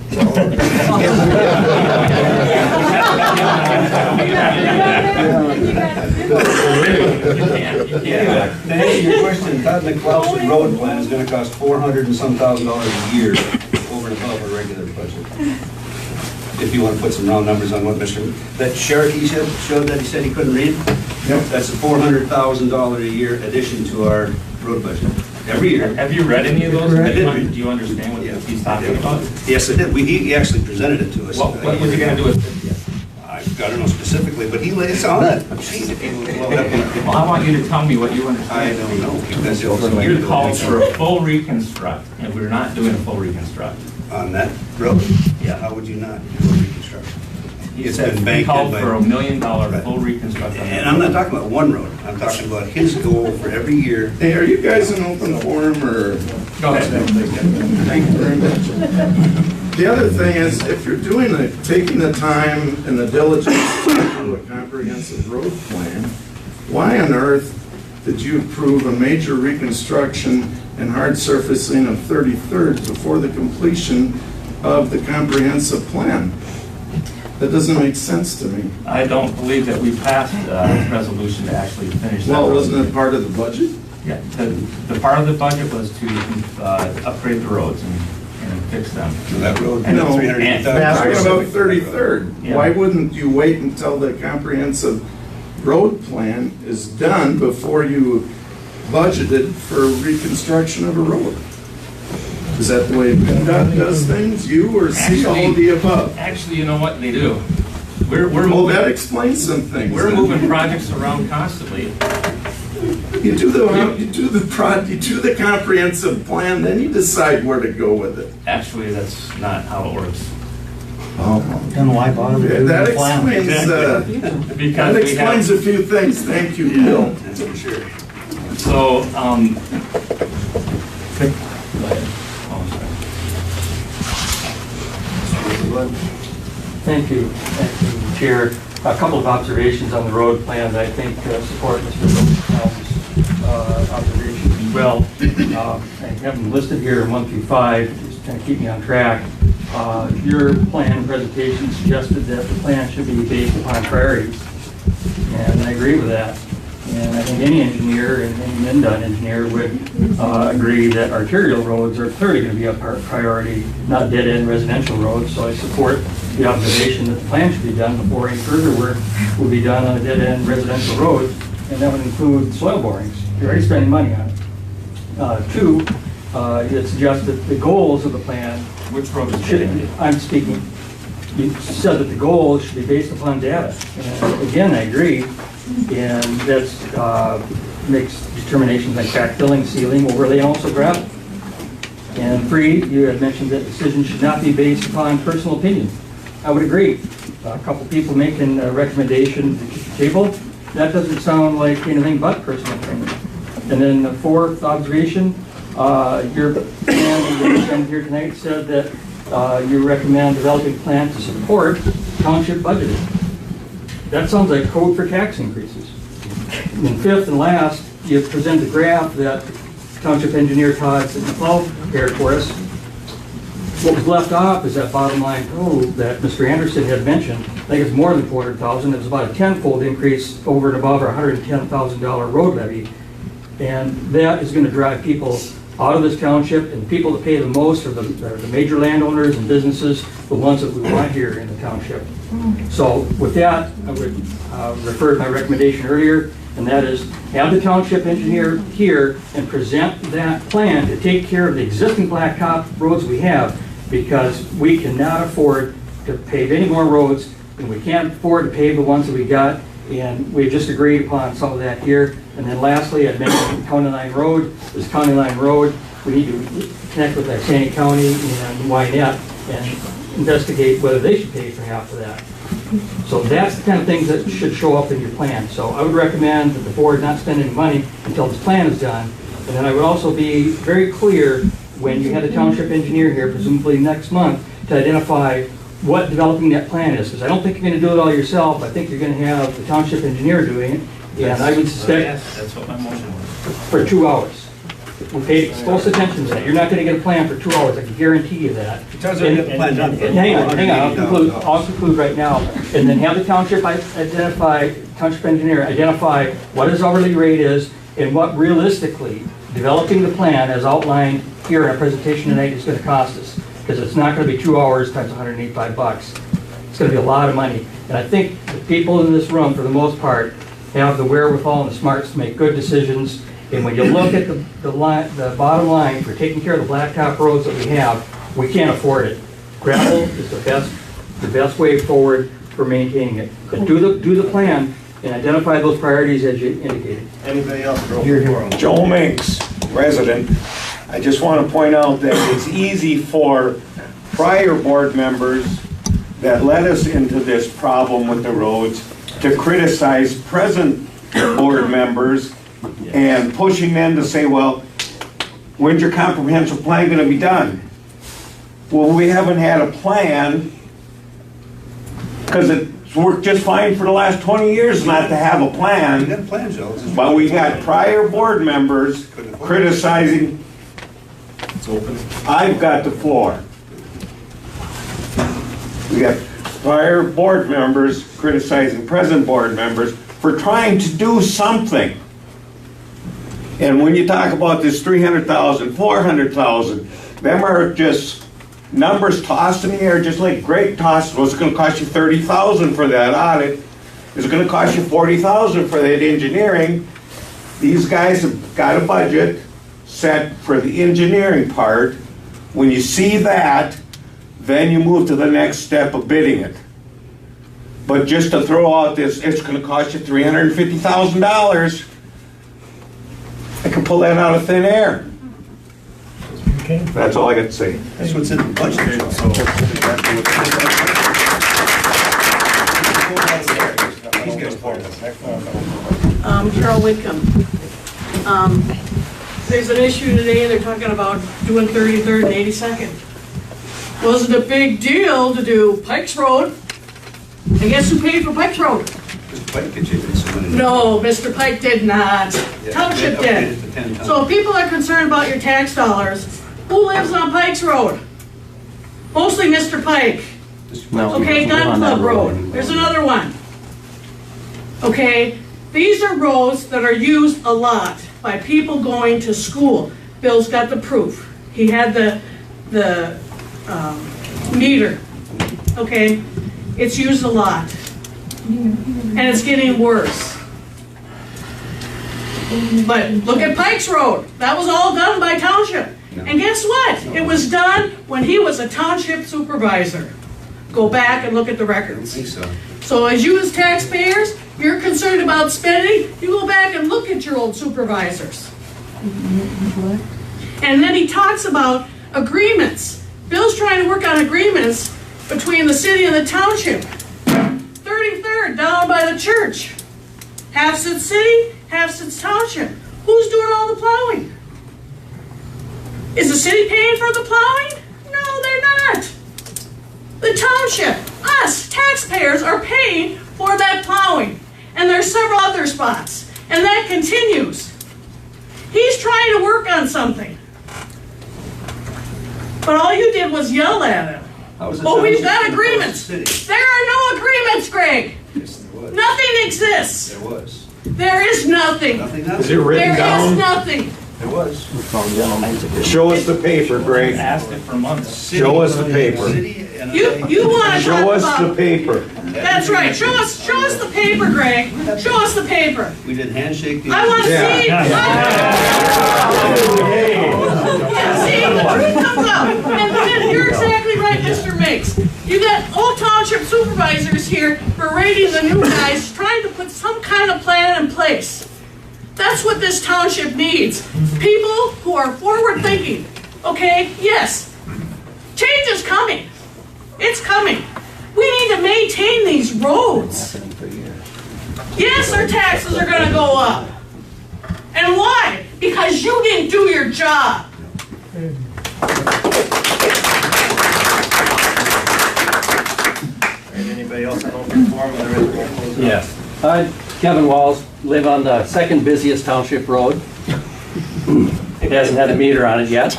Anyway, to answer your question, Todd McLeod's road plan is going to cost $400 and some thousand a year over and above our regular budget. if you want to put some round numbers on what that chart he showed that he said he couldn't read, that's a $400,000 a year addition to our road budget, every year. Have you read any of those? I did. Do you understand what he's talking about? Yes, I did. He actually presented it to us. What was he going to do with it? I don't know specifically, but it's on that sheet. Well, I want you to tell me what you understand. I don't know, because it was a year You ago. called for a full reconstruct, and we're not doing a full reconstruct. On that road? Yeah. How would you not do a reconstruction? It's been He banked called in by... for $1 million full reconstruct. And I'm not talking about one road. I'm talking about his goal for every year. Hey, are you guys in open forum or? Go ahead. Thank you very much. The other thing is, if you're taking the time and the diligence to do a comprehensive road plan, why on earth did you approve a major reconstruction and hard surfacing of 33rd before the completion of the comprehensive plan? That doesn't make sense to me. I don't believe that we passed a resolution to actually finish that. Well, road. wasn't it part of the budget? Yeah, the part of the budget was to upgrade the roads and fix them. So that road, No, I'm $380,000. talking about 33rd. Yeah. Why wouldn't you wait until the comprehensive road plan is done before you budgeted for reconstruction of a road? Is that the way PennDOT does things? You or see all of the above? Actually, you know what, they do. We're Well, moving, that explains some things. we're then. moving projects around constantly. You do the comprehensive plan, then you decide where to go with it. Actually, that's not how it works. Then why bother with doing That the plan? explains, Because that we have, explains a few things. Thank you, Bill. That's for sure. so, Thank you, Chair. A couple of observations on the road plan that I think support Mr. Rosenbaum's observations as well. I have them listed here 1 through 5, just kind of keep me on track. Your plan presentation suggested that the plan should be based upon priorities, and I agree with that. And I think any engineer, and any MnDOT engineer would agree that arterial roads are clearly going to be a priority, not dead-end residential roads. So I support the observation that the plan should be done before any further work will be done on a dead-end residential road, and that would include soil borings. You're already spending money on it. Two, it suggests that the goals of the plan... Which road is it? I'm speaking, you said that the goals should be based upon data. And again, I agree. And that's makes determinations like crack filling, sealing, overlay, and also gravel. And 3, you had mentioned that decisions should not be based upon personal opinion. I would agree. A couple people making a recommendation to the table, that doesn't sound like anything but personal opinion. And then the 4th observation, your plan here tonight said that you recommend developing plans to support township budgeting. That sounds like code for tax increases. And 5th and last, you presented a graph that Township Engineer Todd McCall prepared for us. What was left off is that bottom line code that Mr. Anderson had mentioned. I think it's more than $400,000. It was about a 10-fold increase over and above our $110,000 road levy. And that is going to drive people out of this township, and the people that pay the most are the major landowners and businesses, the ones that we want here in the township. So with that, I would refer to my recommendation earlier, and that is have the township engineer here and present that plan to take care of the existing blacktop roads we have, because we cannot afford to pave any more roads, and we can't afford to pave the ones that we got, and we've just agreed upon some of that here. And then lastly, I mentioned County Line Road. This County Line Road, we need to connect with Sandy County and Wyanett and investigate whether they should pay for half of that. So that's the kind of things that should show up in your plan. So I would recommend that the board not spend any money until this plan is done. And then I would also be very clear when you have the township engineer here, presumably next month, to identify what developing that plan is. Because I don't think you're going to do it all yourself. I think you're going to have the township engineer doing it. And I would suspect That's what my motion was. for 2 hours. We paid close attention to that. You're not going to get a plan for 2 hours. I can guarantee you that. Hang on, I'll conclude right now. And then have the township engineer identify what his hourly rate is and what realistically developing the plan as outlined here in our presentation tonight is going to cost us. Because it's not going to be 2 hours times $185. gonna be a lot of money. And I think the people in this room, for the most part, have the wherewithal and the smarts to make good decisions. And when you look at the bottom line for taking care of the blacktop roads that we have, we can't afford it. Gravel is the best way forward for maintaining it. But do the plan and identify those priorities as you indicated. Anybody else? Here. Joe Minks, resident. I just want to point out that it's easy for prior board members that led us into this problem with the roads to criticize present board members and pushing them to say, well, when's your comprehensive plan going to be done? Well, we haven't had a plan because it's worked just fine for the last 20 years not to have a plan. We got plans, Joe. But we got prior board members criticizing. It's open. I've got the floor. We got prior board members criticizing present board members for trying to do something. And when you talk about this 300,000, 400,000, them are just numbers tossed in the air, just like Greg tossed. Well, it's going to cost you 30,000 for that audit. It's going to cost you 40,000 for that engineering. These guys have got a budget set for the engineering part. When you see that, then you move to the next step of bidding it. But just to throw out this, it's going to cost you $350,000. I can pull that out of thin air. Okay. That's all I got to say. That's what's in the budget, Joe. Carol Whitcomb. There's an issue today, they're talking about doing 33rd and 82nd. Wasn't a big deal to do Pikes Road. And guess who paid for Pikes Road? Mr. Pike contributed some money. No, Mr. Pike did not. Township did. So if people are concerned about your tax dollars, who lives on Pikes Road? Mostly Mr. Pike. Okay, Gun Club Road. There's another one. Okay, these are roads that are used a lot by people going to school. Bill's got the proof. He had the meter. Okay, it's used a lot. And it's getting worse. But look at Pikes Road. That was all done by Township. And guess what? It was done when he was a Township supervisor. Go back and look at the records. I think so. So as you as taxpayers, you're concerned about spending, you go back and look at your old supervisors. And then he talks about agreements. Bill's trying to work on agreements between the city and the township. 33rd, down by the church. Half sits city, half sits township. Who's doing all the plowing? Is the city paying for the plowing? No, they're not. The township, us, taxpayers, are paying for that plowing. And there's several other spots. And that continues. He's trying to work on something. But all you did was yell at him. Oh, we've got agreements. There are no agreements, Greg. Yes, there was. Nothing exists. There was. There is nothing. Nothing else. Is it written down? There is nothing. There was. Show us the paper, Greg. Asked it for months. Show us the paper. You want to talk Show us about... the paper. That's right. Show us the paper, Greg. Show us the paper. We did handshake deals. I want to see. Yeah, see, the truth comes out. And you're exactly right, Mr. Mix. You got old township supervisors here berating the new guys, trying to put some kind of plan in place. That's what this township needs. People who are forward thinking. Okay, yes, change is coming. It's coming. We need to maintain these roads. Yes, our taxes are going to go up. And why? Because you didn't do your job. Anybody else on open forum? Yes. Kevin Walls, live on the second busiest township road. It hasn't had a meter on it yet.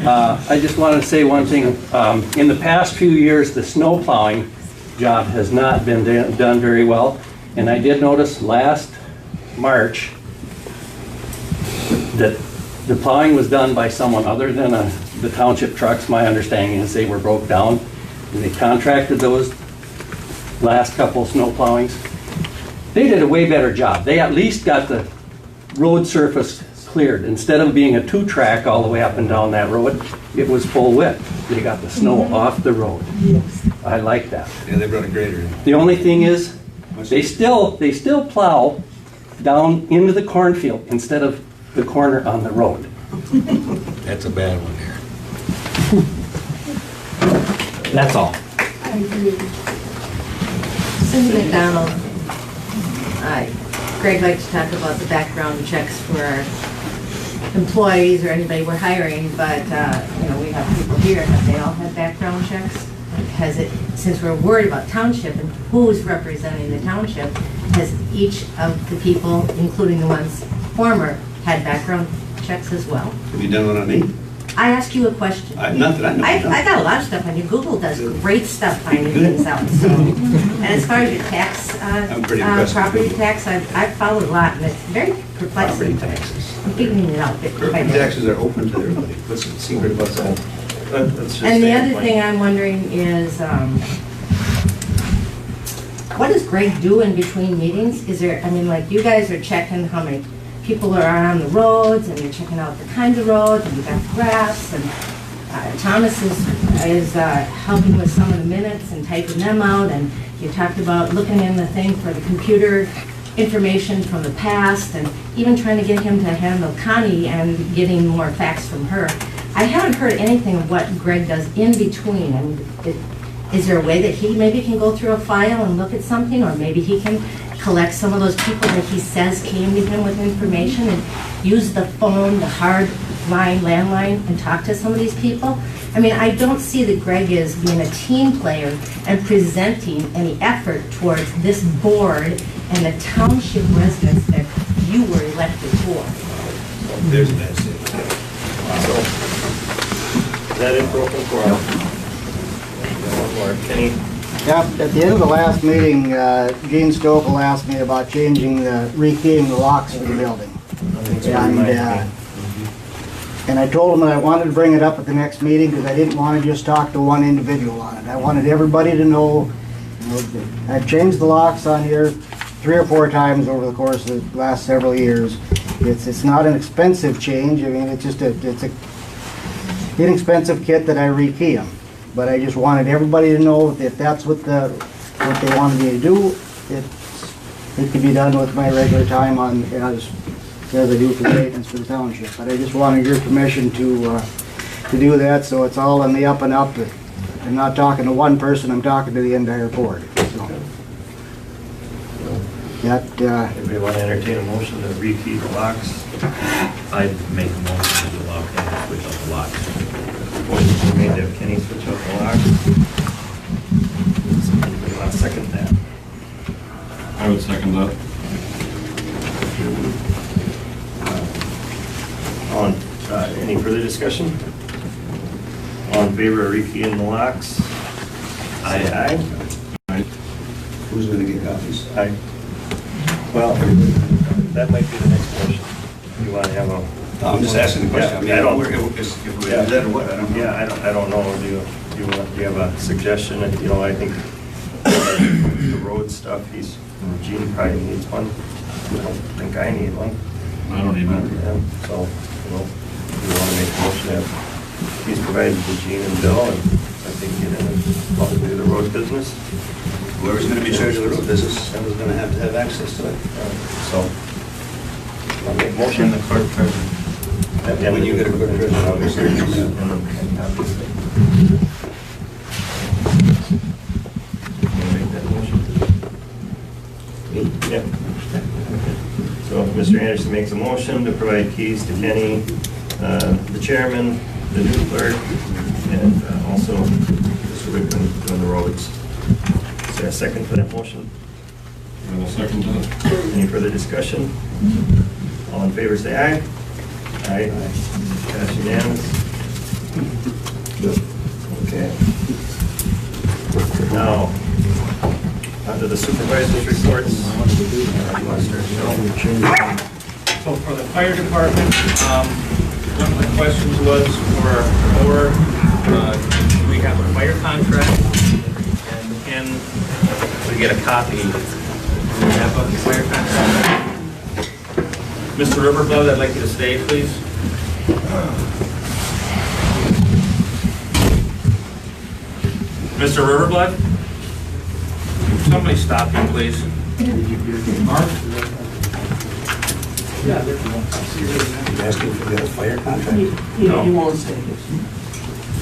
I just wanted to say one thing. In the past few years, the snow plowing job has not been done very well. And I did notice last March that the plowing was done by someone other than the township trucks. My understanding is they were broke down. And they contracted those last couple snow plowings. They did a way better job. They at least got the road surface cleared. Instead of being a 2-track all the way up and down that road, it was full width. They got the snow off the road. Yes. I like that. Yeah, they brought a grader in. The only thing is, they still plow down into the cornfield instead of the corner on the road. That's a bad one there. That's all. I agree. Cindy McDonald. Greg liked to talk about the background checks for our employees or anybody we're hiring, but, you know, we have people here, have they all had background checks? Has it, since we're worried about township and who's representing the township, has each of the people, including the ones former, had background checks as well? Have you done one on me? I ask you a question. Not that I know. I got a lot of stuff on you. Google does great stuff finding things out. So, and as far as your tax, property tax, I've followed a lot, and it's very perplexing. Property taxes. I'm figuring it out bit by Property bit. taxes are open to everybody. What's the secret about that? That's just And the other standpoint. thing I'm wondering is, what does Greg do in between meetings? Is there, I mean, like, you guys are checking how many people are on the roads, and you're checking out the kinds of roads, and you've got graphs, and Thomas is helping with some of the minutes and typing them out, and you talked about looking in the thing for the computer information from the past, and even trying to get him to handle Connie and getting more facts from her. I haven't heard anything of what Greg does in between. I mean, is there a way that he maybe can go through a file and look at something, or maybe he can collect some of those people that he says came to him with information and use the phone, the hard line, landline, and talk to some of these people? I mean, I don't see that Greg is being a team player and presenting any effort towards this board and the township residents that you were elected for. There's a bad statement. So, is that it, broken for one more? Kenny? Yep, at the end of the last meeting, Gene Stokel asked me about rekeying the locks for the building. And I told him that I wanted to bring it up at the next meeting because I didn't want to just talk to one individual on it. I wanted everybody to know, I've changed the locks on here 3 or 4 times over the course of the last several years. It's not an expensive change. I mean, it's a inexpensive kit that I rekey them. But I just wanted everybody to know that if that's what they wanted me to do, it could be done with my regular time as I do for the maintenance for the township. But I just wanted your permission to do that, so it's all in the up and up. I'm not talking to one person, I'm talking to the entire board. So, Anybody want to entertain a motion to rekey the locks? I'd make a motion to allow Kenny to switch out the locks. Motion made to have Kenny switch out the locks. Anybody want to second that? I would second that. Any further discussion? All in favor of rekeying the locks? Aye. Who's going to get copies? Aye. Well, that might be the next motion. You want to have a... I'm just asking the question. Yeah, I don't... If we do that or what, I don't know. Yeah, I don't know. Do you have a suggestion? You know, I think the road stuff, Gene probably needs one. I don't think I need one. I don't even. Yeah, so, you want to make a motion that he's provided to Gene and Bill, and I think get in and probably do the road business. Whoever's going to be in charge of the road business, someone's going to have access to it. So, I'll make a motion. And the clerk treasurer. When you get a clerk treasurer, obviously. Yeah. So Mr. Anderson makes a motion to provide keys to Kenny, the chairman, the new clerk, and also Mr. Whitman doing the roads. Is there a second for that motion? I will second that. Any further discussion? All in favor say aye. Aye. Pass unanimous. Okay. Now, onto the supervisor's reports. So for the fire department, one of the questions was we have a fire contract, and to get a copy. Do we have a fire contract? Mr. Riverblood, I'd like you to stay, please. Mr. Riverblood? Somebody stop him, please. Asking for the fire contract? No. He won't say.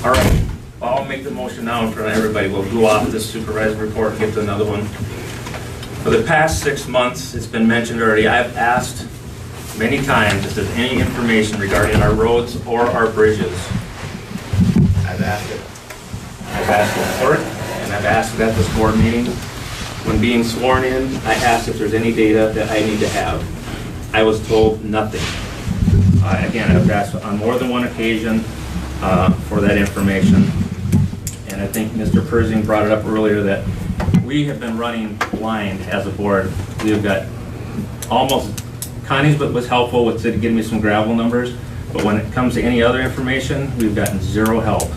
All right, I'll make the motion now in front of everybody. We'll go off this supervisor report and get to another one. For the past 6 months, it's been mentioned already, I've asked many times if there's any information regarding our roads or our bridges. I've asked it. I've asked the clerk, and I've asked it at this board meeting. When being sworn in, I asked if there's any data that I need to have. I was told nothing. Again, I've asked on more than one occasion for that information. And I think Mr. Persing brought it up earlier that we have been running blind as a board. We've got almost, Connie's was helpful with getting me some gravel numbers, but when it comes to any other information, we've gotten zero help.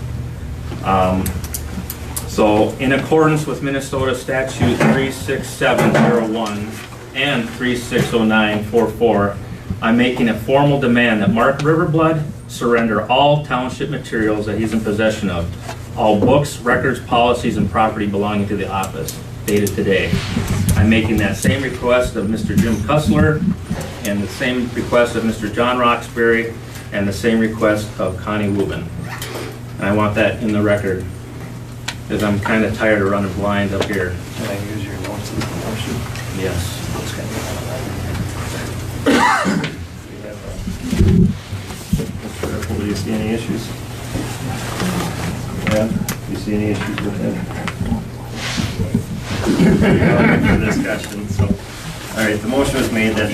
So in accordance with Minnesota Statute 36701 and 360944, I'm making a formal demand that Mark Riverblood surrender all township materials that he's in possession of, all books, records, policies, and property belonging to the office, dated today. I'm making that same request of Mr. Jim Kussler, and the same request of Mr. John Roxbury, and the same request of Connie Wubin. And I want that in the record, because I'm kind of tired of running blind up here. Can I use your notes in the motion? Yes. Do you see any issues? Yeah, do you see any issues with it? Discussion, so. All right, the motion was made that.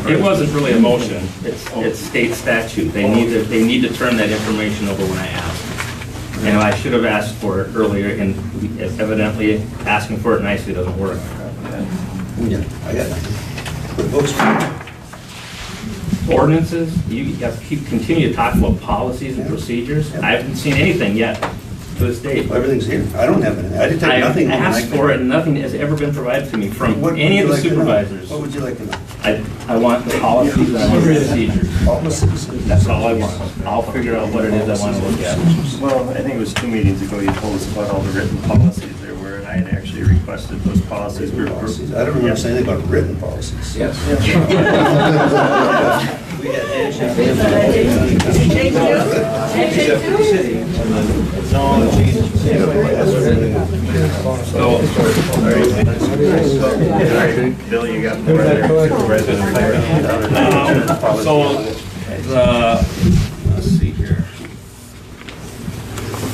It wasn't really a motion, it's state statute. They need to turn that information over when I ask. And I should have asked for it earlier, and evidently asking for it nicely doesn't work. Yeah, I got nothing. The books. Ordinances, you have to continue to talk about policies and procedures. I haven't seen anything yet to this date. Well, everything's here. I don't have anything. I didn't take nothing. I asked for it and nothing has ever been provided to me from any of the supervisors. What would you like to know? I want the policies and I want the procedures. Policies. That's all I want. I'll figure out what it is I want to look at. Well, I think it was 2 meetings ago you told us about all the written policies there were, and I had actually requested those policies. I don't remember saying anything about written policies. Yes. We had handshake. Bill, you got more there. Let's see here.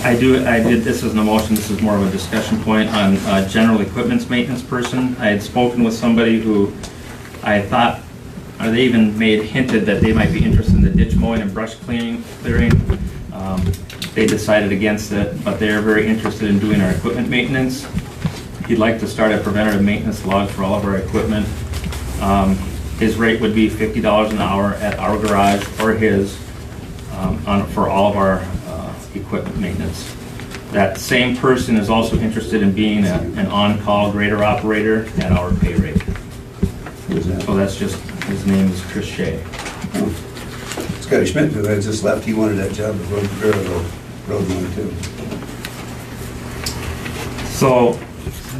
I did, this isn't a motion, this is more of a discussion point on general equipment's maintenance person. I had spoken with somebody who I thought, or they even hinted that they might be interested in the ditch mowing and brush clearing. They decided against it, but they are very interested in doing our equipment maintenance. He'd like to start a preventative maintenance log for all of our equipment. His rate would be $50 an hour at our garage or his for all of our equipment maintenance. That same person is also interested in being an on-call grader operator at our pay rate. So that's just, his name is Chris Shea. Scotty Schmidt, who had just left, he wanted that job at road one too. So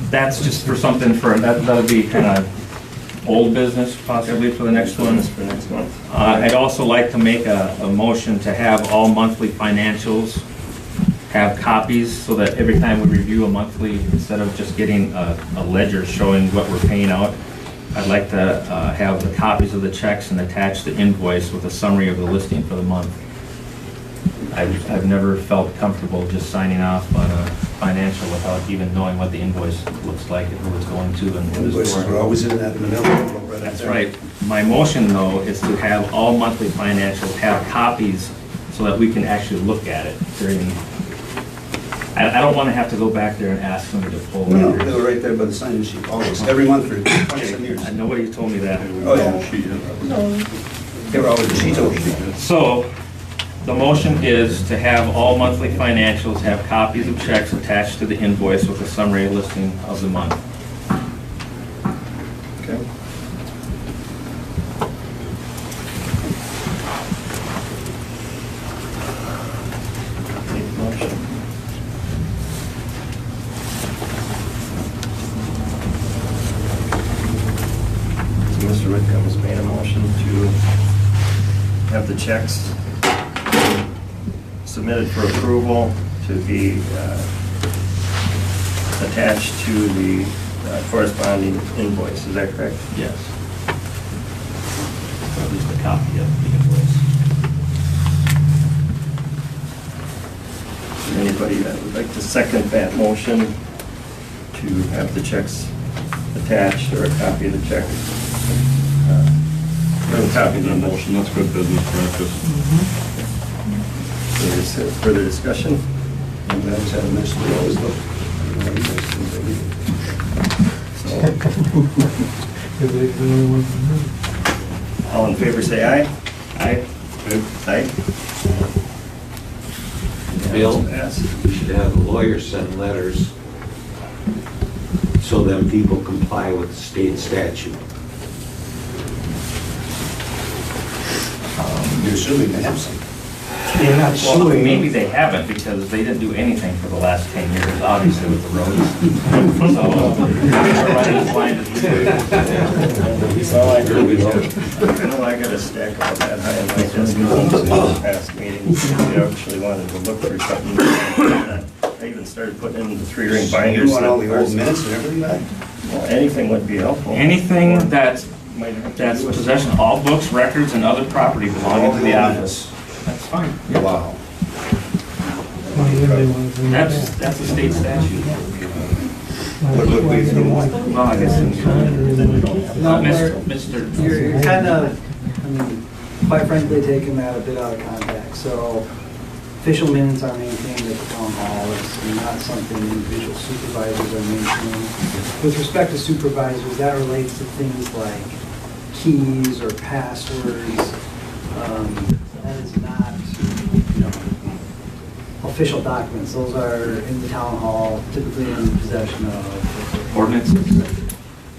that's just for something that'll be kind of old business possibly for the next one. I'd also like to make a motion to have all monthly financials have copies so that every time we review a monthly, instead of just getting a ledger showing what we're paying out, I'd like to have the copies of the checks and attach the invoice with a summary of the listing for the month. I've never felt comfortable just signing off on a financial without even knowing what the invoice looks like and who it's going to and what it's Invoices for. were always in that manila envelope right That's there. right. My motion, though, is to have all monthly financials have copies so that we can actually look at it during. I don't want to have to go back there and ask somebody to pull. No, they were right there by the sign-in sheet, always, every month for 27 years. Nobody told me that. Oh, yeah. They were always, she told me. So, the motion is to have all monthly financials have copies of checks attached to the invoice with a summary listing of the month. have the checks submitted for approval to be attached to the corresponding invoice. Is that correct? Yes. At least a copy of the invoice. Is there anybody that would like to second that motion to have the checks attached, or a copy of the check? Or a copy of the motion? That's good business practice. Further discussion? And that's how nice we always look. All in favor, say aye. Aye. Aye. Bill, Pass. we should have the lawyers send letters so them people comply with the state statute. You're assuming they have some. They're not suing. Maybe they haven't, because they didn't do anything for the last 10 years, obviously, with the roads. So, we're running blind as we do. So I know I got a stack about that high in my desk in the past meetings. I actually wanted to look for something. I even started putting in the 3-ring binders. You want all the old minutes and everything back? Well, anything would be helpful. Anything that's possession of all books, records, and other property belonging to the office. That's fine. Wow. That's a state statute. What we through one? Well, I guess. No, Mr. You're kind of, I mean, quite frankly, taking that a bit out of context. So official minutes are maintained at the town hall. It's not something individual supervisors are maintaining. With respect to supervisors, that relates to things like keys or passwords. That is not, official documents. Those are in the town hall, typically in possession of Ordinances?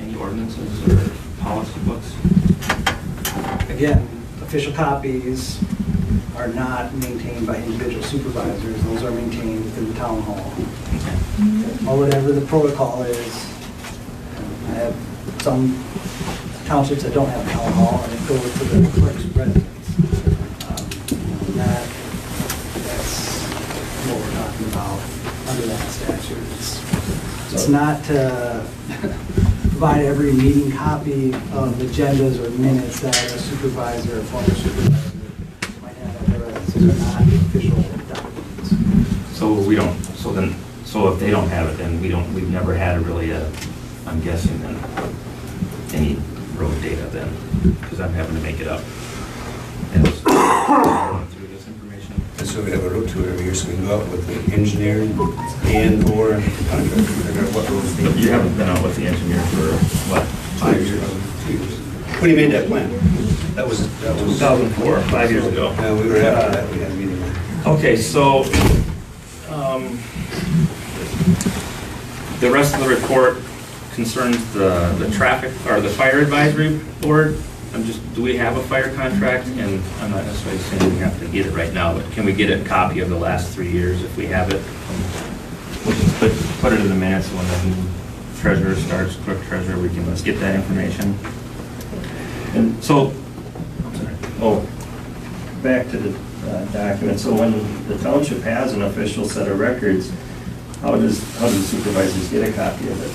Any ordinances or policy books? Again, official copies are not maintained by individual supervisors. Those are maintained within the town hall. Or whatever the protocol is. I have some townships that don't have a town hall, and it goes to the clerk's residence. That's what we're talking about under that statute. It's not to provide every meeting copy of agendas or minutes that a supervisor or former supervisor might have at their residence. These are not official documents. So we don't, so if they don't have it, then we've never had I'm guessing then, any road data then, because I'm having to make it up. Through this information. And so we have a road tour every year, so we can go out with the engineer and/or contractor, figure out what roads need. You haven't been out with the engineer for, what, 5 years? 2 years. When he made that plan? That was 2004, 5 years ago. No, we were after that, we had a meeting. Okay, so, the rest of the report concerns the traffic, or the fire advisory board. Do we have a fire contract? And I'm not necessarily saying we have to get it right now, but can we get a copy of the last 3 years if we have it? We'll just put it in the minutes when the new treasurer starts, clerk treasurer, let's get that information. And so, Back to the document. So when the township has an official set of records, how do supervisors get a copy of it?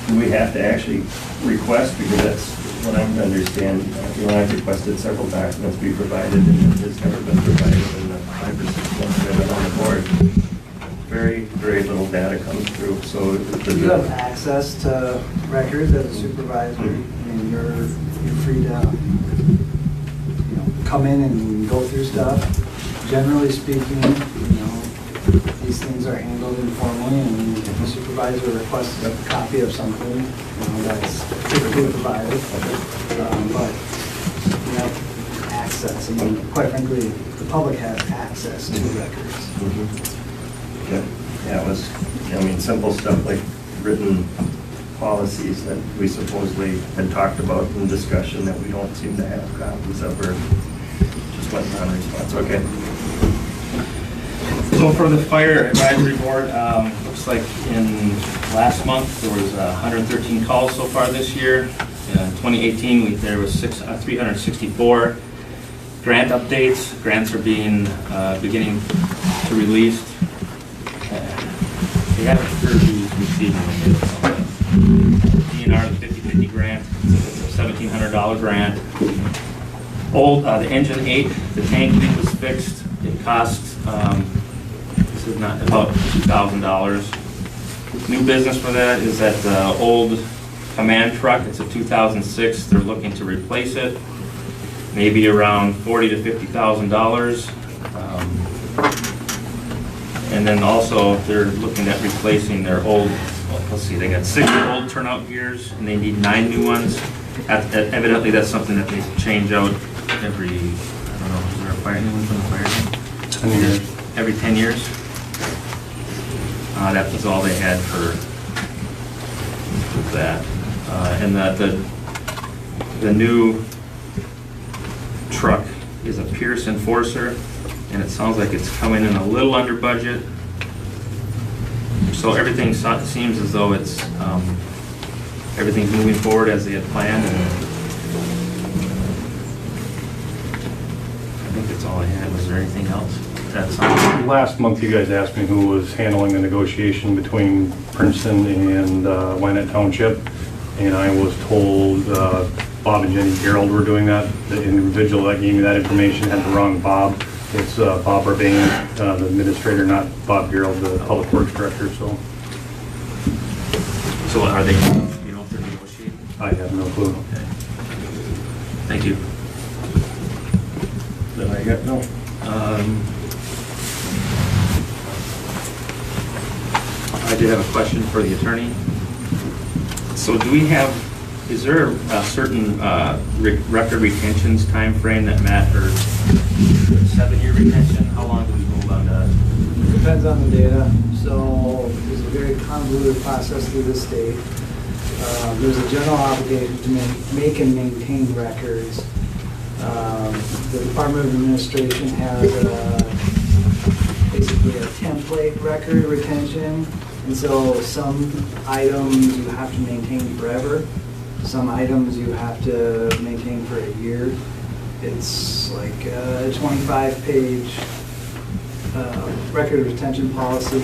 Do we have to actually request? Because that's what I'm to understand. I've requested several documents be provided, and it's never been provided in the 5 or 6 months that I've been on the board. Very, very little data comes through. So you have access to records as a supervisor. I mean, you're free to come in and go through stuff. Generally speaking, these things are handled informally, and if the supervisor requests a copy of something, that's typically provided. But you have access. I mean, quite frankly, the public has access to records. Yeah, it was, simple stuff like written policies that we supposedly had talked about in discussion that we don't seem to have copies of, or just went non-response. Okay. So for the fire advisory board, looks like in last month, there was 113 calls so far this year. In 2018, there was 364. Grant updates, grants are beginning to release. They haven't heard who's receiving them. DNR, the 50/50 grant, it's a $1,700 grant. The engine 8, the tank leak was fixed. It cost, this is not, about $2,000. New business for that is that old command truck. It's a 2006. They're looking to replace it. Maybe around $40,000 to $50,000. And then also they're looking at replacing their old, let's see, they got 6 old turnout gears and they need 9 new ones. Evidently that's something that they change out every, I don't know, is there a fire, anyone from the fire? 10 years. Every 10 years? That was all they had for that. And the new truck is a Pierce Enforcer, and it sounds like it's coming in a little under budget. So everything seems as though it's everything's moving forward as they had planned. And I think that's all I had. Was there anything else? Last month, you guys asked me who was handling the negotiation between Princeton and Wyandotte Township, and I was told Bob and Jenny Gerald were doing that. The individual that gave me that information had the wrong Bob. It's Bob Urbane, the administrator, not Bob Gerald, the public works director. So are they? You know if they're negotiating? I have no clue. Okay. Thank you. Then I got no. I did have a question for the attorney. So do we have, is there a certain record retentions time frame that Matt, or 7-year retention? How long do we hold on that? Depends on the data. So there's a very convoluted process through the state. There's a general obligation to make and maintain records. The Department of Administration has basically a template record retention. And so some items you have to maintain forever. Some items you have to maintain for a year. It's like a 25-page record retention policy.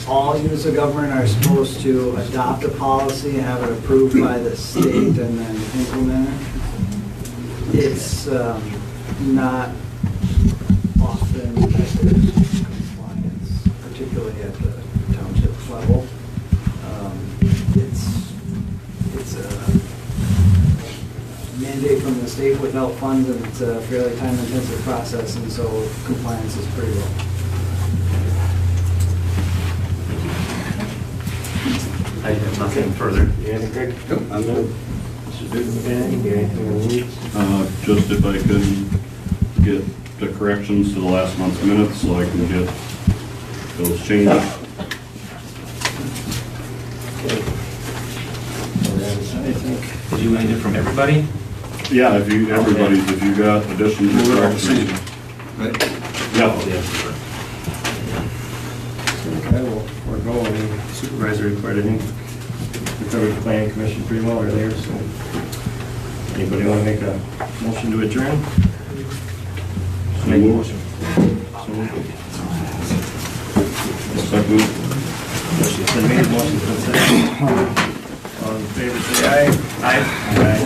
All units of government are supposed to adopt a policy, have it approved by the state, and then implement it. It's not often that there's compliance, particularly at the township level. It's a mandate from the state without funds, and it's a fairly time-intensive process, and so compliance is pretty low. I have nothing further. Anything, Greg? Nope, I'm good. Mr. Dugan, you got anything on these? Just if I could get the corrections to the last month's minutes so I can get those changed. Did you need it from everybody? Yeah, if you got additions or corrections. Right? Yeah. Okay, well, we're going supervisor report. I think we covered the planning commission pretty well earlier, so anybody want to make a motion to adjourn? Make a motion. Second. Motion's been made, motion's been seconded. All in favor, say aye. Aye. Aye.